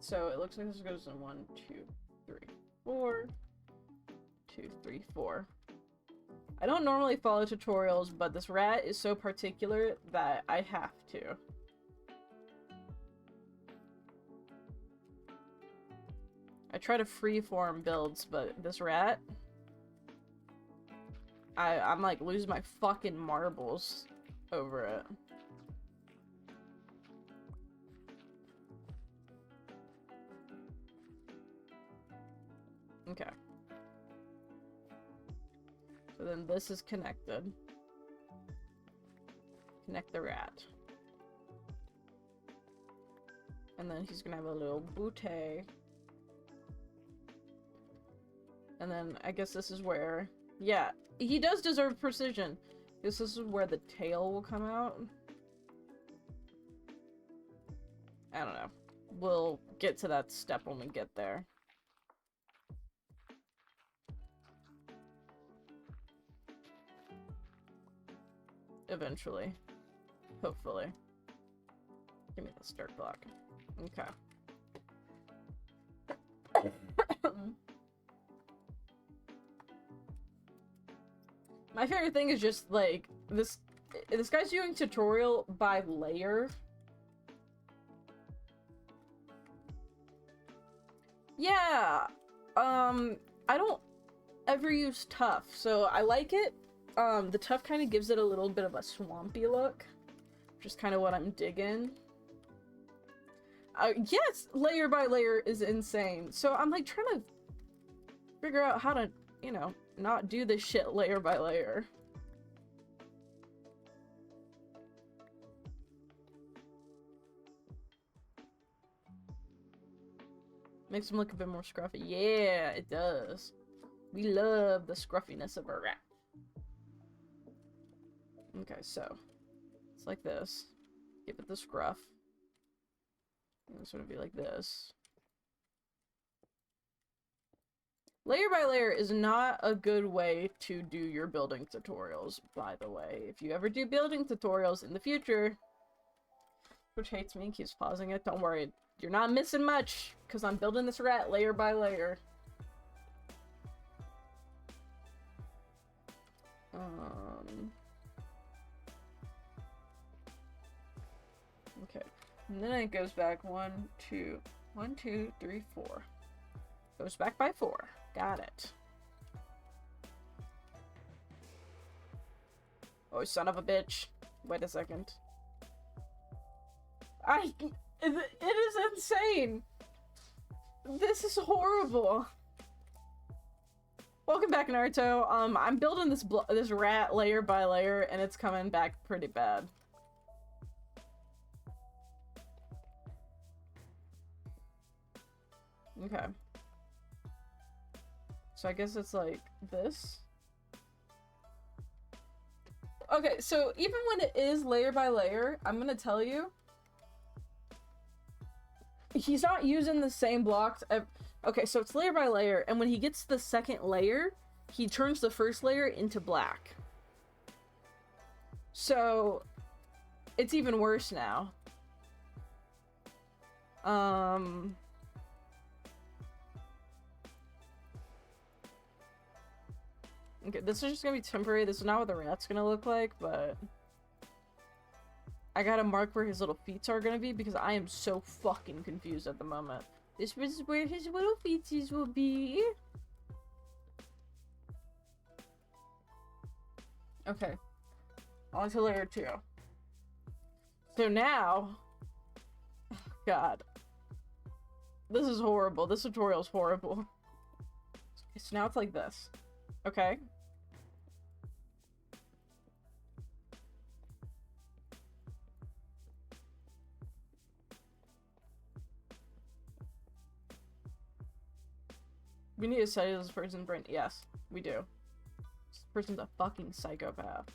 So it looks like this goes in 1, 2, 3, 4. 2, 3, 4. I don't normally follow tutorials, but this rat is so particular that I have to. I try to freeform builds, but this rat, I'm like losing my fucking marbles over it. Okay. So then this is connected. Connect the rat. And then he's gonna have a little bootay. And then I guess this is where, yeah, he does deserve precision. This is where the tail will come out. I don't know. We'll get to that step when we get there. Eventually. Hopefully. Give me the start block. Okay. My favorite thing is just like this guy's doing tutorial by layer. Yeah. I don't ever use tough, so I like it. The tough kind of gives it a little bit of a swampy look, which is kind of what I'm digging. Yes, layer by layer is insane. So I'm like trying to figure out how to, you know, not do this shit layer by layer. Makes him look a bit more scruffy. Yeah, it does. We love the scruffiness of a rat. Okay, so it's like this. Give it the scruff. And it's gonna be like this. Layer by layer is not a good way to do your building tutorials, by the way. If you ever do building tutorials in the future, which hates me, keeps pausing it, don't worry. You're not missing much, because I'm building this rat layer by layer. Okay. And then it goes back 1, 2, 1, 2, 3, 4. Goes back by 4. Got it. Oh, son of a bitch. Wait a second. It is insane. This is horrible. Welcome back, Naruto. I'm building this rat layer by layer, and it's coming back pretty bad. Okay. So I guess it's like this. Okay, so even when it is layer by layer, I'm gonna tell you, he's not using the same blocks. Okay, so it's layer by layer, and when he gets the second layer, he turns the first layer into black. So it's even worse now. Okay, this is just gonna be temporary. This is not what the rat's gonna look like, but I gotta mark where his little feet are gonna be because I am so fucking confused at the moment. This is where his little feetsies will be. Okay. On to layer 2. So now... God. This is horrible. This tutorial is horrible. So now it's like this. Okay. We need to study this person's brain. Yes, we do. This person's a fucking psychopath.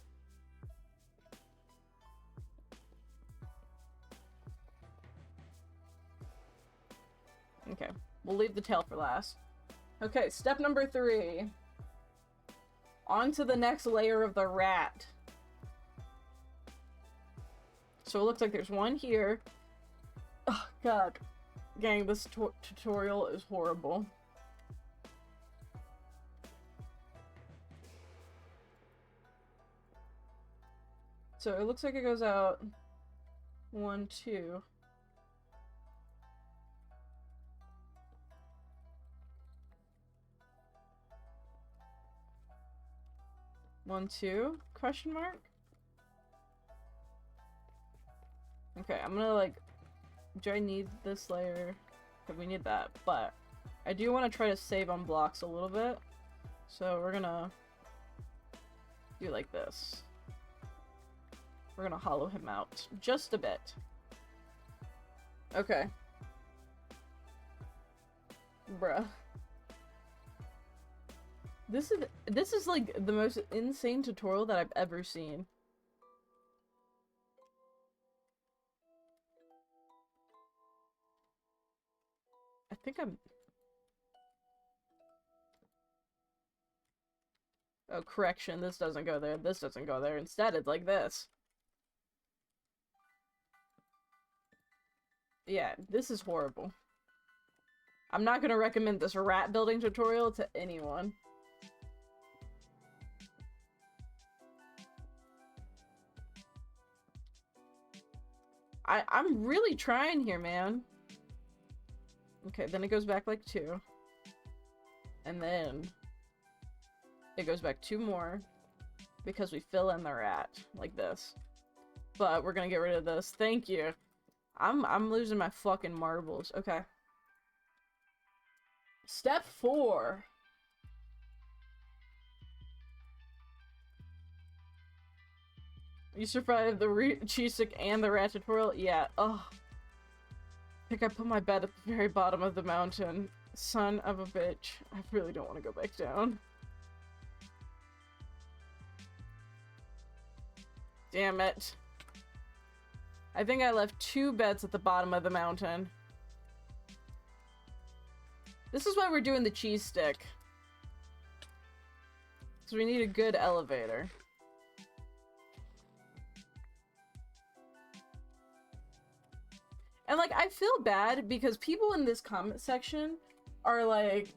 Okay, we'll leave the tail for last. Okay, step number 3. On to the next layer of the rat. So it looks like there's one here. Oh, God. Gang, this tutorial is horrible. So it looks like it goes out 1, 2. One, two? Question mark? Okay, I'm gonna like... Do I need this layer? Okay, we need that, but I do want to try to save on blocks a little bit. So we're gonna do like this. We're gonna hollow him out just a bit. Okay. Bruh. This is like the most insane tutorial that I've ever seen. I think I'm... Oh, correction, this doesn't go there, this doesn't go there. Instead, it's like this. Yeah, this is horrible. I'm not gonna recommend this rat building tutorial to anyone. I'm really trying here, man. Okay, then it goes back like 2. And then it goes back 2 more because we fill in the rat like this. But we're gonna get rid of this. Thank you. I'm losing my fucking marbles. Okay. Step 4. You survived the cheese stick and the rat tutorial? Yeah. Ugh. I think I put my bed at the very bottom of the mountain. Son of a bitch. I really don't want to go back down. Damn it. I think I left 2 beds at the bottom of the mountain. This is why we're doing the cheese stick. Because we need a good elevator. And, like, I feel bad because people in this comment section are like,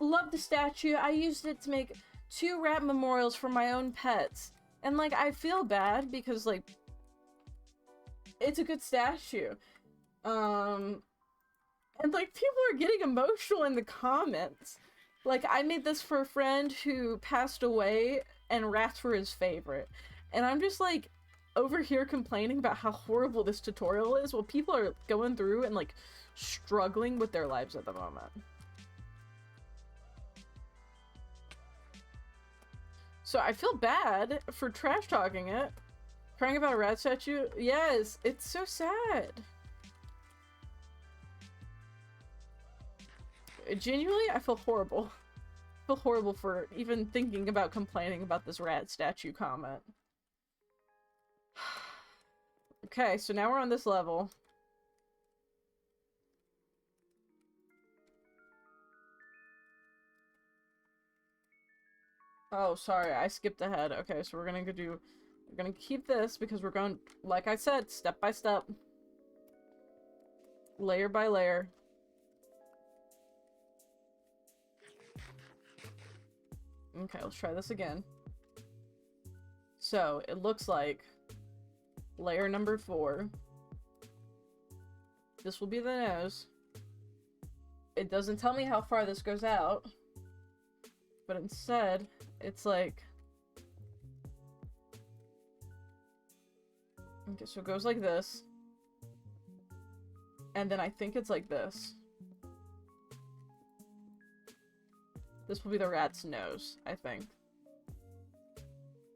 love the statue. I used it to make 2 rat memorials for my own pets. And, like, I feel bad because, like, it's a good statue. And, like, people are getting emotional in the comments. Like, I made this for a friend who passed away and rats were his favorite. And I'm just, like, over here complaining about how horrible this tutorial is while people are going through and, like, struggling with their lives at the moment. So I feel bad for trash talking it. Crying about a rat statue? Yes, it's so sad. Genuinely, I feel horrible. I feel horrible for even thinking about complaining about this rat statue comment. Okay, so now we're on this level. Oh, sorry, I skipped ahead. Okay, so we're gonna keep this because we're going, like I said, step by step. Layer by layer. Okay, let's try this again. So, it looks like layer number 4. This will be the nose. It doesn't tell me how far this goes out. But instead, it's like... Okay, so it goes like this. And then I think it's like this. This will be the rat's nose, I think.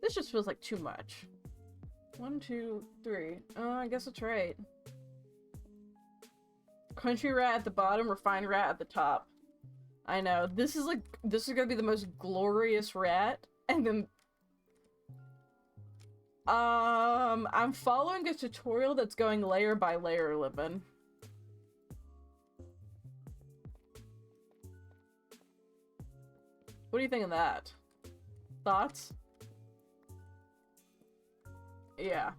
This just feels like too much. 1, 2, 3. Oh, I guess it's right. Country rat at the bottom, refined rat at the top. I know. This is gonna be the most glorious rat. And then... I'm following a tutorial that's going layer by layer, Libin. What do you think of that? Thoughts? Yeah.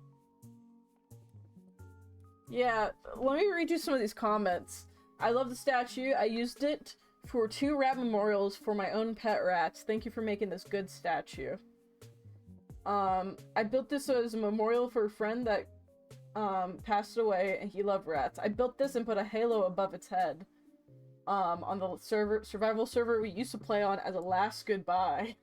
Yeah, let me read you some of these comments. I love the statue. I used it for 2 rat memorials for my own pet rats. Thank you for making this good statue. I built this as a memorial for a friend that passed away and he loved rats. I built this and put a halo above its head. On the survival server we used to play on as a last goodbye.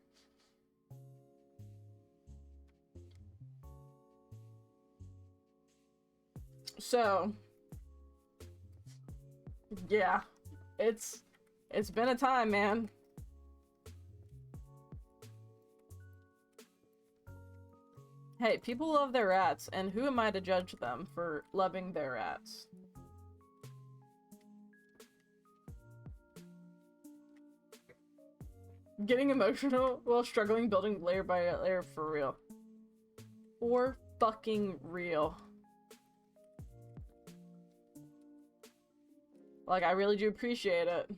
So, yeah, it's been a time, man. Hey, people love their rats, and who am I to judge them for loving their rats? Getting emotional while struggling building layer by layer for real. For fucking real. Like, I really do appreciate it.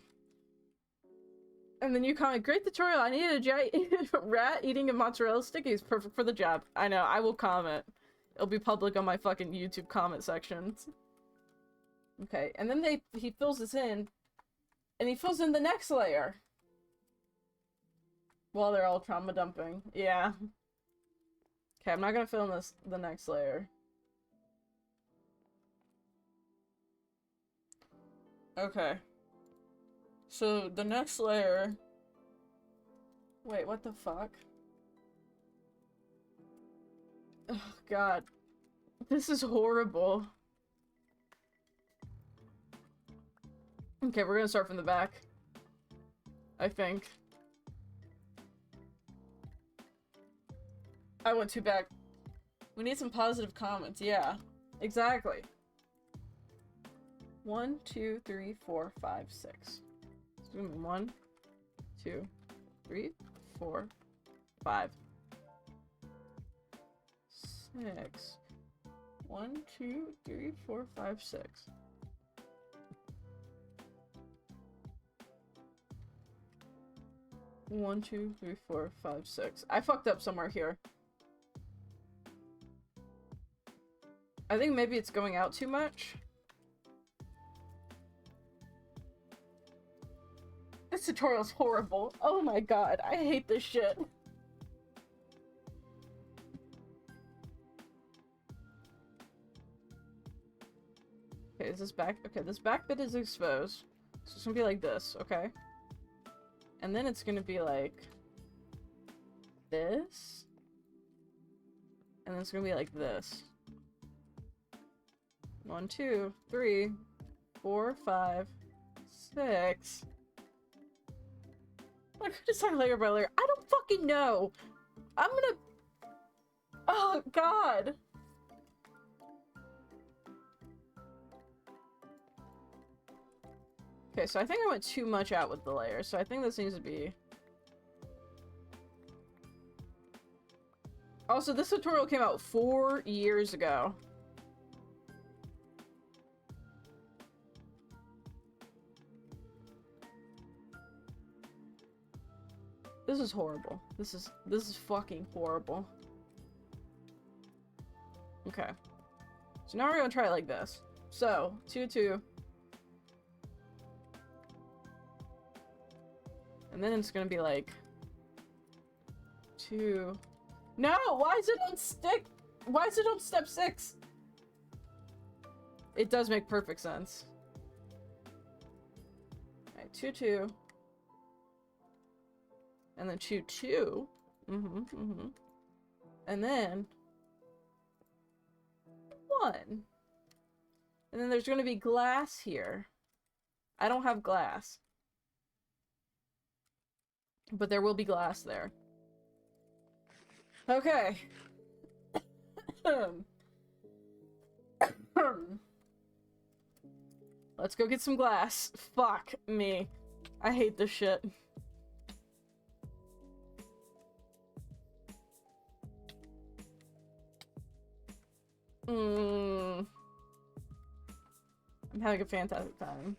And then you comment, great tutorial, I needed a giant rat eating a mozzarella stick. He's perfect for the job. I know, I will comment. It'll be public on my fucking YouTube comment sections. Okay, and then he fills this in, and he fills in the next layer. While they're all trauma dumping. Yeah. Okay, I'm not gonna fill in the next layer. Okay. So, the next layer... Wait, what the fuck? Oh, God. This is horrible. Okay, we're gonna start from the back. I think. I went too back. We need some positive comments. Yeah, exactly. 1, 2, 3, 4, 5, 6. 1, 2, 3, 4, 5, 6. 1, 2, 3, 4, 5, 6. One, 2, 3, 4, 5, 6. I fucked up somewhere here. I think maybe it's going out too much. This tutorial's horrible. Oh my god, I hate this shit. Okay, is this back? Okay, this back bit is exposed. So it's gonna be like this, okay? And then it's gonna be like this. And then it's gonna be like this. 1, 2, 3, 4, 5, 6. I could just like layer by layer. I don't fucking know. I'm gonna... Oh, God. Okay, so I think I went too much out with the layers, so I think this needs to be... Also, this tutorial came out 4 years ago. This is horrible. This is fucking horrible. Okay. So now we're gonna try it like this. So, 2, 2. And then it's gonna be like 2. No! Why is it on stick? Why is it on step 6? It does make perfect sense. Alright, 2, 2. And then 2, 2. And then 1. And then there's gonna be glass here. I don't have glass. But there will be glass there. Okay. Let's go get some glass. Fuck me. I hate this shit. I'm having a fantastic time.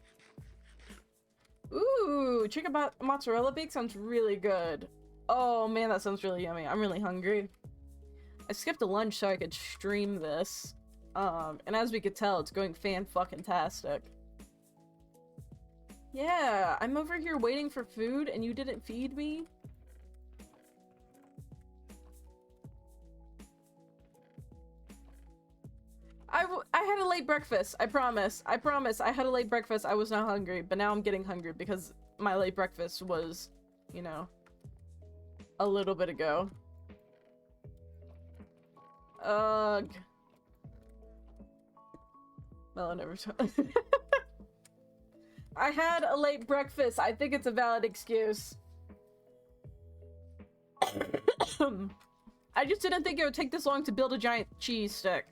Ooh, chicken mozzarella bake sounds really good. Oh man, that sounds really yummy. I'm really hungry. I skipped a lunch so I could stream this. And as we could tell, it's going fan-fucking-tastic. Yeah, I'm over here waiting for food and you didn't feed me? I had a late breakfast. I promise. I promise. I had a late breakfast. I was not hungry, but now I'm getting hungry because my late breakfast was, you know, a little bit ago. Ugh. Well, I never saw. I had a late breakfast. I think it's a valid excuse. I just didn't think it would take this long to build a giant cheese stick.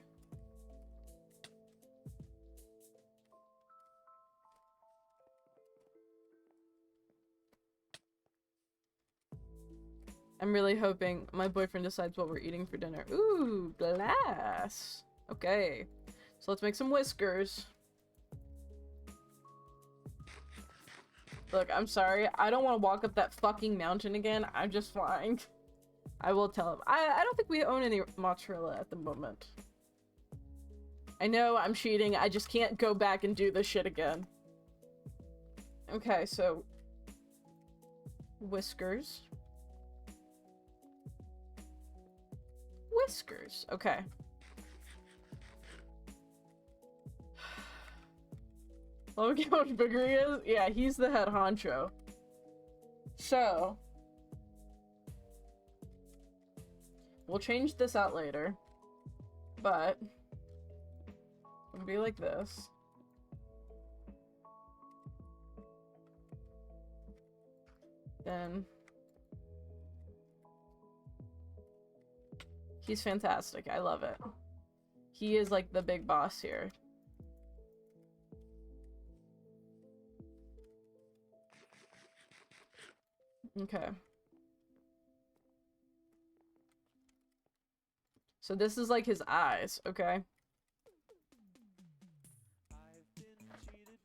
I'm really hoping my boyfriend decides what we're eating for dinner. Ooh, glass. Okay. So let's make some whiskers. Look, I'm sorry. I don't want to walk up that fucking mountain again. I'm just flying. I will tell him. I don't think we own any mozzarella at the moment. I know I'm cheating. I just can't go back and do this shit again. Okay, so... whiskers. Whiskers. Okay. Look how much bigger he is. Yeah, he's the head honcho. So, we'll change this out later, but it'll be like this. Then he's fantastic. I love it. He is like the big boss here. Okay. So this is like his eyes, okay?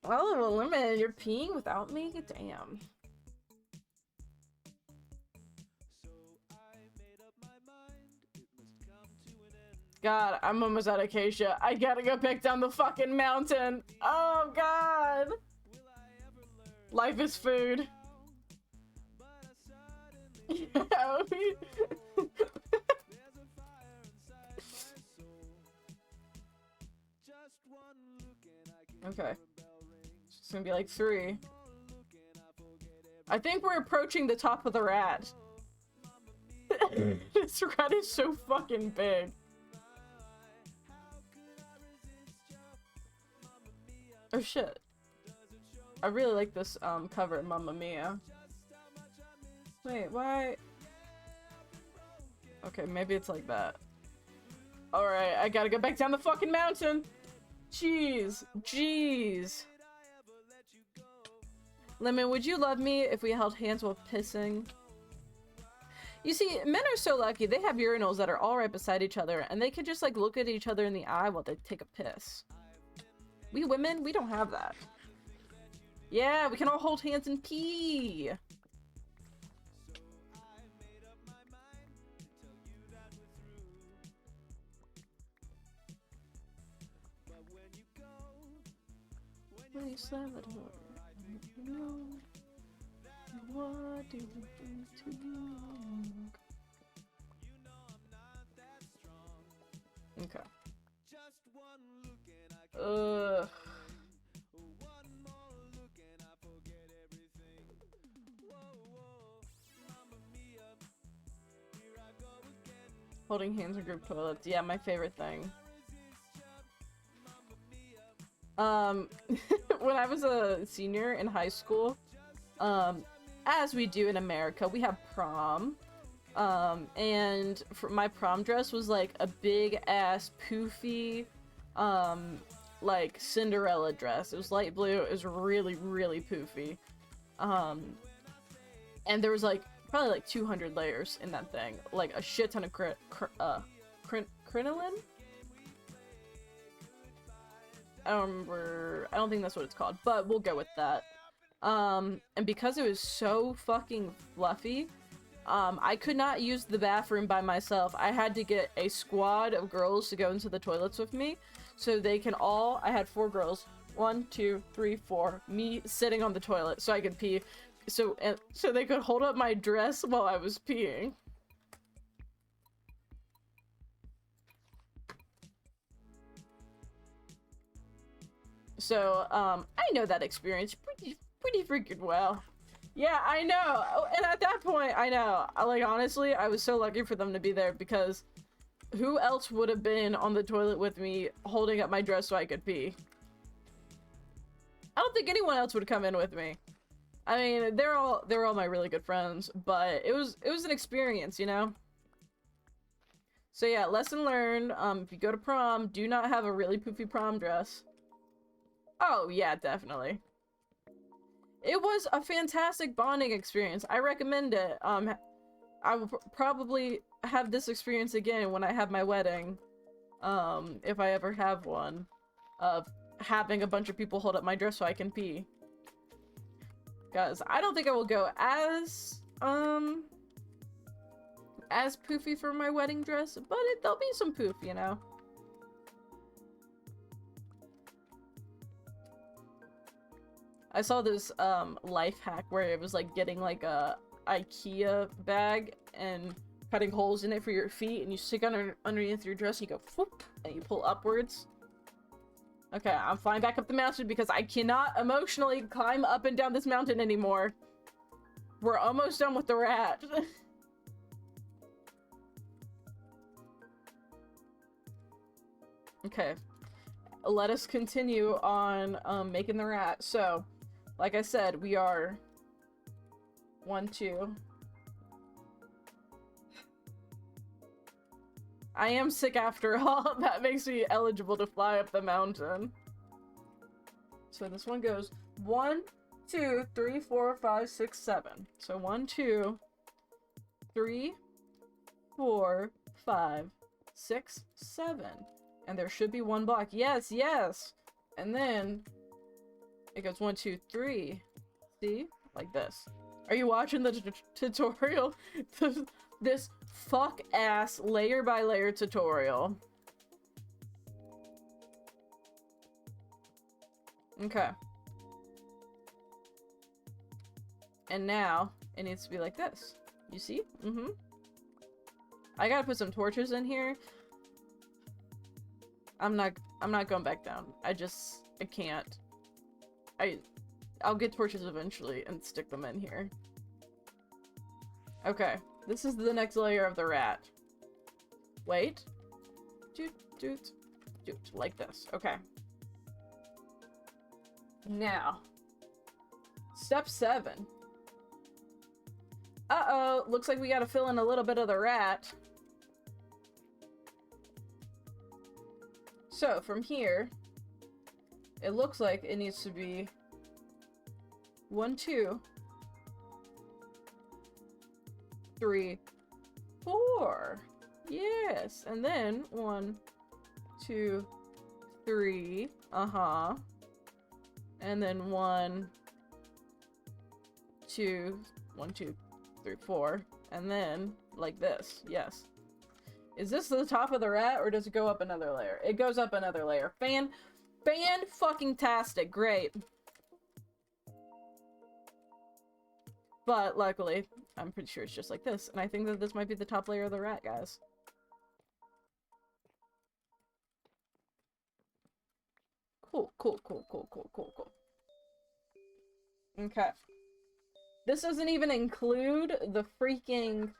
Oh, Lemon, you're peeing without me? Damn. God, I'm almost out of acacia. I gotta go back down the fucking mountain. Oh, God. Life is food. Okay. It's gonna be like 3. I think we're approaching the top of the rat. This rat is so fucking big. Oh shit. I really like this cover, Mamma Mia. Wait, why? Okay, maybe it's like that. Alright, I gotta go back down the fucking mountain! Jeez. Jeez. Lemon, would you love me if we held hands while pissing? You see, men are so lucky. They have urinals that are all right beside each other, and they can just, like, look at each other in the eye while they take a piss. We women, we don't have that. Yeah, we can all hold hands and pee! When you slam the door, you know, what do you do to me? Okay. Ugh. Holding hands in group toilets. Yeah, my favorite thing. When I was a senior in high school, as we do in America, we have prom. And for my prom dress was like a big ass poofy, like Cinderella dress. It was light blue. It was really, really poofy. And there was like probably like 200 layers in that thing, like a shit ton of crinoline. I don't remember. I don't think that's what it's called, but we'll go with that. And because it was so fucking fluffy, I could not use the bathroom by myself. I had to get a squad of girls to go into the toilets with me, so they can all. I had 4 girls. 1, 2, 3, 4. Me sitting on the toilet so I could pee. So they could hold up my dress while I was peeing. So, I know that experience pretty freaking well. Yeah, I know. And at that point, I know. Like, honestly, I was so lucky for them to be there, because who else would have been on the toilet with me holding up my dress so I could pee? I don't think anyone else would come in with me. I mean, they're all my really good friends, but it was an experience, you know? So yeah, lesson learned, if you go to prom, do not have a really poofy prom dress. Oh yeah, definitely. It was a fantastic bonding experience. I recommend it. I will probably have this experience again when I have my wedding. If I ever have one. Of having a bunch of people hold up my dress so I can pee. Because I don't think I will go as poofy for my wedding dress, but there'll be some poof, you know? I saw this life hack where it was like getting like a IKEA bag and cutting holes in it for your feet, and you stick underneath your dress, and you go whoop, and you pull upwards. Okay, I'm flying back up the mountain because I cannot emotionally climb up and down this mountain anymore. We're almost done with the rat. Okay, let us continue on making the rat. So, like I said, we are 1, 2. I am sick after all. That makes me eligible to fly up the mountain. So this one goes 1, 2, 3, 4, 5, 6, 7. So 1, 2, 3, 4, 5, 6, 7. And there should be 1 block. Yes, yes! And then it goes 1, 2, 3. See? Like this. Are you watching the tutorial? This fuck-ass layer-by-layer tutorial. Okay. And now, it needs to be like this. You see? Mm-hmm. I gotta put some torches in here. I'm not going back down. I can't. I'll get torches eventually and stick them in here. Okay. This is the next layer of the rat. Wait. Doot. Like this. Okay. Now. Step 7. Uh-oh. Looks like we gotta fill in a little bit of the rat. So, from here, it looks like it needs to be 1, 2, 3, 4. Yes. And then 1, 2, 3. Uh-huh. And then 1, 2, 1, 2, 3, 4. And then like this. Yes. Is this the top of the rat, or does it go up another layer? It goes up another layer. Fan-fucking-tastic. Great. But luckily, I'm pretty sure it's just like this. And I think that this might be the top layer of the rat, guys. Cool. Okay. This doesn't even include the freaking,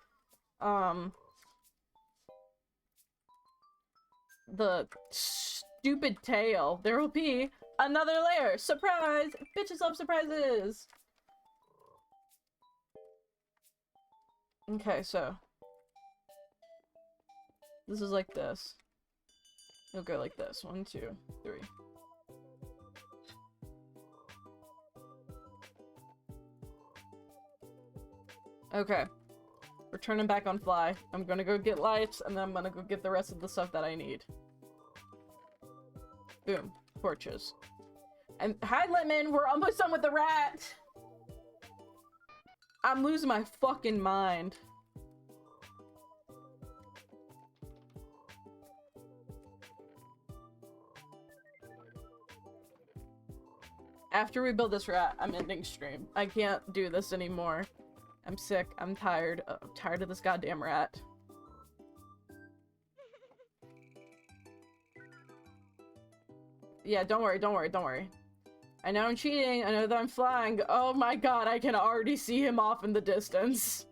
the stupid tail. There will be another layer. Surprise! Bitches love surprises! Okay, so this is like this. It'll go like this. 1, 2, 3. Okay. We're turning back on fly. I'm gonna go get lights, and then I'm gonna go get the rest of the stuff that I need. Boom. Torches. And hi, Lemon! We're almost done with the rat! I'm losing my fucking mind. After we build this rat, I'm ending stream. I can't do this anymore. I'm sick. I'm tired. I'm tired of this goddamn rat. Yeah, don't worry, don't worry, don't worry. I know I'm cheating. I know that I'm flying. Oh my god, I can already see him off in the distance.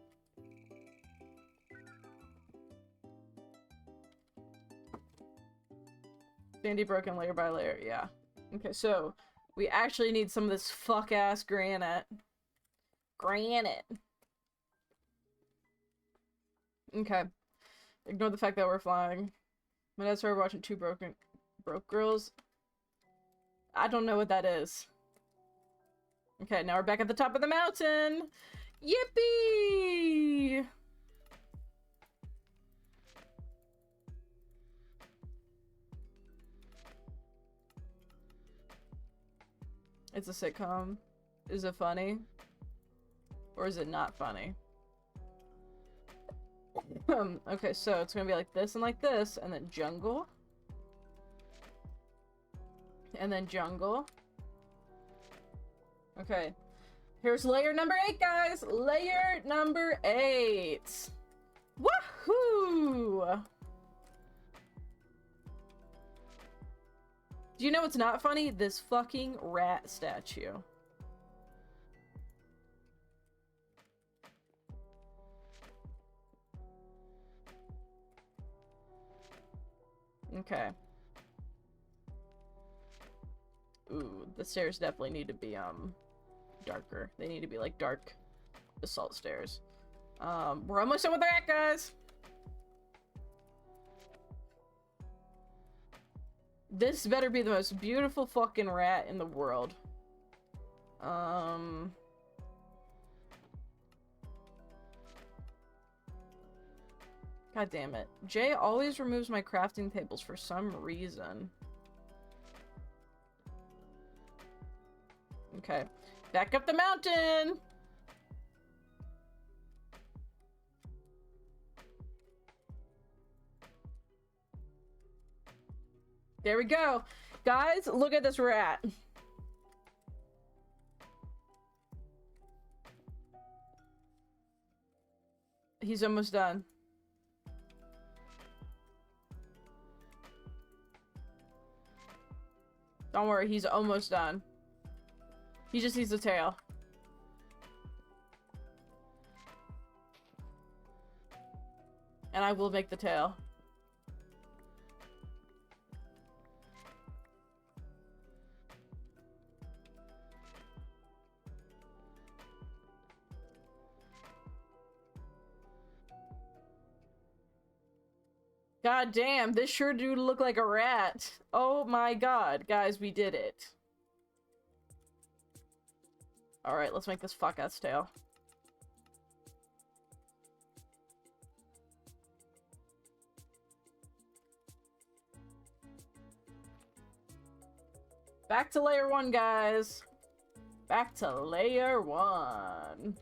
Sandy broken layer by layer, yeah. Okay, so we actually need some of this fuck-ass granite. Granite. Okay. Ignore the fact that we're flying. My dad started watching Broke Girls. I don't know what that is. Okay, now we're back at the top of the mountain! Yippee! It's a sitcom. Is it funny? Or is it not funny? Okay, so it's gonna be like this, and then jungle. And then jungle. Okay. Here's layer number 8, guys! Layer number 8! Woohoo! Do you know what's not funny? This fucking rat statue. Okay. Ooh, the stairs definitely need to be, darker. They need to be, like, dark basalt stairs. We're almost done with the rat, guys! This better be the most beautiful fucking rat in the world. God damn it. Jay always removes my crafting tables for some reason. Okay. Back up the mountain! There we go. Guys, look at this rat. He's almost done. Don't worry, he's almost done. He just needs the tail. And I will make the tail. God damn, this sure do look like a rat. Oh my god. Guys, we did it. Alright, let's make this fuck-ass tail. Back to layer 1, guys. Back to layer 1.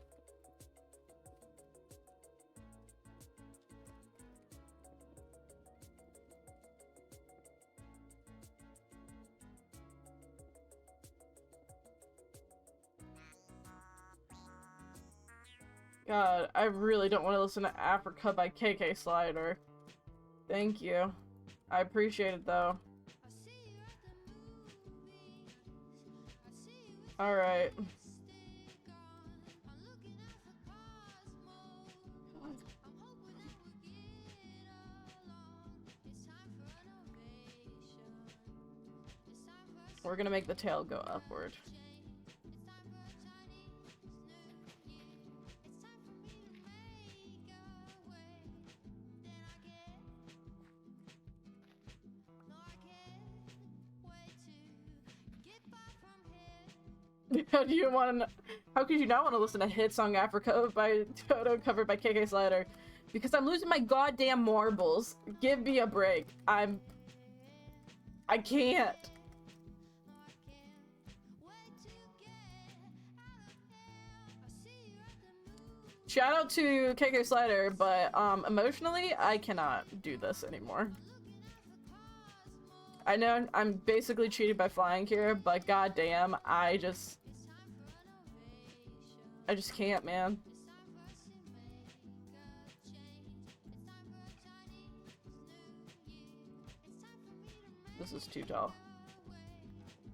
God, I really don't want to listen to Africa by KK Slider. Thank you. I appreciate it, though. Alright. We're gonna make the tail go upward. Do you want to How could you not want to listen to Hit Song Africa by Toto covered by KK Slider? Because I'm losing my goddamn marbles. Give me a break. I can't. Shout out to KK Slider, but emotionally, I cannot do this anymore. I know I'm basically cheated by flying here, but goddamn, I just can't, man. This is too tall.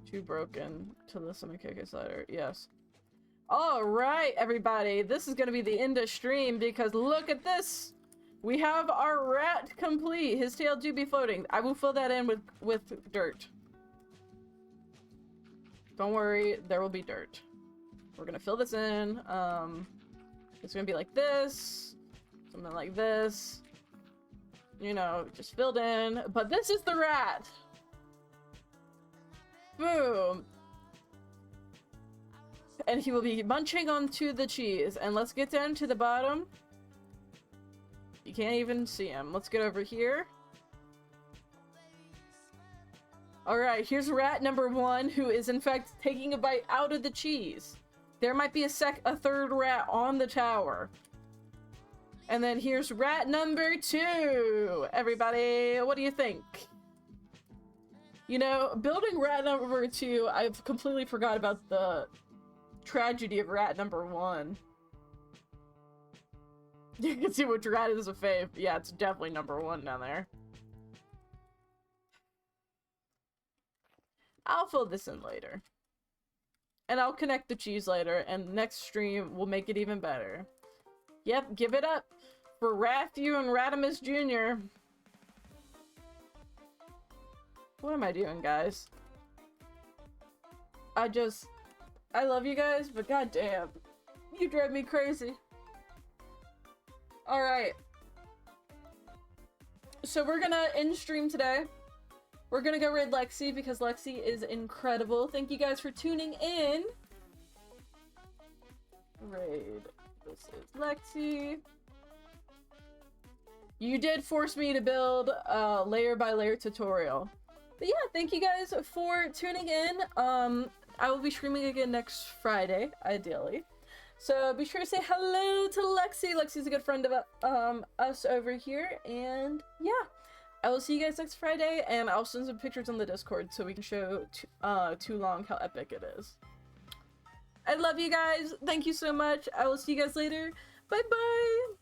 Too broken to listen to KK Slider. Yes. Alright, everybody. This is gonna be the end of stream because look at this! We have our rat complete. His tail do be floating. I will fill that in with dirt. Don't worry, there will be dirt. We're gonna fill this in. It's gonna be like this. Something like this. You know, just filled in. But this is the rat! Boom! And he will be munching onto the cheese. And let's get down to the bottom. You can't even see him. Let's get over here. Alright, here's rat number 1, who is in fact taking a bite out of the cheese. There might be a third rat on the tower. And then here's rat number 2. Everybody, what do you think? You know, building rat number 2, I've completely forgot about the tragedy of rat number 1. You can see which rat is a fave. Yeah, it's definitely number 1 down there. I'll fill this in later. And I'll connect the cheese later, and next stream will make it even better. Yep, give it up for Ratthew and Ratimus Jr. What am I doing, guys? I love you guys, but goddamn, you drive me crazy. Alright. So we're gonna end stream today. We're gonna go raid Lexi because Lexi is incredible. Thank you guys for tuning in. Raid. This is Lexi. You did force me to build a layer by layer tutorial. But yeah, thank you guys for tuning in. I will be streaming again next Friday, ideally. So be sure to say hello to Lexi. Lexi's a good friend of us over here. And yeah, I will see you guys next Friday. And I'll send some pictures on the Discord so we can show too long how epic it is. I love you guys. Thank you so much. I will see you guys later. Bye bye.